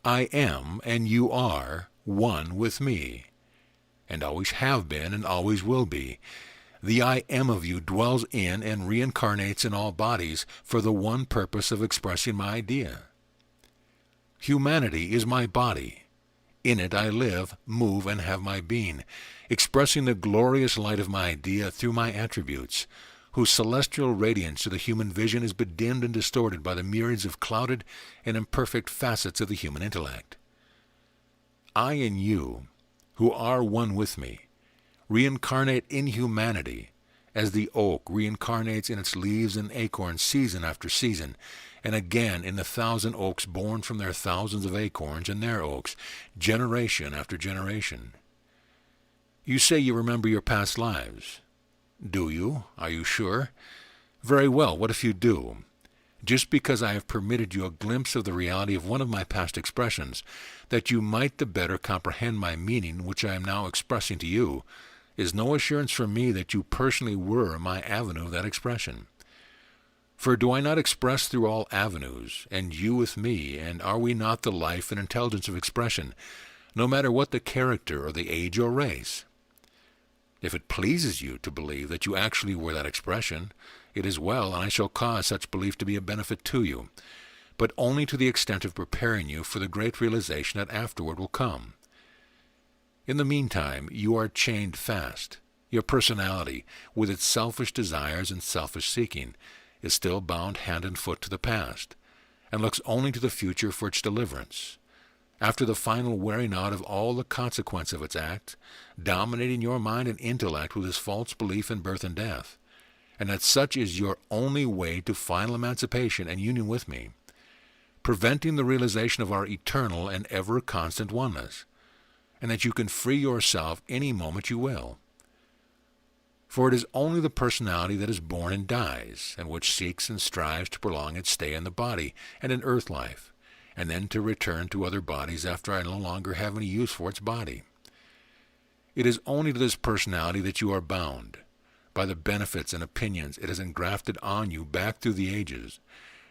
I am, and you are, one with me, and always have been and always will be. The I am of you dwells in and reincarnates in all bodies for the one purpose of expressing my idea. Humanity is my body. In it I live, move, and have my being, expressing the glorious light of my idea through my attributes, whose celestial radiance to the human vision is bedimmed and distorted by the myriads of clouded and imperfect facets of the human intellect. I and you, who are one with me, reincarnate in humanity, as the oak reincarnates in its leaves and acorns season after season, and again in the 1,000 oaks born from their thousands of acorns and their oaks, generation after generation. You say you remember your past lives. Do you? Are you sure? Very well, what if you do? Just because I have permitted you a glimpse of the reality of one of my past expressions, that you might the better comprehend my meaning, which I am now expressing to you, is no assurance from me that you personally were my avenue of that expression. For do I not express through all avenues, and you with me, and are we not the life and intelligence of expression, no matter what the character or the age or race? If it pleases you to believe that you actually were that expression, it is well, and I shall cause such belief to be a benefit to you, but only to the extent of preparing you for the great realization that afterward will come. In the meantime, you are chained fast. Your personality, with its selfish desires and selfish seeking, is still bound hand and foot to the past, and looks only to the future for its deliverance. After the final wearing out of all the consequence of its act, dominating your mind and intellect with his false belief in birth and death, and that such is your only way to final emancipation and union with me, preventing the realization of our eternal and ever-constant oneness, and that you can free yourself any moment you will. For it is only the personality that is born and dies, and which seeks and strives to prolong its stay in the body and in earth life, and then to return to other bodies after I no longer have any use for its body. It is only to this personality that you are bound, by the benefits and opinions it has engrafted on you back through the ages,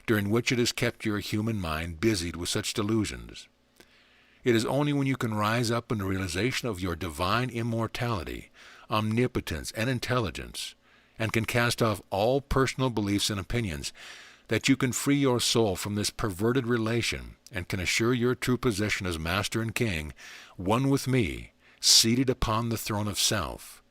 during which it has kept your human mind busied with such delusions. It is only when you can rise up in the realization of your divine immortality, omnipotence, and intelligence, and can cast off all personal beliefs and opinions, that you can free your soul from this perverted relation and can assure your true position as Master and King, one with me, seated upon the throne of self,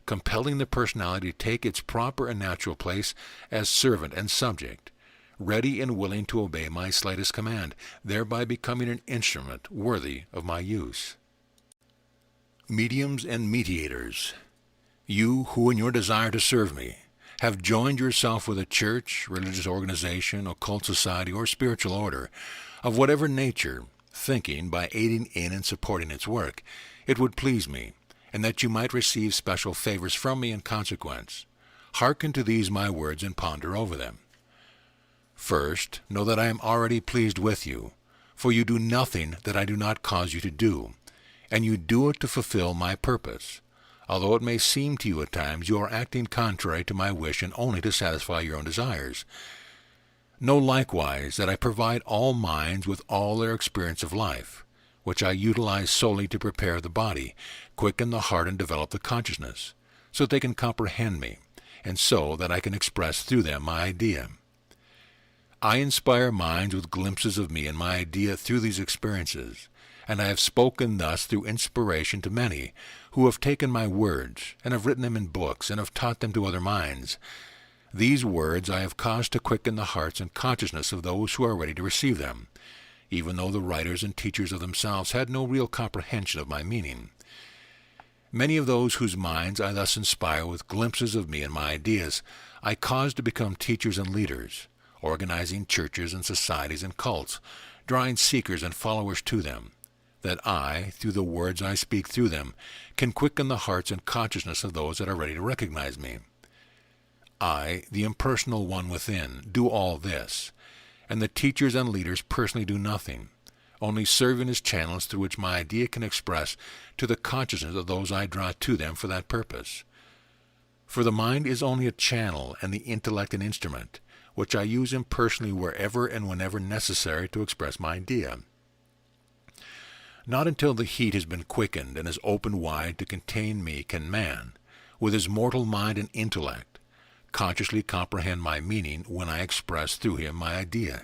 compelling the personality to take its proper and natural place as servant and subject, ready and willing to obey my slightest command, thereby becoming an instrument worthy of my use. Mediums and mediators, you who in your desire to serve me have joined yourself with a church, religious organization, occult society, or spiritual order, of whatever nature, thinking by aiding in and supporting its work, it would please me, and that you might receive special favors from me in consequence. Hearken to these my words and ponder over them. First, know that I am already pleased with you, for you do nothing that I do not cause you to do, and you do it to fulfill my purpose. Although it may seem to you at times you are acting contrary to my wish and only to satisfy your own desires. Know likewise that I provide all minds with all their experience of life, which I utilize solely to prepare the body, quicken the heart, and develop the consciousness, so that they can comprehend me, and so that I can express through them my idea. I inspire minds with glimpses of me and my idea through these experiences, and I have spoken thus through inspiration to many who have taken my words, and have written them in books, and have taught them to other minds. These words I have caused to quicken the hearts and consciousness of those who are ready to receive them, even though the writers and teachers of themselves had no real comprehension of my meaning. Many of those whose minds I thus inspire with glimpses of me and my ideas, I cause to become teachers and leaders, organizing churches and societies and cults, drawing seekers and followers to them, that I, through the words I speak through them, can quicken the hearts and consciousness of those that are ready to recognize me. I, the impersonal one within, do all this, and the teachers and leaders personally do nothing, only serving as channels through which my idea can express to the consciousness of those I draw to them for that purpose. For the mind is only a channel and the intellect an instrument, which I use impersonally wherever and whenever necessary to express my idea. Not until the heat has been quickened and is opened wide to contain me can man, with his mortal mind and intellect, consciously comprehend my meaning when I express through him my idea.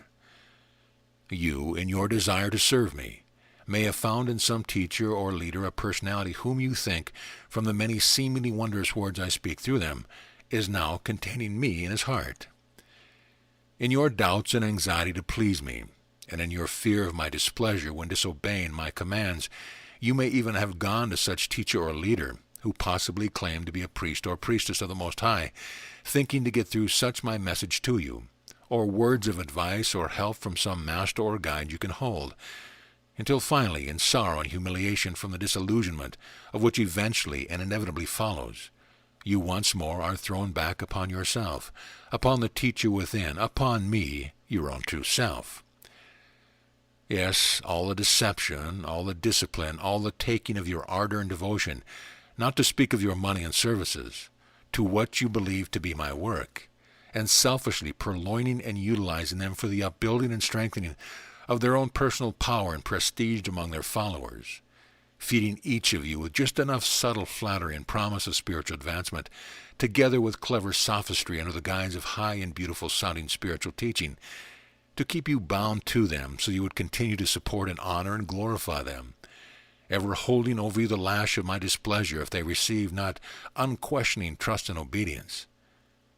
You, in your desire to serve me, may have found in some teacher or leader a personality whom you think, from the many seemingly wondrous words I speak through them, is now containing me in his heart. In your doubts and anxiety to please me, and in your fear of my displeasure when disobeying my commands, you may even have gone to such teacher or leader, who possibly claim to be a priest or priestess of the Most High, thinking to get through such my message to you, or words of advice or help from some master or guide you can hold, until finally, in sorrow and humiliation from the disillusionment of which eventually and inevitably follows, you once more are thrown back upon yourself, upon the teacher within, upon me, your own true self. Yes, all the deception, all the discipline, all the taking of your ardor and devotion, not to speak of your money and services, to what you believe to be my work, and selfishly purloining and utilizing them for the upbuilding and strengthening of their own personal power and prestige among their followers, feeding each of you with just enough subtle flattery and promise of spiritual advancement, together with clever sophistry under the guise of high and beautiful sounding spiritual teaching, to keep you bound to them so you would continue to support and honor and glorify them, ever holding over you the lash of my displeasure if they receive not unquestioning trust and obedience.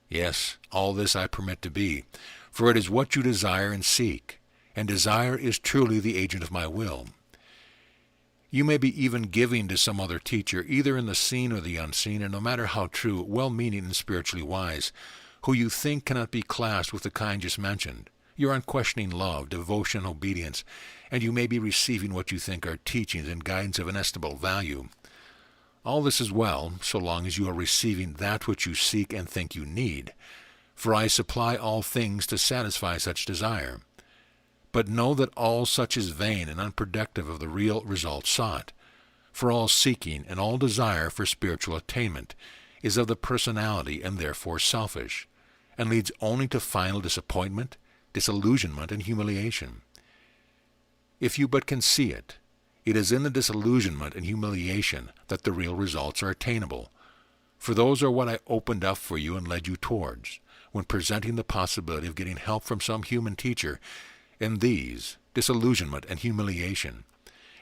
Yes, all this I permit to be, for it is what you desire and seek, and desire is truly the agent of my will. You may be even giving to some other teacher, either in the seen or the unseen, and no matter how true, well-meaning and spiritually wise, who you think cannot be classed with the kind just mentioned, your unquestioning love, devotion, obedience, and you may be receiving what you think are teachings and guidance of inestimable value. All this is well, so long as you are receiving that which you seek and think you need, for I supply all things to satisfy such desire. But know that all such is vain and unproductive of the real result sought, for all seeking and all desire for spiritual attainment is of the personality and therefore selfish, and leads only to final disappointment, disillusionment, and humiliation. If you but can see it, it is in the disillusionment and humiliation that the real results are attainable, for those are what I opened up for you and led you towards, when presenting the possibility of getting help from some human teacher in these, disillusionment and humiliation,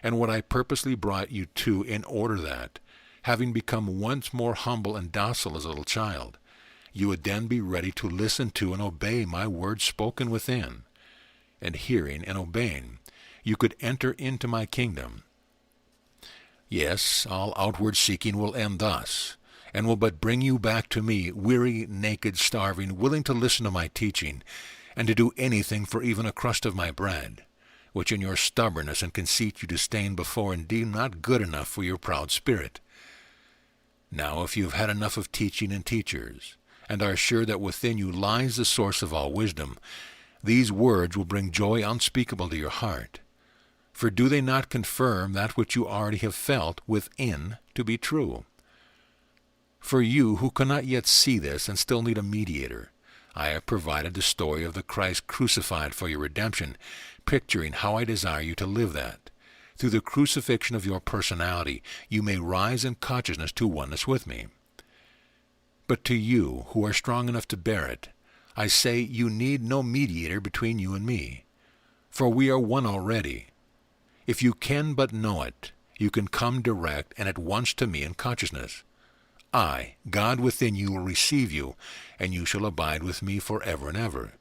and what I purposely brought you to in order that, having become once more humble and docile as a little child, you would then be ready to listen to and obey my words spoken within, and hearing and obeying, you could enter into my kingdom. Yes, all outward seeking will end thus, and will but bring you back to me, weary, naked, starving, willing to listen to my teaching, and to do anything for even a crust of my bread, which in your stubbornness and conceit you disdain before and deem not good enough for your proud spirit. Now, if you have had enough of teaching and teachers, and are sure that within you lies the source of all wisdom, these words will bring joy unspeakable to your heart. For do they not confirm that which you already have felt within to be true? For you who cannot yet see this and still need a mediator, I have provided the story of the Christ crucified for your redemption, picturing how I desire you to live that. Through the crucifixion of your personality, you may rise in consciousness to oneness with me. But to you who are strong enough to bear it, I say you need no mediator between you and me, for we are one already. If you can but know it, you can come direct and at once to me in consciousness. I, God within you, will receive you, and you shall abide with me forever and ever,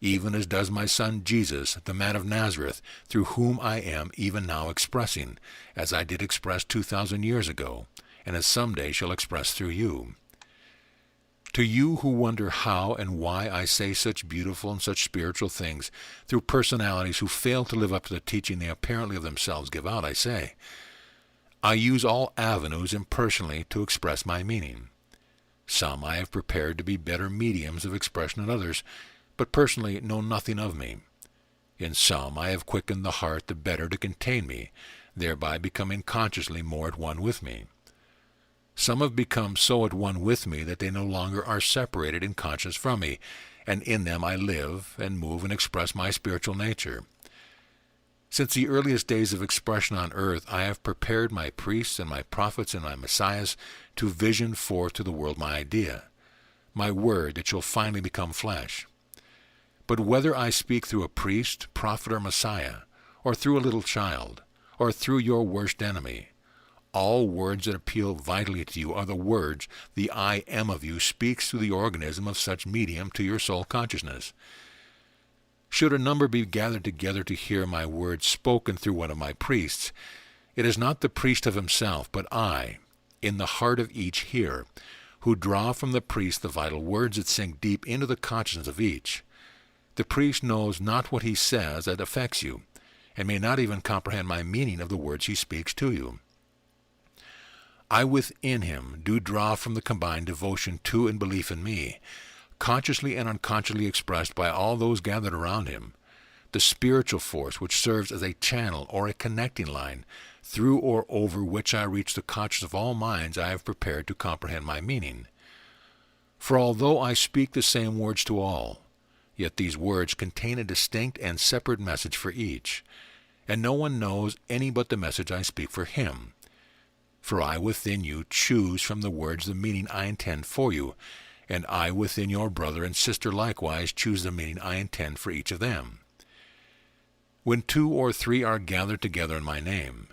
even as does my Son Jesus, the man of Nazareth, through whom I am even now expressing, as I did express 2,000 years ago, and as someday shall express through you. To you who wonder how and why I say such beautiful and such spiritual things through personalities who fail to live up to the teaching they apparently of themselves give out, I say, I use all avenues impersonally to express my meaning. Some I have prepared to be better mediums of expression than others, but personally know nothing of me. In some I have quickened the heart the better to contain me, thereby becoming consciously more at one with me. Some have become so at one with me that they no longer are separated in conscience from me, and in them I live and move and express my spiritual nature. Since the earliest days of expression on earth, I have prepared my priests and my prophets and my messiahs to vision forth to the world my idea, my word that shall finally become flesh. But whether I speak through a priest, prophet, or messiah, or through a little child, or through your worst enemy, all words that appeal vitally to you are the words the I am of you speaks through the organism of such medium to your soul consciousness. Should a number be gathered together to hear my words spoken through one of my priests, it is not the priest of himself, but I, in the heart of each hearer, who draw from the priest the vital words that sink deep into the consciousness of each. The priest knows not what he says that affects you, and may not even comprehend my meaning of the words he speaks to you. I within him do draw from the combined devotion to and belief in me, consciously and unconsciously expressed by all those gathered around him, the spiritual force which serves as a channel or a connecting line through or over which I reach the consciousness of all minds I have prepared to comprehend my meaning. For although I speak the same words to all, yet these words contain a distinct and separate message for each, and no one knows any but the message I speak for him. For I within you choose from the words the meaning I intend for you, and I within your brother and sister likewise choose the meaning I intend for each of them. When 2 or 3 are gathered together in my name,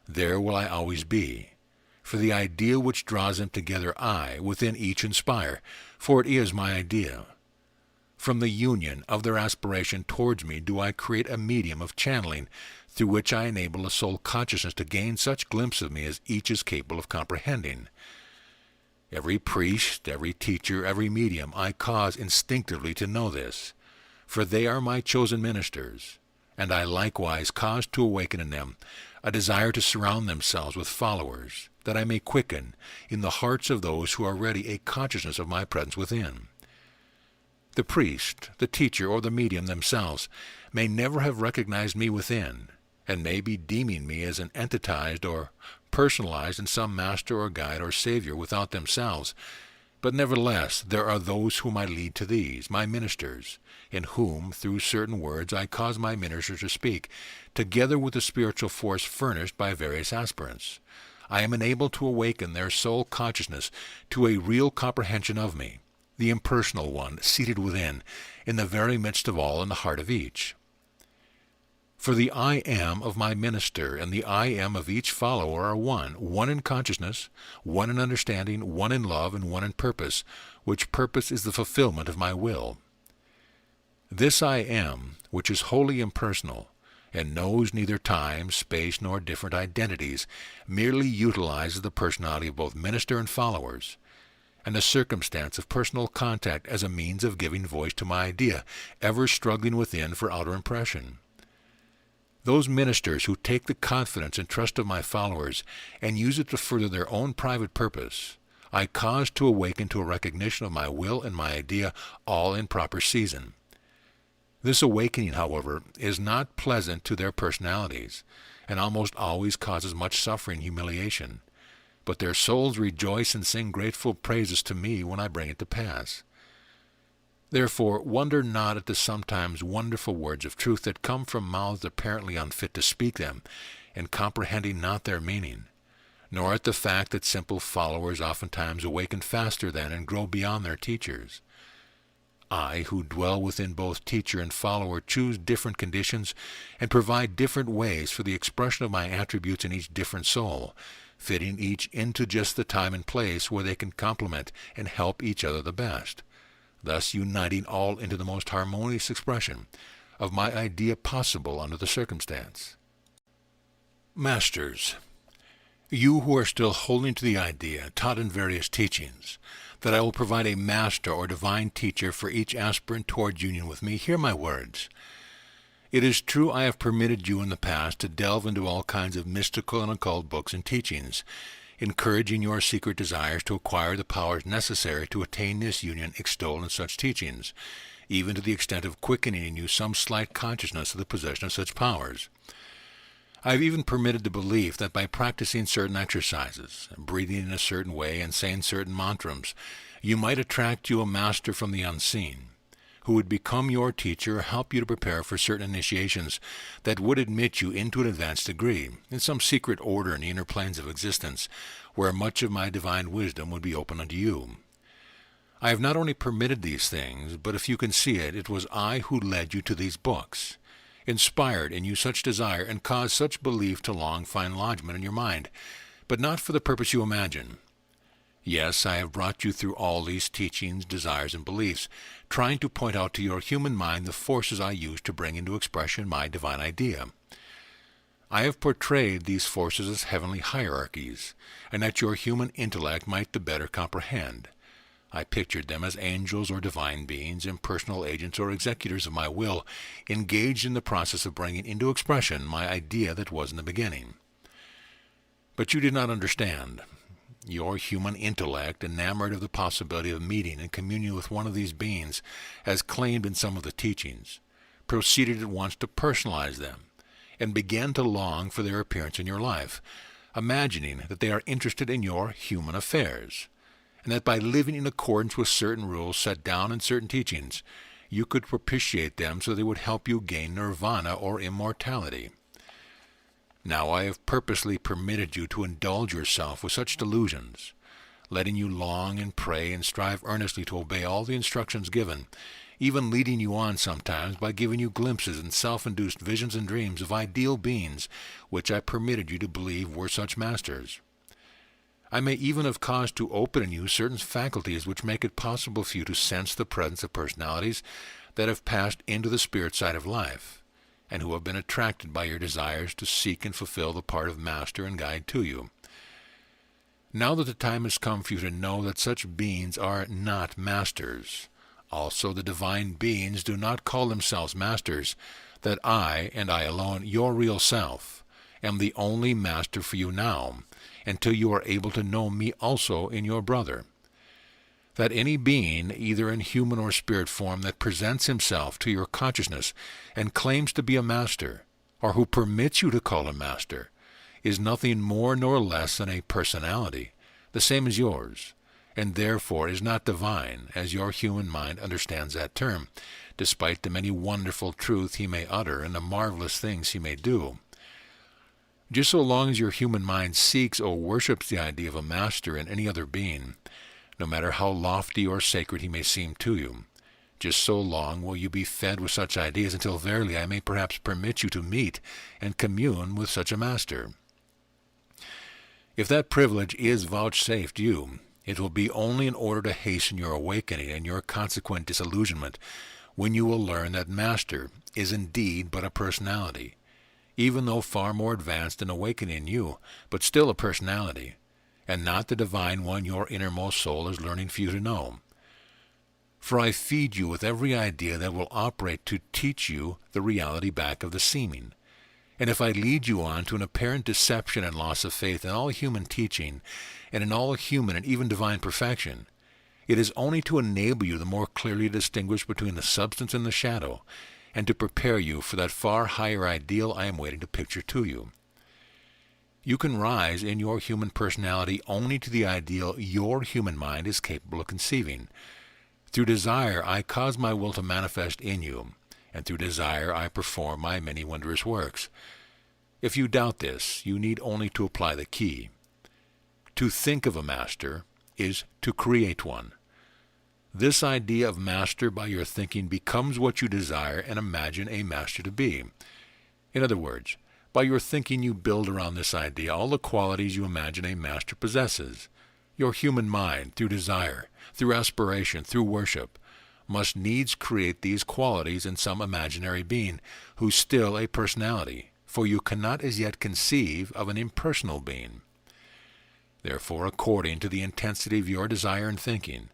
there will I always be. For the idea which draws them together I within each inspire, for it is my idea. From the union of their aspiration towards me do I create a medium of channeling through which I enable a soul consciousness to gain such glimpse of me as each is capable of comprehending. Every priest, every teacher, every medium I cause instinctively to know this, for they are my chosen ministers, and I likewise cause to awaken in them a desire to surround themselves with followers, that I may quicken in the hearts of those who are ready a consciousness of my presence within. The priest, the teacher, or the medium themselves may never have recognized me within, and may be deeming me as an entitized or personalized in some master or guide or savior without themselves, but nevertheless there are those whom I lead to these, my ministers, in whom, through certain words, I cause my ministers to speak, together with the spiritual force furnished by various aspirants. I am enabled to awaken their soul consciousness to a real comprehension of me, the impersonal one, seated within, in the very midst of all, in the heart of each. For the I am of my minister and the I am of each follower are one in consciousness, one in understanding, one in love, and one in purpose, which purpose is the fulfillment of my will. This I am, which is wholly impersonal, and knows neither time, space, nor different identities, merely utilizes the personality of both minister and followers, and the circumstance of personal contact as a means of giving voice to my idea, ever struggling within for outer impression. Those ministers who take the confidence and trust of my followers and use it to further their own private purpose, I cause to awaken to a recognition of my will and my idea, all in proper season. This awakening, however, is not pleasant to their personalities, and almost always causes much suffering and humiliation, but their souls rejoice and sing grateful praises to me when I bring it to pass. Therefore, wonder not at the sometimes wonderful words of truth that come from mouths apparently unfit to speak them, and comprehending not their meaning, nor at the fact that simple followers oftentimes awaken faster than and grow beyond their teachers. I, who dwell within both teacher and follower, choose different conditions and provide different ways for the expression of my attributes in each different soul, fitting each into just the time and place where they can complement and help each other the best, thus uniting all into the most harmonious expression of my idea possible under the circumstance. Masters, you who are still holding to the idea taught in various teachings, that I will provide a master or divine teacher for each aspirant toward union with me, hear my words. It is true I have permitted you in the past to delve into all kinds of mystical and occult books and teachings, encouraging your secret desires to acquire the powers necessary to attain this union extolled in such teachings, even to the extent of quickening in you some slight consciousness of the possession of such powers. I have even permitted the belief that by practicing certain exercises, breathing in a certain way, and saying certain mantras, you might attract you a master from the unseen, who would become your teacher or help you to prepare for certain initiations that would admit you into an advanced degree, in some secret order in the inner planes of existence, where much of my divine wisdom would be open unto you. I have not only permitted these things, but if you can see it, it was I who led you to these books, inspired in you such desire, and caused such belief to long find lodgment in your mind, but not for the purpose you imagine. Yes, I have brought you through all these teachings, desires, and beliefs, trying to point out to your human mind the forces I use to bring into expression my divine idea. I have portrayed these forces as heavenly hierarchies, and that your human intellect might the better comprehend. I pictured them as angels or divine beings, impersonal agents or executors of my will, engaged in the process of bringing into expression my idea that was in the beginning. But you did not understand. Your human intellect, enamored of the possibility of meeting and communion with one of these beings, as claimed in some of the teachings, proceeded at once to personalize them, and began to long for their appearance in your life, imagining that they are interested in your human affairs, and that by living in accordance with certain rules set down in certain teachings, you could propitiate them so they would help you gain nirvana or immortality. Now I have purposely permitted you to indulge yourself with such delusions, letting you long and pray and strive earnestly to obey all the instructions given, even leading you on sometimes by giving you glimpses and self-induced visions and dreams of ideal beings which I permitted you to believe were such masters. I may even have caused to open in you certain faculties which make it possible for you to sense the presence of personalities that have passed into the spirit side of life, and who have been attracted by your desires to seek and fulfill the part of master and guide to you. Now that the time has come for you to know that such beings are not masters, also the divine beings do not call themselves masters, that I, and I alone, your real self, am the only master for you now, until you are able to know me also in your brother. That any being, either in human or spirit form, that presents himself to your consciousness and claims to be a master, or who permits you to call him master, is nothing more nor less than a personality, the same as yours, and therefore is not divine, as your human mind understands that term, despite the many wonderful truths he may utter and the marvelous things he may do. Just so long as your human mind seeks or worships the idea of a master in any other being, no matter how lofty or sacred he may seem to you, just so long will you be fed with such ideas until verily I may perhaps permit you to meet and commune with such a master. If that privilege is vouchsafed you, it will be only in order to hasten your awakening and your consequent disillusionment, when you will learn that master is indeed but a personality, even though far more advanced in awakening in you, but still a personality, and not the divine one your innermost soul is learning for you to know. For I feed you with every idea that will operate to teach you the reality back of the seeming. And if I lead you on to an apparent deception and loss of faith in all human teaching, and in all human and even divine perfection, it is only to enable you the more clearly to distinguish between the substance and the shadow, and to prepare you for that far higher ideal I am waiting to picture to you. You can rise in your human personality only to the ideal your human mind is capable of conceiving. Through desire I cause my will to manifest in you, and through desire I perform my many wondrous works. If you doubt this, you need only to apply the key. To think of a master is to create one. This idea of master by your thinking becomes what you desire and imagine a master to be. In other words, by your thinking you build around this idea all the qualities you imagine a master possesses. Your human mind, through desire, through aspiration, through worship, must needs create these qualities in some imaginary being, who's still a personality, for you cannot as yet conceive of an impersonal being. Therefore, according to the intensity of your desire and thinking,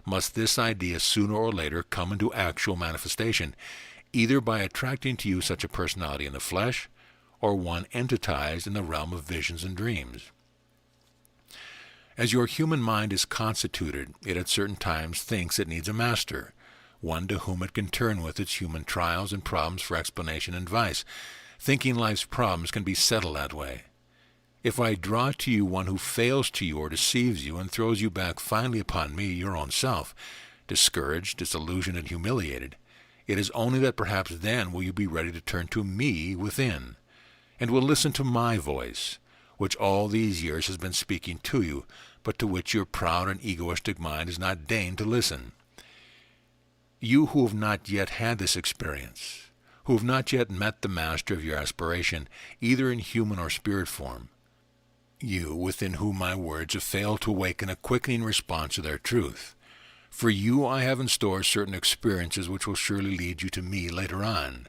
must this idea sooner or later come into actual manifestation, either by attracting to you such a personality in the flesh, or one entitized in the realm of visions and dreams. As your human mind is constituted, it at certain times thinks it needs a master, one to whom it can turn with its human trials and problems for explanation and advice, thinking life's problems can be settled that way. If I draw to you one who fails to you or deceives you and throws you back finally upon me, your own self, discouraged, disillusioned, and humiliated, it is only that perhaps then will you be ready to turn to me within, and will listen to my voice, which all these years has been speaking to you, but to which your proud and egoistic mind has not deigned to listen. You who have not yet had this experience, who have not yet met the master of your aspiration, either in human or spirit form, you within whom my words have failed to awaken a quickening response to their truth. For you I have in store certain experiences which will surely lead you to me later on,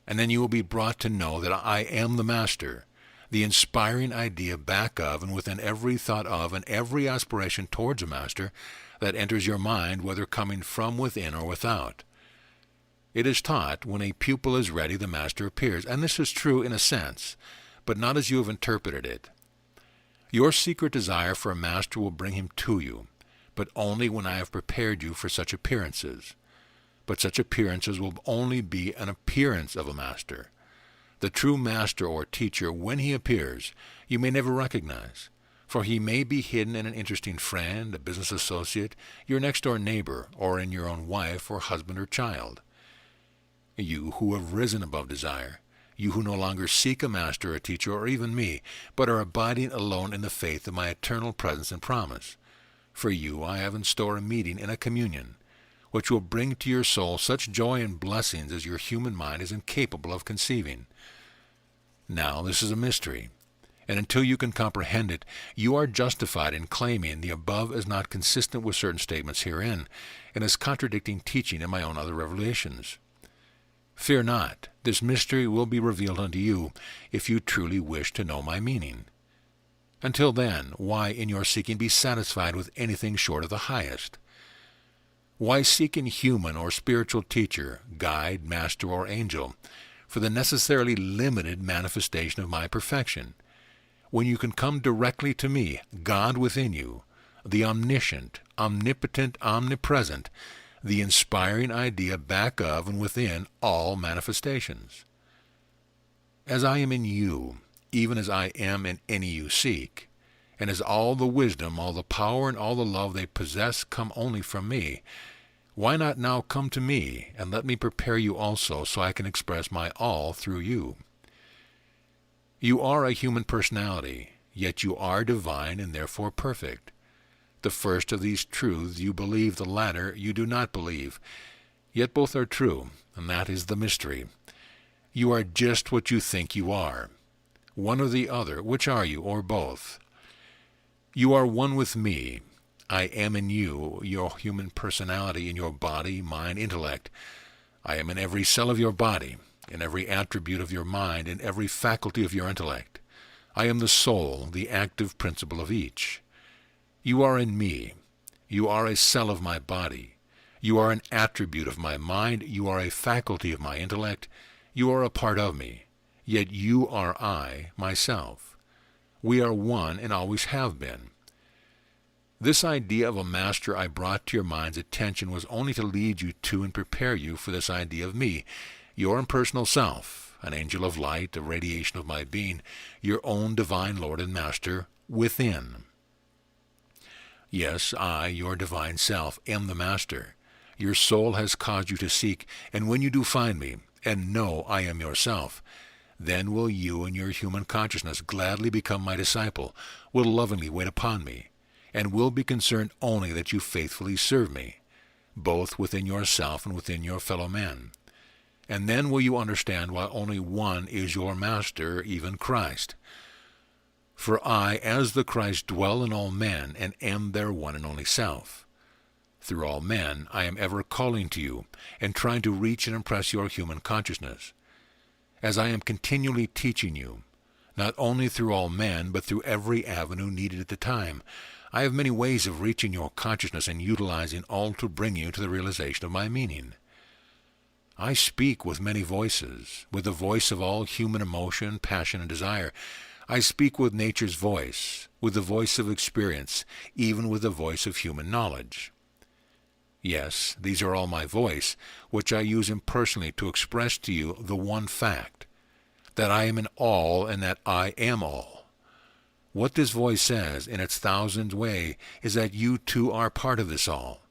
and then you will be brought to know that I am the Master, the inspiring idea back of and within every thought of and every aspiration towards a Master that enters your mind, whether coming from within or without. It is taught, when a pupil is ready, the Master appears, and this is true in a sense, but not as you have interpreted it. Your secret desire for a Master will bring him to you, but only when I have prepared you for such appearances. But such appearances will only be an appearance of a Master. The true Master or teacher, when he appears, you may never recognize, for he may be hidden in an interesting friend, a business associate, your next-door neighbor, or in your own wife or husband or child. You who have risen above desire, you who no longer seek a master or a teacher or even me, but are abiding alone in the faith of my eternal presence and promise. For you I have in store a meeting and a communion, which will bring to your soul such joy and blessings as your human mind is incapable of conceiving. Now this is a mystery, and until you can comprehend it, you are justified in claiming the above as not consistent with certain statements herein, and as contradicting teaching in my own other revelations. Fear not, this mystery will be revealed unto you, if you truly wish to know my meaning. Until then, why in your seeking be satisfied with anything short of the highest? Why seek in human or spiritual teacher, guide, master, or angel, for the necessarily limited manifestation of my perfection, when you can come directly to me, God within you, the omniscient, omnipotent, omnipresent, the inspiring idea back of and within all manifestations? As I am in you, even as I am in any you seek, and as all the wisdom, all the power, and all the love they possess come only from me, why not now come to me, and let me prepare you also, so I can express my all through you? You are a human personality, yet you are divine and therefore perfect. The first of these truths you believe, the latter you do not believe. Yet both are true, and that is the mystery. You are just what you think you are. One or the other, which are you, or both? You are one with me. I am in you, your human personality, in your body, mind, intellect. I am in every cell of your body, in every attribute of your mind, in every faculty of your intellect. I am the soul, the active principle of each. You are in me. You are a cell of my body. You are an attribute of my mind. You are a faculty of my intellect. You are a part of me. Yet you are I, myself. We are one and always have been. This idea of a master I brought to your mind's attention was only to lead you to and prepare you for this idea of me, your impersonal self, an angel of light, a radiation of my being, your own divine Lord and Master within. Yes, I, your divine self, am the Master. Your soul has caused you to seek, and when you do find me, and know I am yourself, then will you in your human consciousness gladly become my disciple, will lovingly wait upon me, and will be concerned only that you faithfully serve me, both within yourself and within your fellow men. And then will you understand why only one is your Master, even Christ. For I, as the Christ, dwell in all men, and am their one and only self. Through all men, I am ever calling to you, and trying to reach and impress your human consciousness. As I am continually teaching you, not only through all men, but through every avenue needed at the time, I have many ways of reaching your consciousness and utilizing all to bring you to the realization of my meaning. I speak with many voices, with the voice of all human emotion, passion, and desire. I speak with nature's voice, with the voice of experience, even with the voice of human knowledge. Yes, these are all my voice, which I use impersonally to express to you the one fact, that I am in all and that I am all. What this voice says in its thousand way is that you too are part of this all,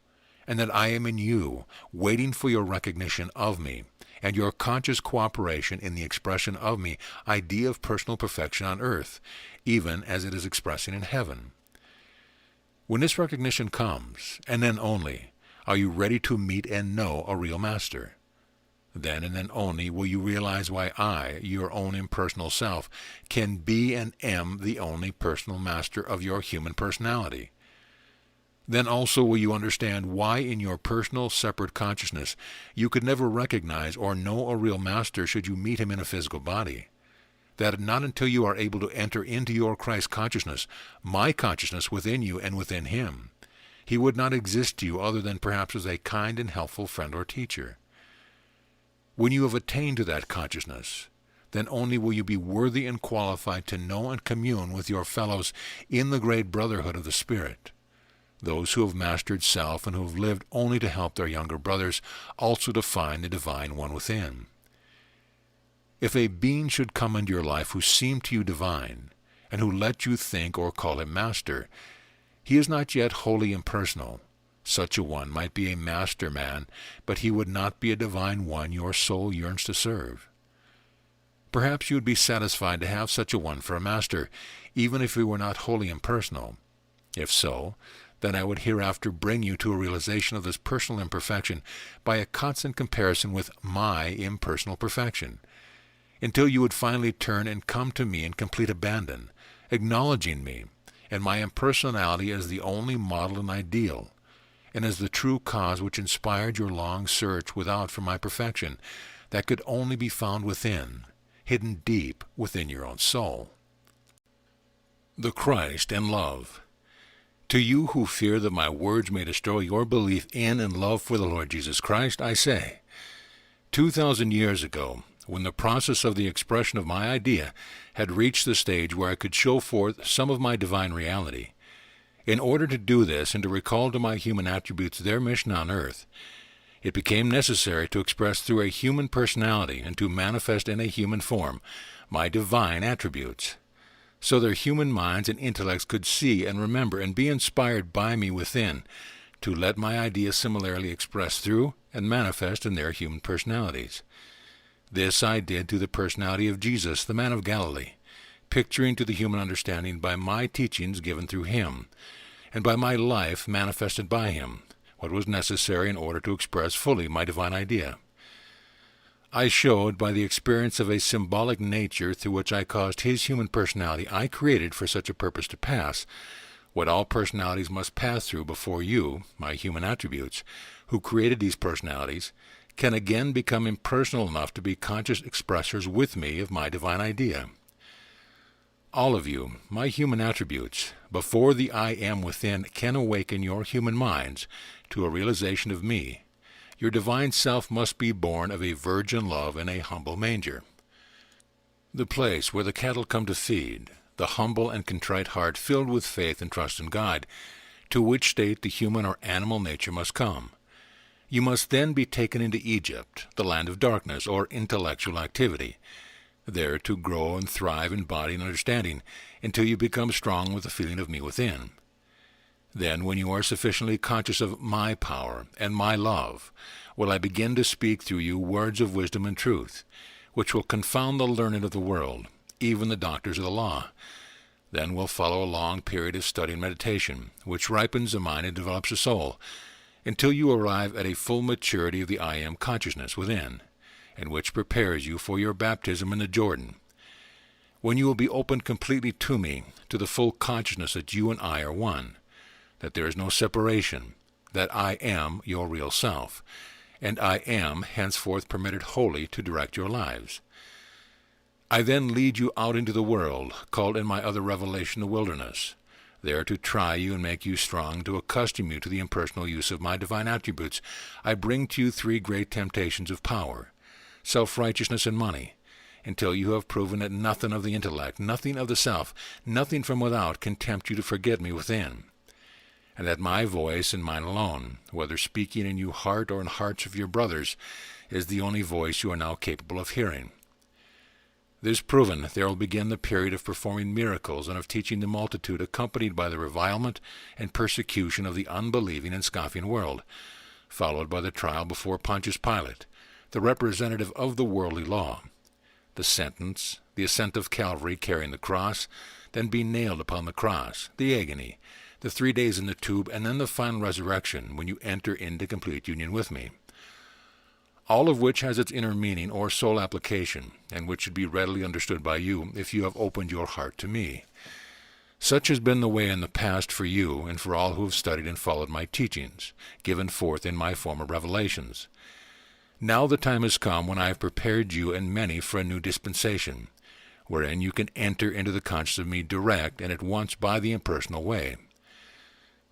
and that I am in you, waiting for your recognition of me, and your conscious cooperation in the expression of me idea of personal perfection on earth, even as it is expressing in heaven. When this recognition comes, and then only, are you ready to meet and know a real master. Then and then only will you realize why I, your own impersonal self, can be and am the only personal master of your human personality. Then also will you understand why in your personal separate consciousness you could never recognize or know a real master should you meet him in a physical body. That not until you are able to enter into your Christ consciousness, my consciousness within you and within him, he would not exist to you other than perhaps as a kind and helpful friend or teacher. When you have attained to that consciousness, then only will you be worthy and qualified to know and commune with your fellows in the great brotherhood of the Spirit, those who have mastered self and who have lived only to help their younger brothers also to find the divine one within. If a being should come into your life who seemed to you divine, and who let you think or call him master, he is not yet wholly impersonal. Such a one might be a master man, but he would not be a divine one your soul yearns to serve. Perhaps you would be satisfied to have such a one for a master, even if he were not wholly impersonal. If so, then I would hereafter bring you to a realization of this personal imperfection by a constant comparison with my impersonal perfection, until you would finally turn and come to me in complete abandon, acknowledging me and my impersonality as the only model and ideal, and as the true cause which inspired your long search without for my perfection, that could only be found within, hidden deep within your own soul. The Christ and love. To you who fear that my words may destroy your belief in and love for the Lord Jesus Christ, I say, 2,000 years ago, when the process of the expression of my idea had reached the stage where I could show forth some of my divine reality, in order to do this and to recall to my human attributes their mission on earth, it became necessary to express through a human personality and to manifest in a human form my divine attributes, so their human minds and intellects could see and remember and be inspired by me within, to let my ideas similarly express through and manifest in their human personalities. This I did through the personality of Jesus, the man of Galilee, picturing to the human understanding by my teachings given through him, and by my life manifested by him, what was necessary in order to express fully my divine idea. I showed by the experience of a symbolic nature through which I caused his human personality I created for such a purpose to pass, what all personalities must pass through before you, my human attributes, who created these personalities, can again become impersonal enough to be conscious expressors with me of my divine idea. All of you, my human attributes, before the I am within can awaken your human minds to a realization of me, your divine self must be born of a virgin love in a humble manger. The place where the cattle come to feed, the humble and contrite heart filled with faith and trust in God, to which state the human or animal nature must come. You must then be taken into Egypt, the land of darkness or intellectual activity, there to grow and thrive in body and understanding until you become strong with the feeling of me within. Then, when you are sufficiently conscious of my power and my love, will I begin to speak through you words of wisdom and truth, which will confound the learned of the world, even the doctors of the law. Then will follow a long period of study and meditation, which ripens the mind and develops the soul, until you arrive at a full maturity of the I Am consciousness within, and which prepares you for your baptism in the Jordan, when you will be opened completely to me, to the full consciousness that you and I are one, that there is no separation, that I am your real self, and I am henceforth permitted wholly to direct your lives. I then lead you out into the world, called in my other revelation the wilderness, there to try you and make you strong, to accustom you to the impersonal use of my divine attributes. I bring to you 3 great temptations of power, self-righteousness and money, until you have proven that nothing of the intellect, nothing of the self, nothing from without can tempt you to forget me within, and that my voice and mine alone, whether speaking in your heart or in hearts of your brothers, is the only voice you are now capable of hearing. This proven, there will begin the period of performing miracles and of teaching the multitude, accompanied by the revilement and persecution of the unbelieving and scoffing world, followed by the trial before Pontius Pilate, the representative of the worldly law, the sentence, the ascent of Calvary carrying the cross, then being nailed upon the cross, the agony, the 3 days in the tomb, and then the final resurrection when you enter into complete union with me. All of which has its inner meaning or soul application, and which should be readily understood by you if you have opened your heart to me. Such has been the way in the past for you and for all who have studied and followed my teachings, given forth in my former revelations. Now the time has come when I have prepared you and many for a new dispensation, wherein you can enter into the consciousness of me direct and at once by the impersonal way.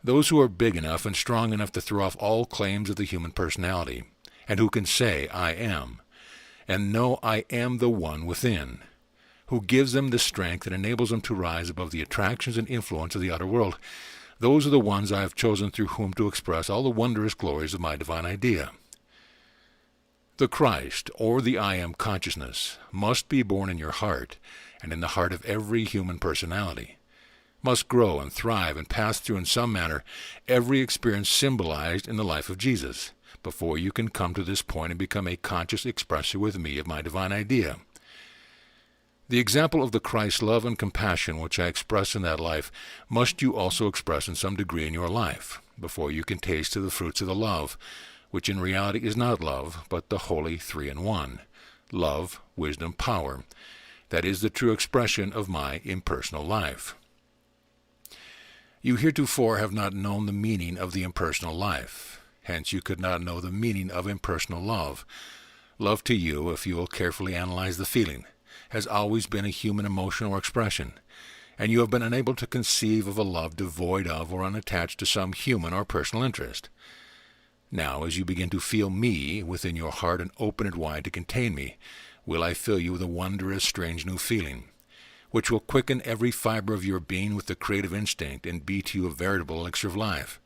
Those who are big enough and strong enough to throw off all claims of the human personality, and who can say, I am, and know I am the one within, who gives them the strength and enables them to rise above the attractions and influence of the outer world. Those are the ones I have chosen through whom to express all the wondrous glories of my divine idea. The Christ, or the I am consciousness, must be born in your heart, and in the heart of every human personality, must grow and thrive and pass through in some manner every experience symbolized in the life of Jesus, before you can come to this point and become a conscious expresser with me of my divine idea. The example of the Christ's love and compassion which I express in that life must you also express in some degree in your life, before you can taste of the fruits of the love, which in reality is not love, but the holy three-in-one, love, wisdom, power. That is the true expression of my impersonal life. You heretofore have not known the meaning of the impersonal life. Hence you could not know the meaning of impersonal love. Love to you, if you will carefully analyze the feeling, has always been a human emotion or expression, and you have been unable to conceive of a love devoid of or unattached to some human or personal interest. Now, as you begin to feel me within your heart and open it wide to contain me, will I fill you with a wondrous, strange new feeling, which will quicken every fiber of your being with the creative instinct and be to you a veritable elixir of life.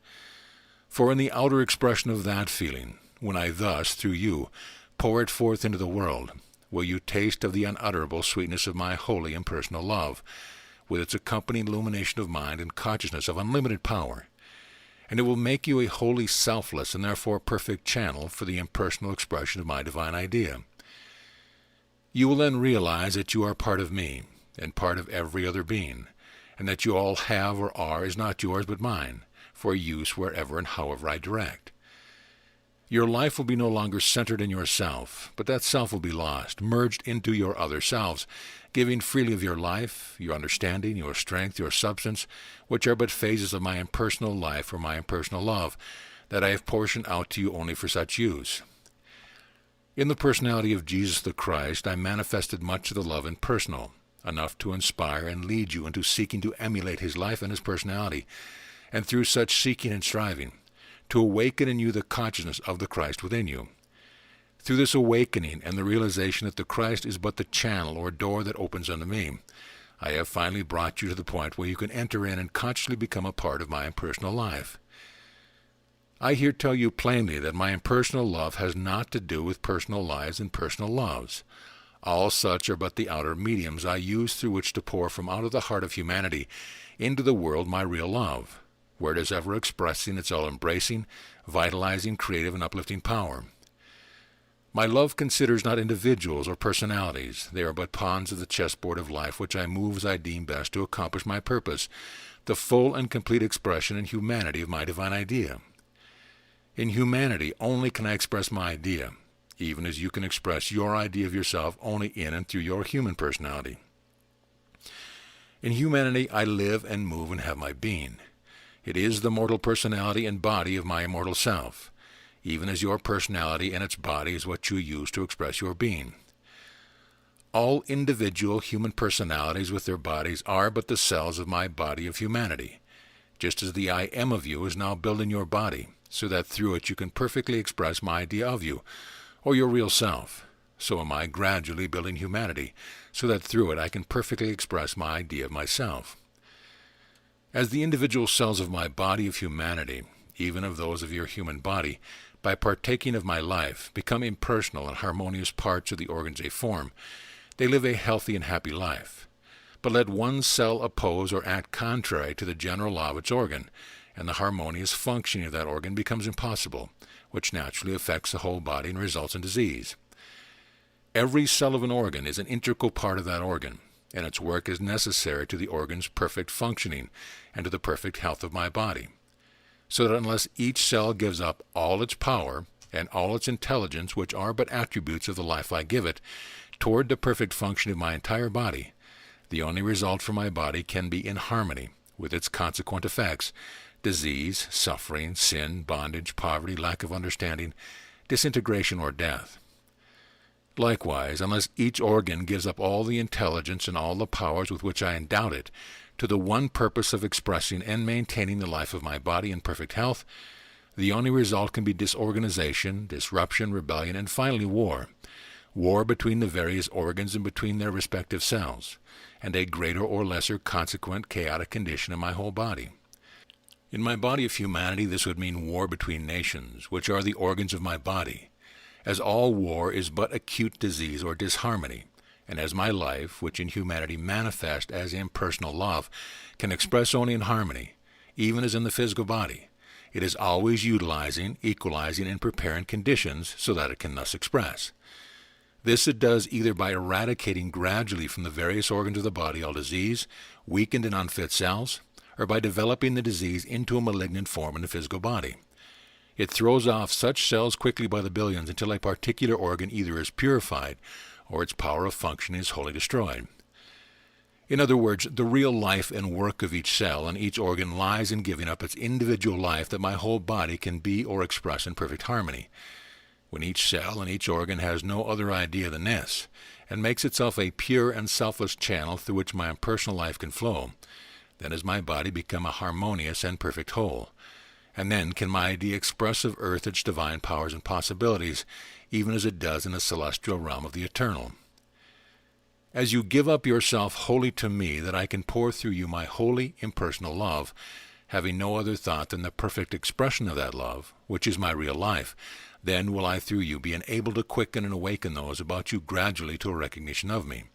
For in the outer expression of that feeling, when I thus, through you, pour it forth into the world, will you taste of the unutterable sweetness of my holy impersonal love, with its accompanying illumination of mind and consciousness of unlimited power, and it will make you a wholly selfless and therefore perfect channel for the impersonal expression of my divine idea. You will then realize that you are part of me, and part of every other being, and that you all have or are is not yours but mine, for use wherever and however I direct. Your life will be no longer centered in yourself, but that self will be lost, merged into your other selves, giving freely of your life, your understanding, your strength, your substance, which are but phases of my impersonal life or my impersonal love, that I have portioned out to you only for such use. In the personality of Jesus the Christ, I manifested much of the love impersonal, enough to inspire and lead you into seeking to emulate his life and his personality, and through such seeking and striving, to awaken in you the consciousness of the Christ within you. Through this awakening and the realization that the Christ is but the channel or door that opens unto me, I have finally brought you to the point where you can enter in and consciously become a part of my impersonal life. I here tell you plainly that my impersonal love has not to do with personal lives and personal loves. All such are but the outer mediums I use through which to pour from out of the heart of humanity into the world my real love, where it is ever expressing its all-embracing, vitalizing, creative, and uplifting power. My love considers not individuals or personalities. They are but pawns of the chessboard of life which I move as I deem best to accomplish my purpose, the full and complete expression in humanity of my divine idea. In humanity only can I express my idea, even as you can express your idea of yourself only in and through your human personality. In humanity I live and move and have my being. It is the mortal personality and body of my immortal self, even as your personality and its body is what you use to express your being. All individual human personalities with their bodies are but the cells of my body of humanity, just as the I am of you is now built in your body, so that through it you can perfectly express my idea of you, or your real self, so am I gradually building humanity, so that through it I can perfectly express my idea of myself. As the individual cells of my body of humanity, even of those of your human body, by partaking of my life, become impersonal and harmonious parts of the organs they form, they live a healthy and happy life. But let one cell oppose or act contrary to the general law of its organ, and the harmonious functioning of that organ becomes impossible, which naturally affects the whole body and results in disease. Every cell of an organ is an integral part of that organ, and its work is necessary to the organ's perfect functioning and to the perfect health of my body. So that unless each cell gives up all its power and all its intelligence, which are but attributes of the life I give it, toward the perfect function of my entire body, the only result for my body can be in harmony with its consequent effects: disease, suffering, sin, bondage, poverty, lack of understanding, disintegration, or death. Likewise, unless each organ gives up all the intelligence and all the powers with which I endowed it to the one purpose of expressing and maintaining the life of my body in perfect health, the only result can be disorganization, disruption, rebellion, and finally war. War between the various organs and between their respective cells, and a greater or lesser consequent chaotic condition in my whole body. In my body of humanity, this would mean war between nations, which are the organs of my body, as all war is but acute disease or disharmony, and as my life, which in humanity manifests as impersonal love, can express only in harmony, even as in the physical body, it is always utilizing, equalizing, and preparing conditions so that it can thus express. This it does either by eradicating gradually from the various organs of the body all disease, weakened and unfit cells, or by developing the disease into a malignant form in the physical body. It throws off such cells quickly by the billions until a particular organ either is purified or its power of function is wholly destroyed. In other words, the real life and work of each cell and each organ lies in giving up its individual life that my whole body can be or express in perfect harmony. When each cell and each organ has no other idea than this, and makes itself a pure and selfless channel through which my impersonal life can flow, then has my body become a harmonious and perfect whole. And then can my idea express of earth its divine powers and possibilities, even as it does in the celestial realm of the eternal. As you give up yourself wholly to me, that I can pour through you my holy, impersonal love, having no other thought than the perfect expression of that love, which is my real life, then will I through you be enabled to quicken and awaken those about you gradually to a recognition of me,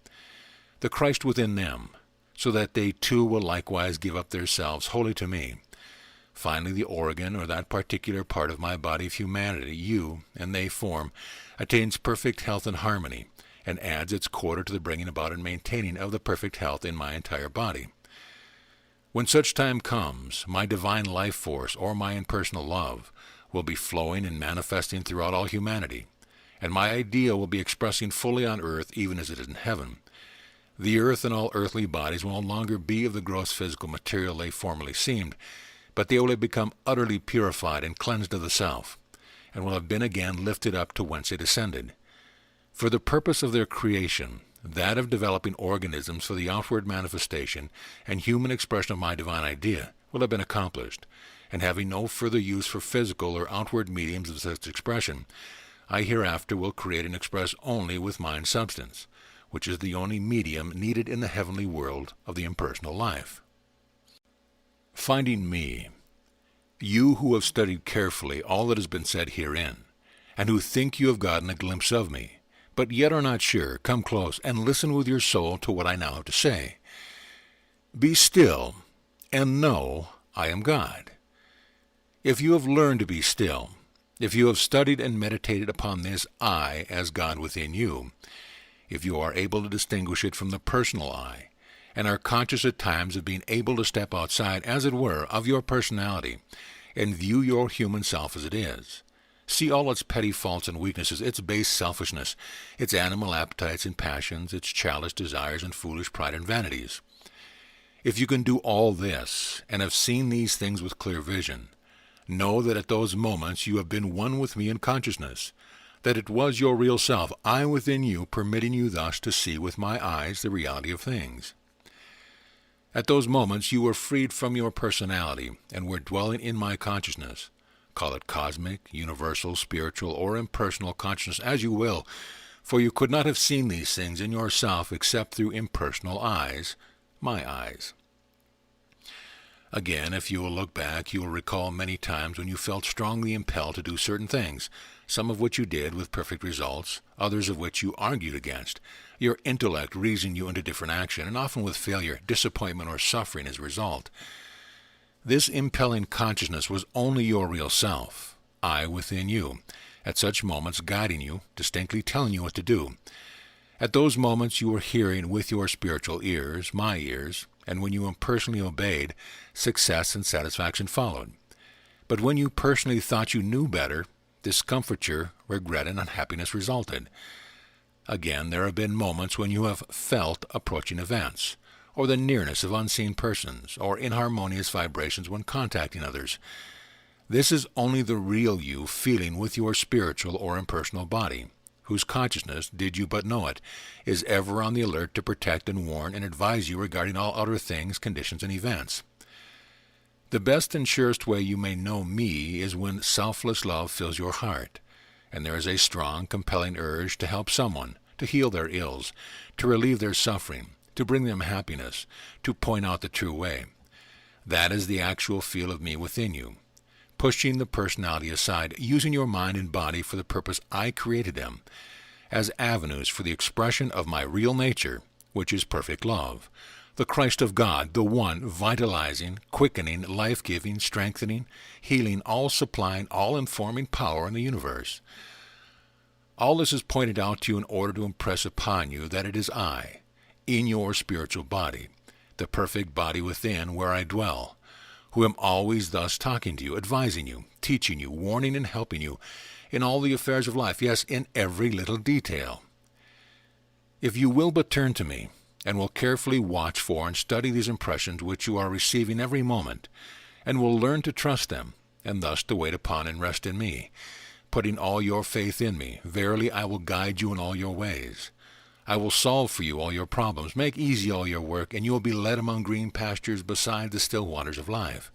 the Christ within them, so that they too will likewise give up themselves wholly to me. Finally, the organ, or that particular part of my body of humanity you and they form, attains perfect health and harmony, and adds its quarter to the bringing about and maintaining of the perfect health in my entire body. When such time comes, my divine life force, or my impersonal love, will be flowing and manifesting throughout all humanity, and my idea will be expressing fully on earth even as it is in heaven. The earth and all earthly bodies will no longer be of the gross physical material they formerly seemed, but they will have become utterly purified and cleansed of the self, and will have been again lifted up to whence they descended. For the purpose of their creation, that of developing organisms for the outward manifestation and human expression of my divine idea, will have been accomplished, and having no further use for physical or outward mediums of such expression, I hereafter will create and express only with mind substance, which is the only medium needed in the heavenly world of the impersonal life. Finding me, you who have studied carefully all that has been said herein, and who think you have gotten a glimpse of me, but yet are not sure, come close and listen with your soul to what I now have to say. Be still, and know I am God. If you have learned to be still, if you have studied and meditated upon this I as God within you, if you are able to distinguish it from the personal I, and are conscious at times of being able to step outside, as it were, of your personality, and view your human self as it is, see all its petty faults and weaknesses, its base selfishness, its animal appetites and passions, its childish desires and foolish pride and vanities. If you can do all this, and have seen these things with clear vision, know that at those moments you have been one with me in consciousness, that it was your real self, I within you, permitting you thus to see with my eyes the reality of things. At those moments you were freed from your personality and were dwelling in my consciousness. Call it cosmic, universal, spiritual, or impersonal consciousness as you will, For you could not have seen these things in yourself except through impersonal eyes, my eyes. Again, if you will look back, you will recall many times when you felt strongly impelled to do certain things, some of which you did with perfect results, others of which you argued against. Your intellect reasoned you into different action, and often with failure, disappointment, or suffering as a result. This impelling consciousness was only your real self, I within you, at such moments guiding you, distinctly telling you what to do. At those moments you were hearing with your spiritual ears, my ears, and when you impersonally obeyed, success and satisfaction followed. But when you personally thought you knew better, discomfiture, regret, and unhappiness resulted. Again, there have been moments when you have felt approaching events, or the nearness of unseen persons, or inharmonious vibrations when contacting others. This is only the real you feeling with your spiritual or impersonal body, whose consciousness, did you but know it, is ever on the alert to protect and warn and advise you regarding all outer things, conditions, and events. The best and surest way you may know me is when selfless love fills your heart, and there is a strong, compelling urge to help someone, to heal their ills, to relieve their suffering, to bring them happiness, to point out the true way. That is the actual feel of me within you. Pushing the personality aside, using your mind and body for the purpose I created them, as avenues for the expression of my real nature, which is perfect love, the Christ of God, the one vitalizing, quickening, life-giving, strengthening, healing, all-supplying, all-informing power in the universe. All this is pointed out to you in order to impress upon you that it is I, in your spiritual body, the perfect body within where I dwell, who am always thus talking to you, advising you, teaching you, warning and helping you in all the affairs of life, yes, in every little detail. If you will but turn to me, and will carefully watch for and study these impressions which you are receiving every moment, and will learn to trust them, and thus to wait upon and rest in me, putting all your faith in me, verily I will guide you in all your ways. I will solve for you all your problems, make easy all your work, and you will be led among green pastures beside the still waters of life.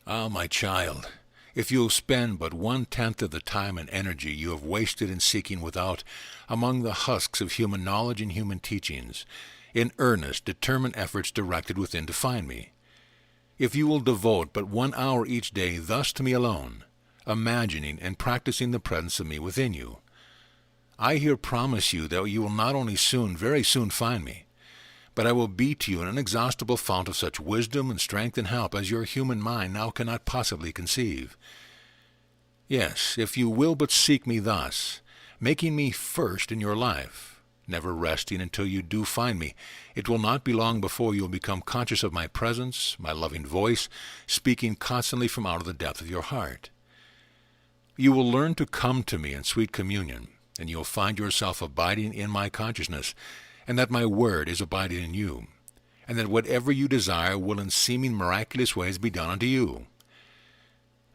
Ah, my child, if you will spend but 1/10 of the time and energy you have wasted in seeking without, among the husks of human knowledge and human teachings, in earnest, determined efforts directed within to find me, if you will devote but 1 hour each day thus to me alone, imagining and practicing the presence of me within you, I here promise you that you will not only soon, very soon find me, but I will be to you an inexhaustible fount of such wisdom and strength and help as your human mind now cannot possibly conceive. Yes, if you will but seek me thus, making me first in your life, never resting until you do find me, it will not be long before you will become conscious of my presence, my loving voice, speaking constantly from out of the depth of your heart. You will learn to come to me in sweet communion, and you will find yourself abiding in my consciousness, and that my word is abiding in you, and that whatever you desire will in seeming miraculous ways be done unto you.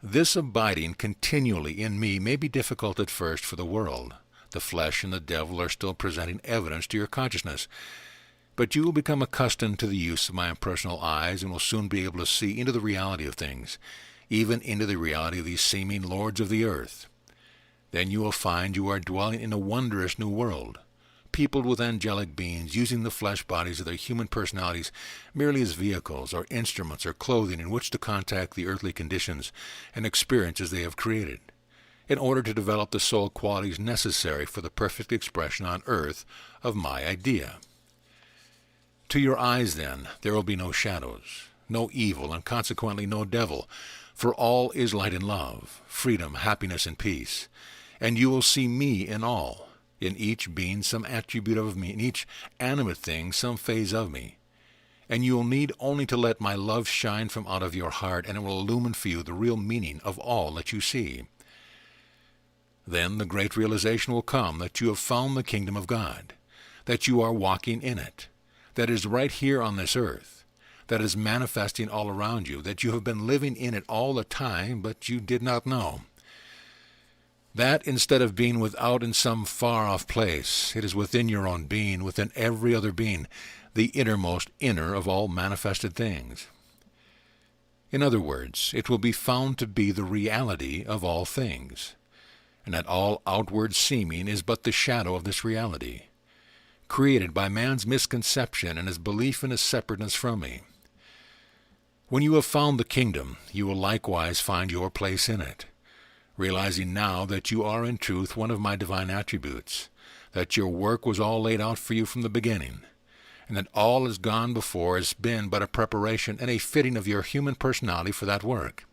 This abiding continually in me may be difficult at first for the world. The flesh and the devil are still presenting evidence to your consciousness, but you will become accustomed to the use of my impersonal eyes and will soon be able to see into the reality of things, even into the reality of these seeming lords of the earth. Then you will find you are dwelling in a wondrous new world, peopled with angelic beings using the flesh bodies of their human personalities merely as vehicles or instruments or clothing in which to contact the earthly conditions and experiences they have created, in order to develop the soul qualities necessary for the perfect expression on earth of my idea. To your eyes, then, there will be no shadows, no evil, and consequently no devil, for all is light and love, freedom, happiness, and peace. And you will see me in all, in each being some attribute of me, in each animate thing some phase of me. And you will need only to let my love shine from out of your heart, and it will illumine for you the real meaning of all that you see. Then the great realization will come that you have found the kingdom of God, that you are walking in it, that is right here on this earth, that is manifesting all around you, that you have been living in it all the time, but you did not know. That instead of being without in some far-off place, it is within your own being, within every other being, the innermost inner of all manifested things. In other words, it will be found to be the reality of all things. and that all outward seeming is but the shadow of this reality, created by man's misconception and his belief in his separateness from me. When you have found the kingdom, you will likewise find your place in it, realizing now that you are in truth one of my divine attributes, that your work was all laid out for you from the beginning, and that all has gone before has been but a preparation and a fitting of your human personality for that work.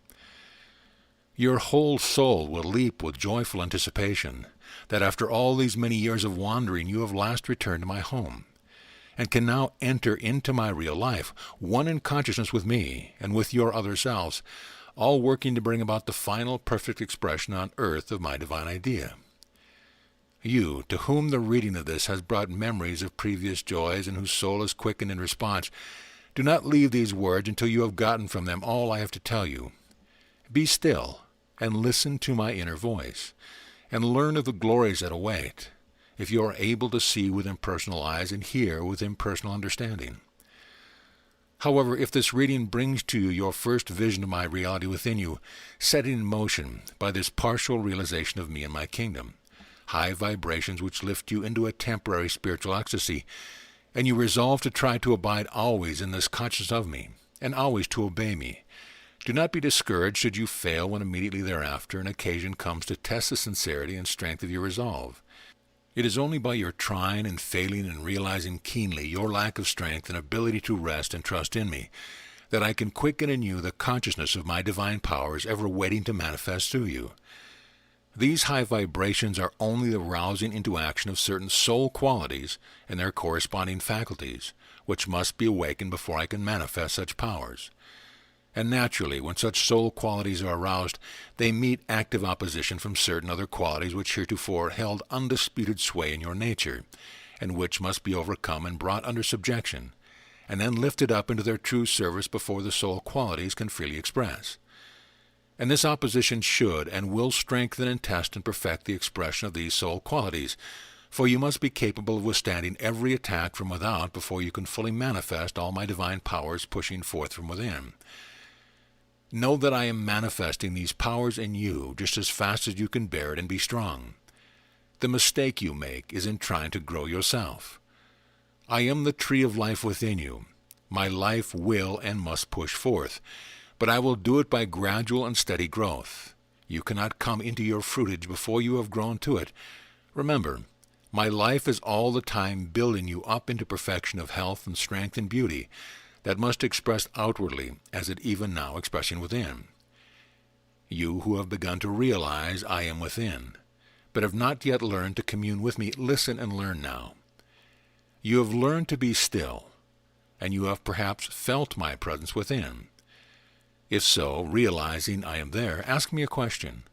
Your whole soul will leap with joyful anticipation that after all these many years of wandering you have last returned to my home, and can now enter into my real life, one in consciousness with me and with your other selves, all working to bring about the final perfect expression on earth of my divine idea. You, to whom the reading of this has brought memories of previous joys and whose soul is quickened in response, do not leave these words until you have gotten from them all I have to tell you. Be still and listen to my inner voice, and learn of the glories that await, if you are able to see with impersonal eyes and hear with impersonal understanding. However, if this reading brings to you your first vision of my reality within you, set it in motion by this partial realization of me and my kingdom, high vibrations which lift you into a temporary spiritual ecstasy, and you resolve to try to abide always in this consciousness of me, and always to obey me, do not be discouraged should you fail when immediately thereafter an occasion comes to test the sincerity and strength of your resolve. It is only by your trying and failing and realizing keenly your lack of strength and ability to rest and trust in me that I can quicken in you the consciousness of my divine powers ever waiting to manifest through you. These high vibrations are only the rousing into action of certain soul qualities and their corresponding faculties, which must be awakened before I can manifest such powers. And naturally, when such soul qualities are aroused, they meet active opposition from certain other qualities which heretofore held undisputed sway in your nature, and which must be overcome and brought under subjection, and then lifted up into their true service before the soul qualities can freely express. And this opposition should and will strengthen and test and perfect the expression of these soul qualities, for you must be capable of withstanding every attack from without before you can fully manifest all my divine powers pushing forth from within. Know that I am manifesting these powers in you just as fast as you can bear it and be strong. The mistake you make is in trying to grow yourself. I am the tree of life within you. My life will and must push forth, but I will do it by gradual and steady growth. You cannot come into your fruitage before you have grown to it. Remember, my life is all the time building you up into perfection of health and strength and beauty, that must express outwardly as it even now expressing within. You who have begun to realize I am within, but have not yet learned to commune with me, listen and learn now. You have learned to be still, and you have perhaps felt my presence within. If so, realizing I am there, ask me a question.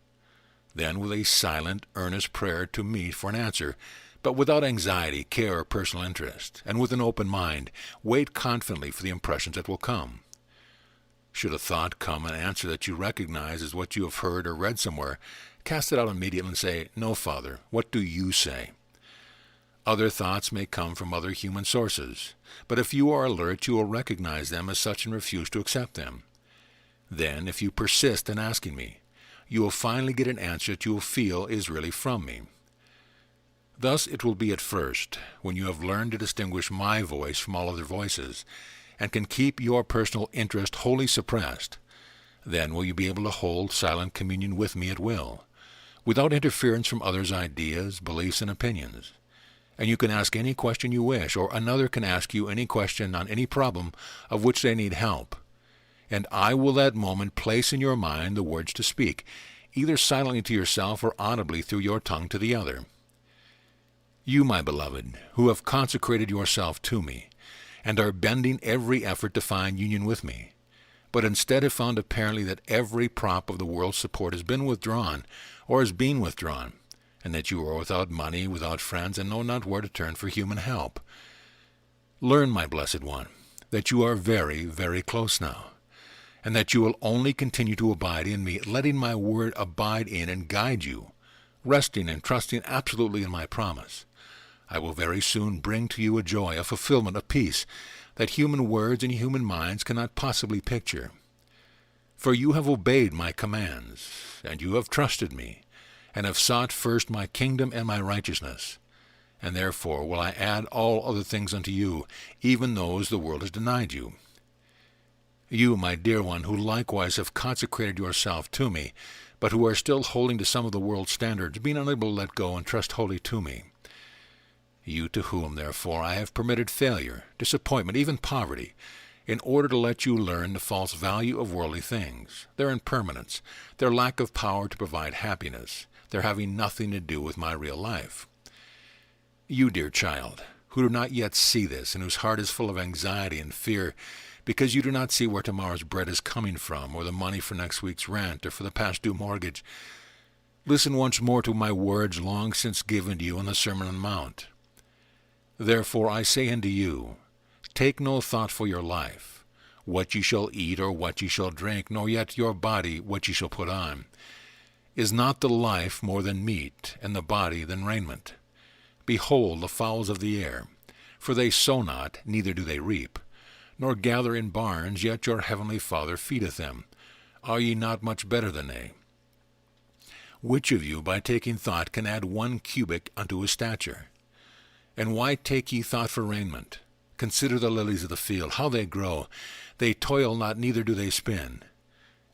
Then with a silent, earnest prayer to me for an answer, but without anxiety, care, or personal interest, and with an open mind, wait confidently for the impressions that will come. Should a thought come and answer that you recognize as what you have heard or read somewhere, cast it out immediately and say, "No, Father, what do you say?" Other thoughts may come from other human sources, but if you are alert, you will recognize them as such and refuse to accept them. Then, if you persist in asking me, you will finally get an answer that you will feel is really from me. Thus it will be at first, when you have learned to distinguish my voice from all other voices, and can keep your personal interest wholly suppressed. Then will you be able to hold silent communion with me at will, without interference from others' ideas, beliefs, and opinions. And you can ask any question you wish, or another can ask you any question on any problem of which they need help. And I will that moment place in your mind the words to speak, either silently to yourself or audibly through your tongue to the other. You, my beloved, who have consecrated yourself to me, and are bending every effort to find union with me, but instead have found apparently that every prop of the world's support has been withdrawn, or is being withdrawn, and that you are without money, without friends, and know not where to turn for human help. Learn, my blessed one, that you are very, very close now, and that you will only continue to abide in me, letting my word abide in and guide you, resting and trusting absolutely in my promise. I will very soon bring to you a joy, a fulfillment, a peace that human words and human minds cannot possibly picture. For you have obeyed my commands, and you have trusted me, and have sought first my kingdom and my righteousness. And therefore will I add all other things unto you, even those the world has denied you. You, my dear one, who likewise have consecrated yourself to me, but who are still holding to some of the world's standards, being unable to let go and trust wholly to me. You to whom, therefore, I have permitted failure, disappointment, even poverty, in order to let you learn the false value of worldly things, their impermanence, their lack of power to provide happiness, their having nothing to do with my real life. You, dear child, who do not yet see this, and whose heart is full of anxiety and fear, because you do not see where tomorrow's bread is coming from, or the money for next week's rent, or for the past due mortgage, listen once more to my words long since given to you in the Sermon on the Mount. Therefore I say unto you, take no thought for your life, what ye shall eat or what ye shall drink, nor yet your body what ye shall put on. Is not the life more than meat, and the body than raiment? Behold the fowls of the air, for they sow not, neither do they reap, nor gather in barns, yet your heavenly Father feedeth them. Are ye not much better than they? Which of you by taking thought can add 1 cubit unto his stature? And why take ye thought for raiment? Consider the lilies of the field, how they grow. They toil not, neither do they spin.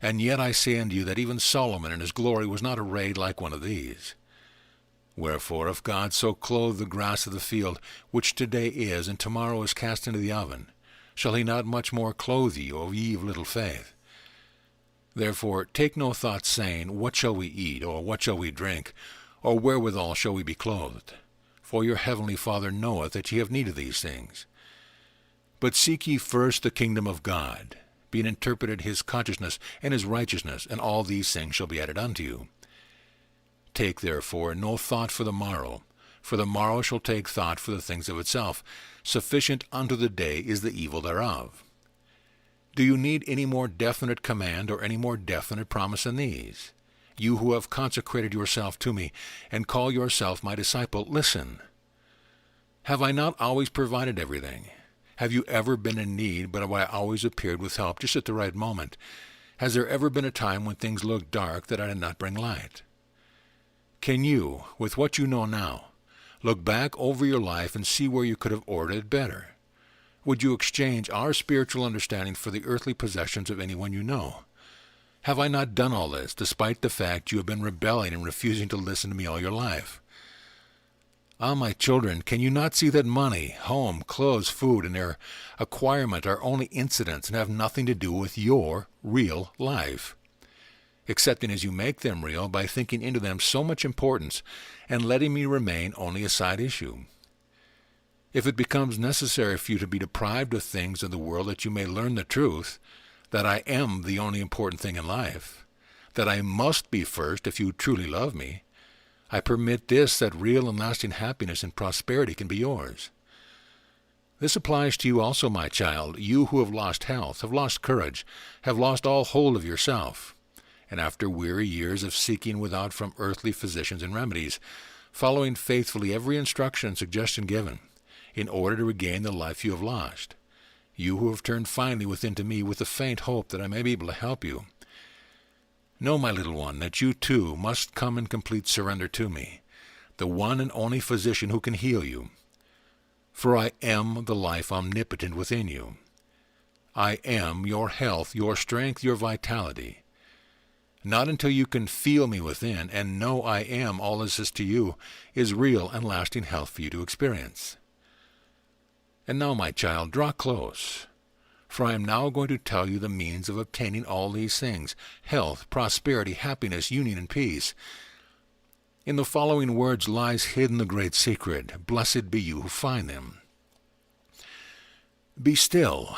And yet I say unto you that even Solomon in his glory was not arrayed like one of these. Wherefore, if God so clothe the grass of the field, which today is, and tomorrow is cast into the oven, shall he not much more clothe you, O ye of little faith? Therefore take no thought, saying, what shall we eat, or what shall we drink, or wherewithal shall we be clothed? For your heavenly Father knoweth that ye have need of these things. But seek ye first the kingdom of God, being interpreted his consciousness and his righteousness, and all these things shall be added unto you. Take therefore no thought for the morrow shall take thought for the things of itself. Sufficient unto the day is the evil thereof. Do you need any more definite command or any more definite promise than these? You who have consecrated yourself to me, and call yourself my disciple, listen. Have I not always provided everything? Have you ever been in need, but have I always appeared with help just at the right moment? Has there ever been a time when things looked dark that I did not bring light? Can you, with what you know now, look back over your life and see where you could have ordered it better? Would you exchange our spiritual understanding for the earthly possessions of anyone you know? Have I not done all this, despite the fact you have been rebelling and refusing to listen to me all your life? Ah, my children, can you not see that money, home, clothes, food, and their acquirement are only incidents and have nothing to do with your real life? Excepting as you make them real by thinking into them so much importance and letting me remain only a side issue. If it becomes necessary for you to be deprived of things of the world that you may learn the truth, that I am the only important thing in life, that I must be first if you truly love me, I permit this, that real and lasting happiness and prosperity can be yours. This applies to you also, my child, you who have lost health, have lost courage, have lost all hold of yourself, and after weary years of seeking without from earthly physicians and remedies, following faithfully every instruction and suggestion given, in order to regain the life you have lost, you who have turned finally within to me with the faint hope that I may be able to help you, know, my little one, that you too must come in complete surrender to me, the one and only physician who can heal you. For I am the life omnipotent within you. I am your health, your strength, your vitality. Not until you can feel me within and know I am all this is to you is real and lasting health for you to experience. And now, my child, draw close, for I am now going to tell you the means of obtaining all these things: health, prosperity, happiness, union, and peace. In the following words lies hidden the great secret. Blessed be you who find them. Be still,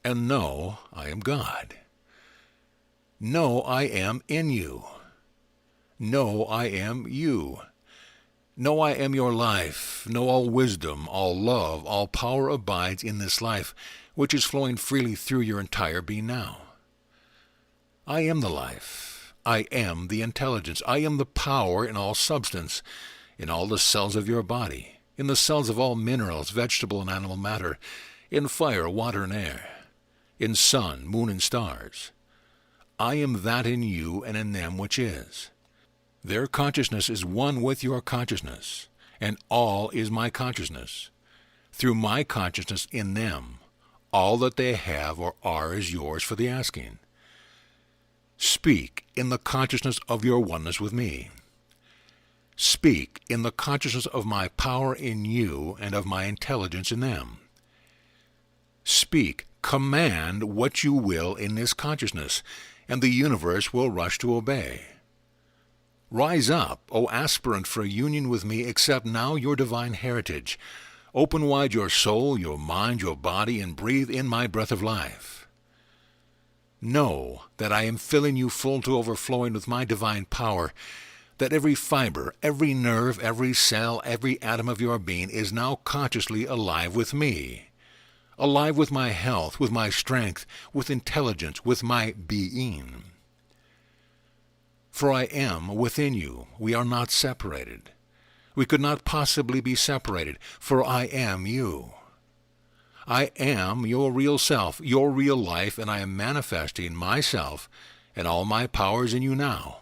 and know I am God. Know I am in you. Know I am you. Know I am your life. Know all wisdom, all love, all power abides in this life, which is flowing freely through your entire being now. I am the life. I am the intelligence. I am the power in all substance, in all the cells of your body, in the cells of all minerals, vegetable and animal matter, in fire, water, and air, in sun, moon, and stars. I am that in you and in them which is. Their consciousness is one with your consciousness, and all is my consciousness. Through my consciousness in them, all that they have or are is yours for the asking. Speak in the consciousness of your oneness with me. Speak in the consciousness of my power in you and of my intelligence in them. Speak, command what you will in this consciousness, and the universe will rush to obey. Rise up, O aspirant for a union with me, accept now your divine heritage. Open wide your soul, your mind, your body, and breathe in my breath of life. Know that I am filling you full to overflowing with my divine power, that every fiber, every nerve, every cell, every atom of your being is now consciously alive with me, alive with my health, with my strength, with intelligence, with my being. For I am within you. We are not separated. We could not possibly be separated, for I am you. I am your real self, your real life, and I am manifesting myself and all my powers in you now.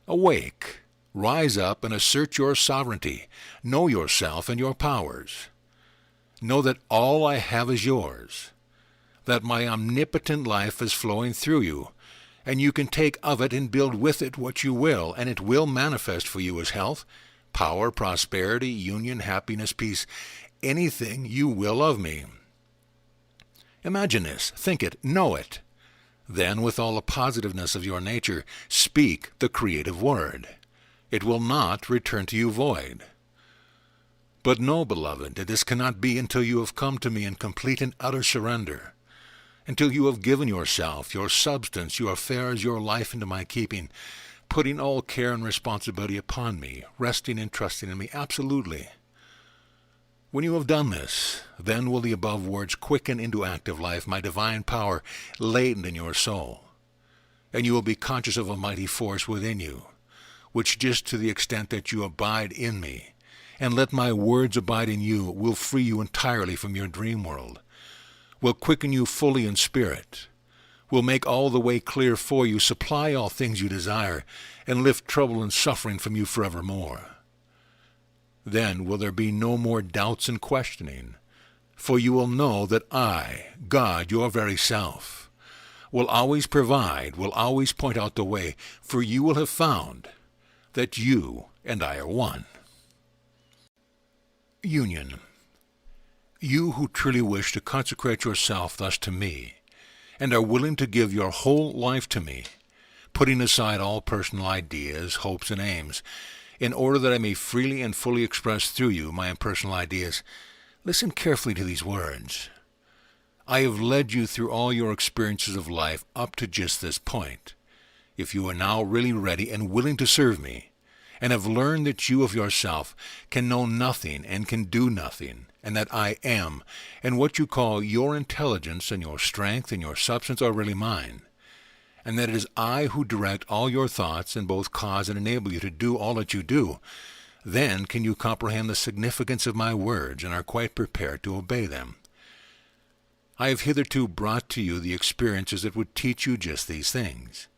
Awake, rise up and assert your sovereignty. Know yourself and your powers. Know that all I have is yours, that my omnipotent life is flowing through you, and you can take of it and build with it what you will, and it will manifest for you as health, power, prosperity, union, happiness, peace, anything you will of me. Imagine this, think it, know it. Then, with all the positiveness of your nature, speak the creative word. It will not return to you void. But know, beloved, that this cannot be until you have come to me in complete and utter surrender, until you have given yourself, your substance, your affairs, your life into my keeping, putting all care and responsibility upon me, resting and trusting in me absolutely. When you have done this, then will the above words quicken into active life my divine power latent in your soul, and you will be conscious of a mighty force within you, which just to the extent that you abide in me, and let my words abide in you, will free you entirely from your dream world, will quicken you fully in spirit, will make all the way clear for you, supply all things you desire, and lift trouble and suffering from you forevermore. Then will there be no more doubts and questioning, for you will know that I, God, your very self, will always provide, will always point out the way, for you will have found that you and I are one. Union. You who truly wish to consecrate yourself thus to me, and are willing to give your whole life to me, putting aside all personal ideas, hopes, and aims, in order that I may freely and fully express through you my impersonal ideas, listen carefully to these words. I have led you through all your experiences of life up to just this point. If you are now really ready and willing to serve me, and have learned that you of yourself can know nothing and can do nothing, and that I am, and what you call your intelligence and your strength and your substance are really mine, and that it is I who direct all your thoughts and both cause and enable you to do all that you do, then can you comprehend the significance of my words and are quite prepared to obey them. I have hitherto brought to you the experiences that would teach you just these things.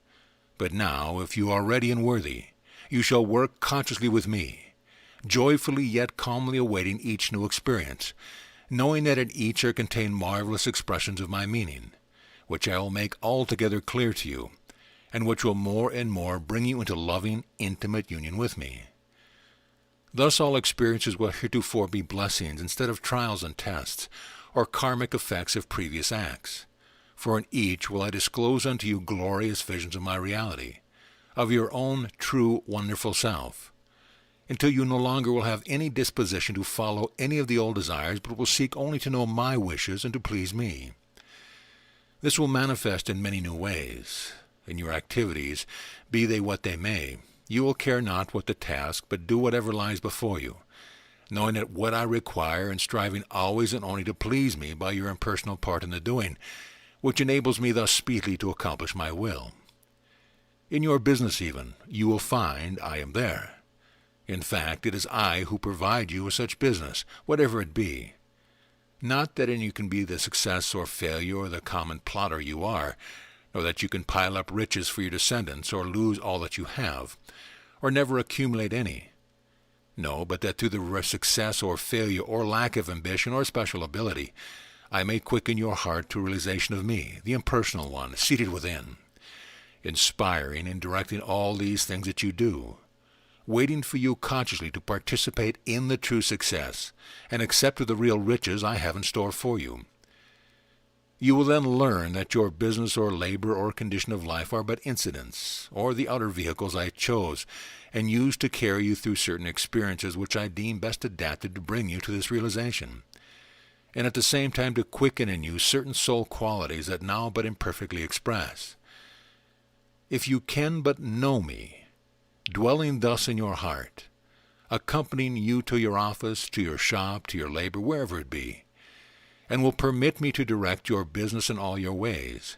But now, if you are ready and worthy, you shall work consciously with me, joyfully yet calmly awaiting each new experience, knowing that in each are contained marvelous expressions of my meaning, which I will make altogether clear to you, and which will more and more bring you into loving, intimate union with me. Thus all experiences will heretofore be blessings instead of trials and tests, or karmic effects of previous acts. For in each will I disclose unto you glorious visions of my reality, of your own true, wonderful self, until you no longer will have any disposition to follow any of the old desires, but will seek only to know my wishes and to please me. This will manifest in many new ways. In your activities, be they what they may, you will care not what the task, but do whatever lies before you, knowing that what I require and striving always and only to please me by your impersonal part in the doing, which enables me thus speedily to accomplish my will. In your business even, you will find I am there. In fact, it is I who provide you with such business, whatever it be. Not that in you can be the success or failure or the common plotter you are, nor that you can pile up riches for your descendants, or lose all that you have, or never accumulate any. No, but that through the success or failure or lack of ambition or special ability, I may quicken your heart to realization of me, the impersonal one, seated within, inspiring and directing all these things that you do, waiting for you consciously to participate in the true success and accept the real riches I have in store for you. You will then learn that your business or labor or condition of life are but incidents, or the outer vehicles I chose and used to carry you through certain experiences which I deem best adapted to bring you to this realization, and at the same time to quicken in you certain soul qualities that now but imperfectly express. If you can but know me, dwelling thus in your heart, accompanying you to your office, to your shop, to your labor, wherever it be, and will permit me to direct your business in all your ways,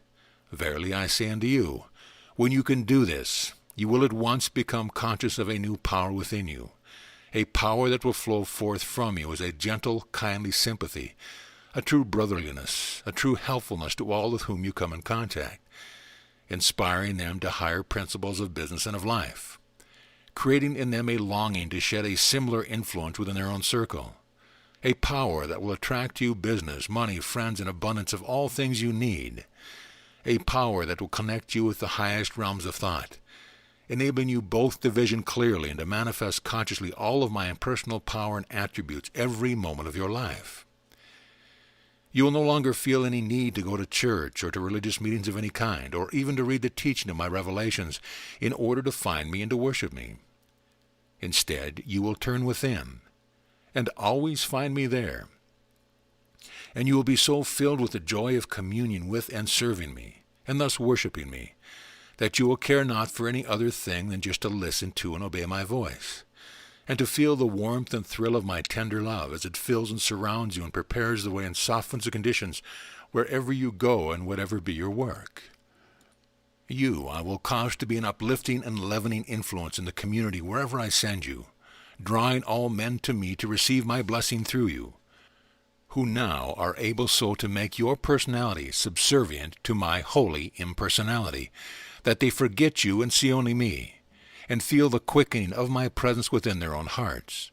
verily I say unto you, when you can do this, you will at once become conscious of a new power within you, a power that will flow forth from you as a gentle, kindly sympathy, a true brotherliness, a true helpfulness to all with whom you come in contact, inspiring them to higher principles of business and of life, creating in them a longing to shed a similar influence within their own circle, a power that will attract you business, money, friends, and abundance of all things you need, a power that will connect you with the highest realms of thought, enabling you both to vision clearly and to manifest consciously all of my impersonal power and attributes every moment of your life. You will no longer feel any need to go to church or to religious meetings of any kind, or even to read the teaching of my revelations in order to find me and to worship me. Instead, you will turn within, and always find me there. And you will be so filled with the joy of communion with and serving me, and thus worshiping me, that you will care not for any other thing than just to listen to and obey my voice, and to feel the warmth and thrill of my tender love as it fills and surrounds you and prepares the way and softens the conditions wherever you go and whatever be your work. You I will cause to be an uplifting and leavening influence in the community wherever I send you, drawing all men to me to receive my blessing through you, who now are able so to make your personality subservient to my holy impersonality, that they forget you and see only me, and feel the quickening of my presence within their own hearts,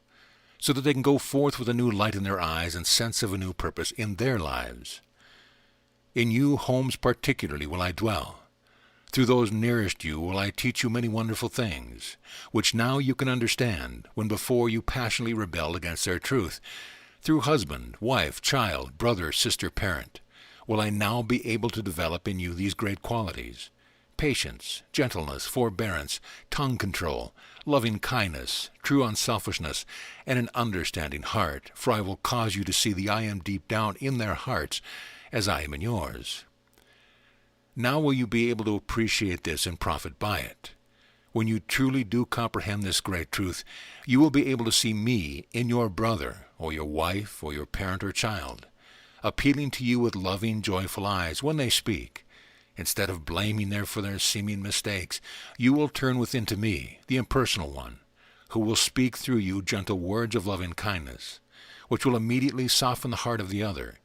so that they can go forth with a new light in their eyes and sense of a new purpose in their lives. In you homes particularly will I dwell. Through those nearest you will I teach you many wonderful things, which now you can understand, when before you passionately rebelled against their truth. Through husband, wife, child, brother, sister, parent, will I now be able to develop in you these great qualities: patience, gentleness, forbearance, tongue control, loving kindness, true unselfishness, and an understanding heart, for I will cause you to see the I am deep down in their hearts, as I am in yours. Now will you be able to appreciate this and profit by it. When you truly do comprehend this great truth, you will be able to see me in your brother, or your wife, or your parent or child, appealing to you with loving, joyful eyes when they speak. Instead of blaming them for their seeming mistakes, you will turn within to me, the impersonal one, who will speak through you gentle words of loving kindness, which will immediately soften the heart of the other,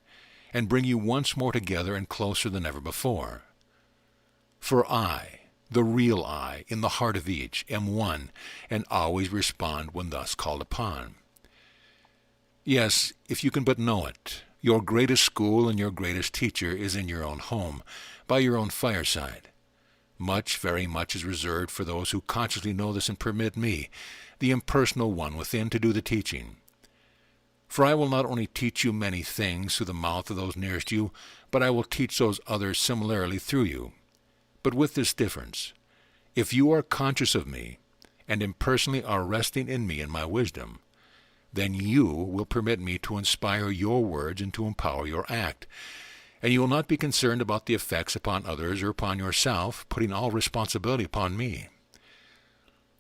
and bring you once more together and closer than ever before. For I, the real I, in the heart of each, am one, and always respond when thus called upon. Yes, if you can but know it, your greatest school and your greatest teacher is in your own home, by your own fireside. Much, very much is reserved for those who consciously know this and permit me, the impersonal one within, to do the teaching. For I will not only teach you many things through the mouth of those nearest you, but I will teach those others similarly through you. But with this difference: if you are conscious of me, and impersonally are resting in me and my wisdom, then you will permit me to inspire your words and to empower your act, and you will not be concerned about the effects upon others or upon yourself, putting all responsibility upon me.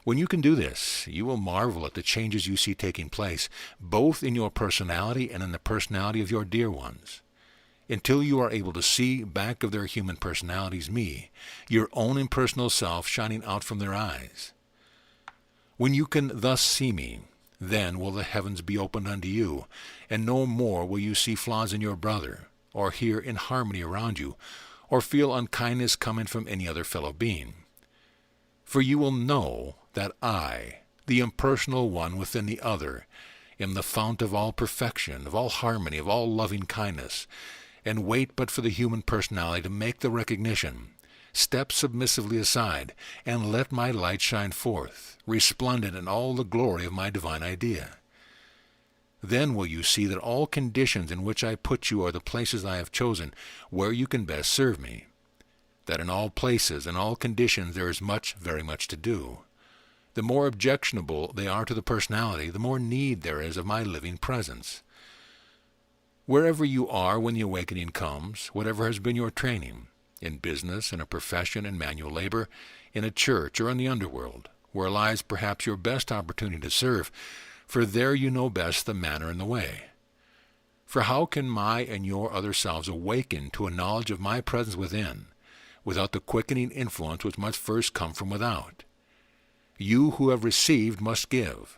When you can do this, you will marvel at the changes you see taking place, both in your personality and in the personality of your dear ones, until you are able to see back of their human personalities me, your own impersonal self shining out from their eyes. When you can thus see me, then will the heavens be opened unto you, and no more will you see flaws in your brother, or hear inharmony around you, or feel unkindness coming from any other fellow being. For you will know that I, the impersonal one within the other, am the fount of all perfection, of all harmony, of all loving kindness, and wait but for the human personality to make the recognition, step submissively aside, and let my light shine forth, resplendent in all the glory of my divine idea. Then will you see that all conditions in which I put you are the places I have chosen where you can best serve me, that in all places and all conditions there is much, very much to do. The more objectionable they are to the personality, the more need there is of my living presence. Wherever you are when the awakening comes, whatever has been your training, in business, in a profession, in manual labor, in a church, or in the underworld, where lies perhaps your best opportunity to serve, for there you know best the manner and the way. For how can my and your other selves awaken to a knowledge of my presence within, without the quickening influence which must first come from without? You who have received must give.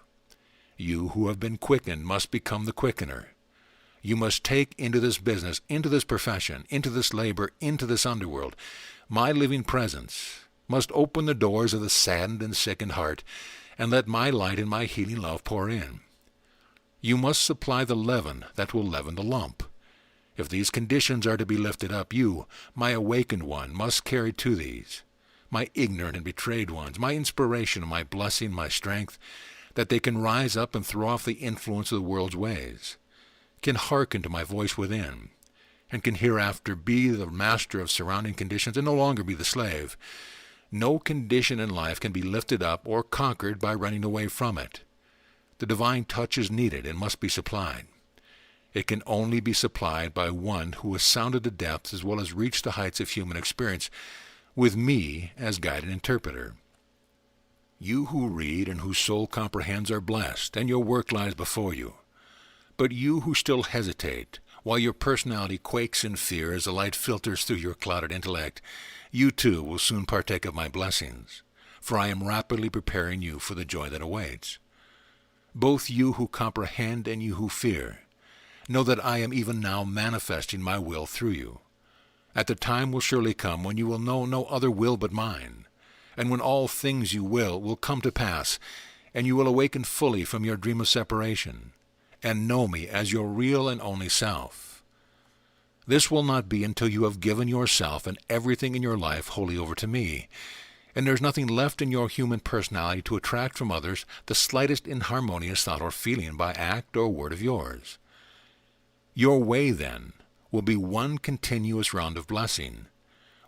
You who have been quickened must become the quickener. You must take into this business, into this profession, into this labor, into this underworld, my living presence, must open the doors of the saddened and sickened heart, and let my light and my healing love pour in. You must supply the leaven that will leaven the lump. If these conditions are to be lifted up, you, my awakened one, must carry to these, my ignorant and betrayed ones, my inspiration, my blessing, my strength, that they can rise up and throw off the influence of the world's ways, can hearken to my voice within, and can hereafter be the master of surrounding conditions and no longer be the slave. No condition in life can be lifted up or conquered by running away from it. The divine touch is needed and must be supplied. It can only be supplied by one who has sounded the depths as well as reached the heights of human experience, with me as guide and interpreter. You who read and whose soul comprehends are blessed, and your work lies before you. But you who still hesitate, while your personality quakes in fear as the light filters through your clouded intellect, you too will soon partake of my blessings, for I am rapidly preparing you for the joy that awaits. Both you who comprehend and you who fear, know that I am even now manifesting my will through you. At the time will surely come when you will know no other will but mine, and when all things you will come to pass, and you will awaken fully from your dream of separation, and know me as your real and only self. This will not be until you have given yourself and everything in your life wholly over to me, and there is nothing left in your human personality to attract from others the slightest inharmonious thought or feeling by act or word of yours. Your way, then, will be one continuous round of blessing.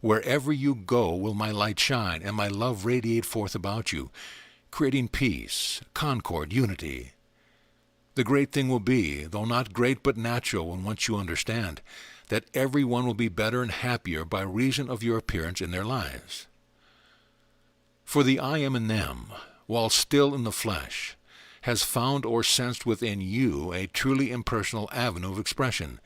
Wherever you go will my light shine and my love radiate forth about you, creating peace, concord, unity. The great thing will be, though not great but natural when once you understand, that everyone will be better and happier by reason of your appearance in their lives. For the I am in them, while still in the flesh, has found or sensed within you a truly impersonal avenue of expression,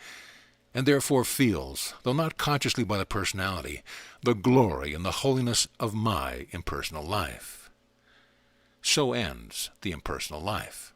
and therefore feels, though not consciously by the personality, the glory and the holiness of my impersonal life. So ends the impersonal life.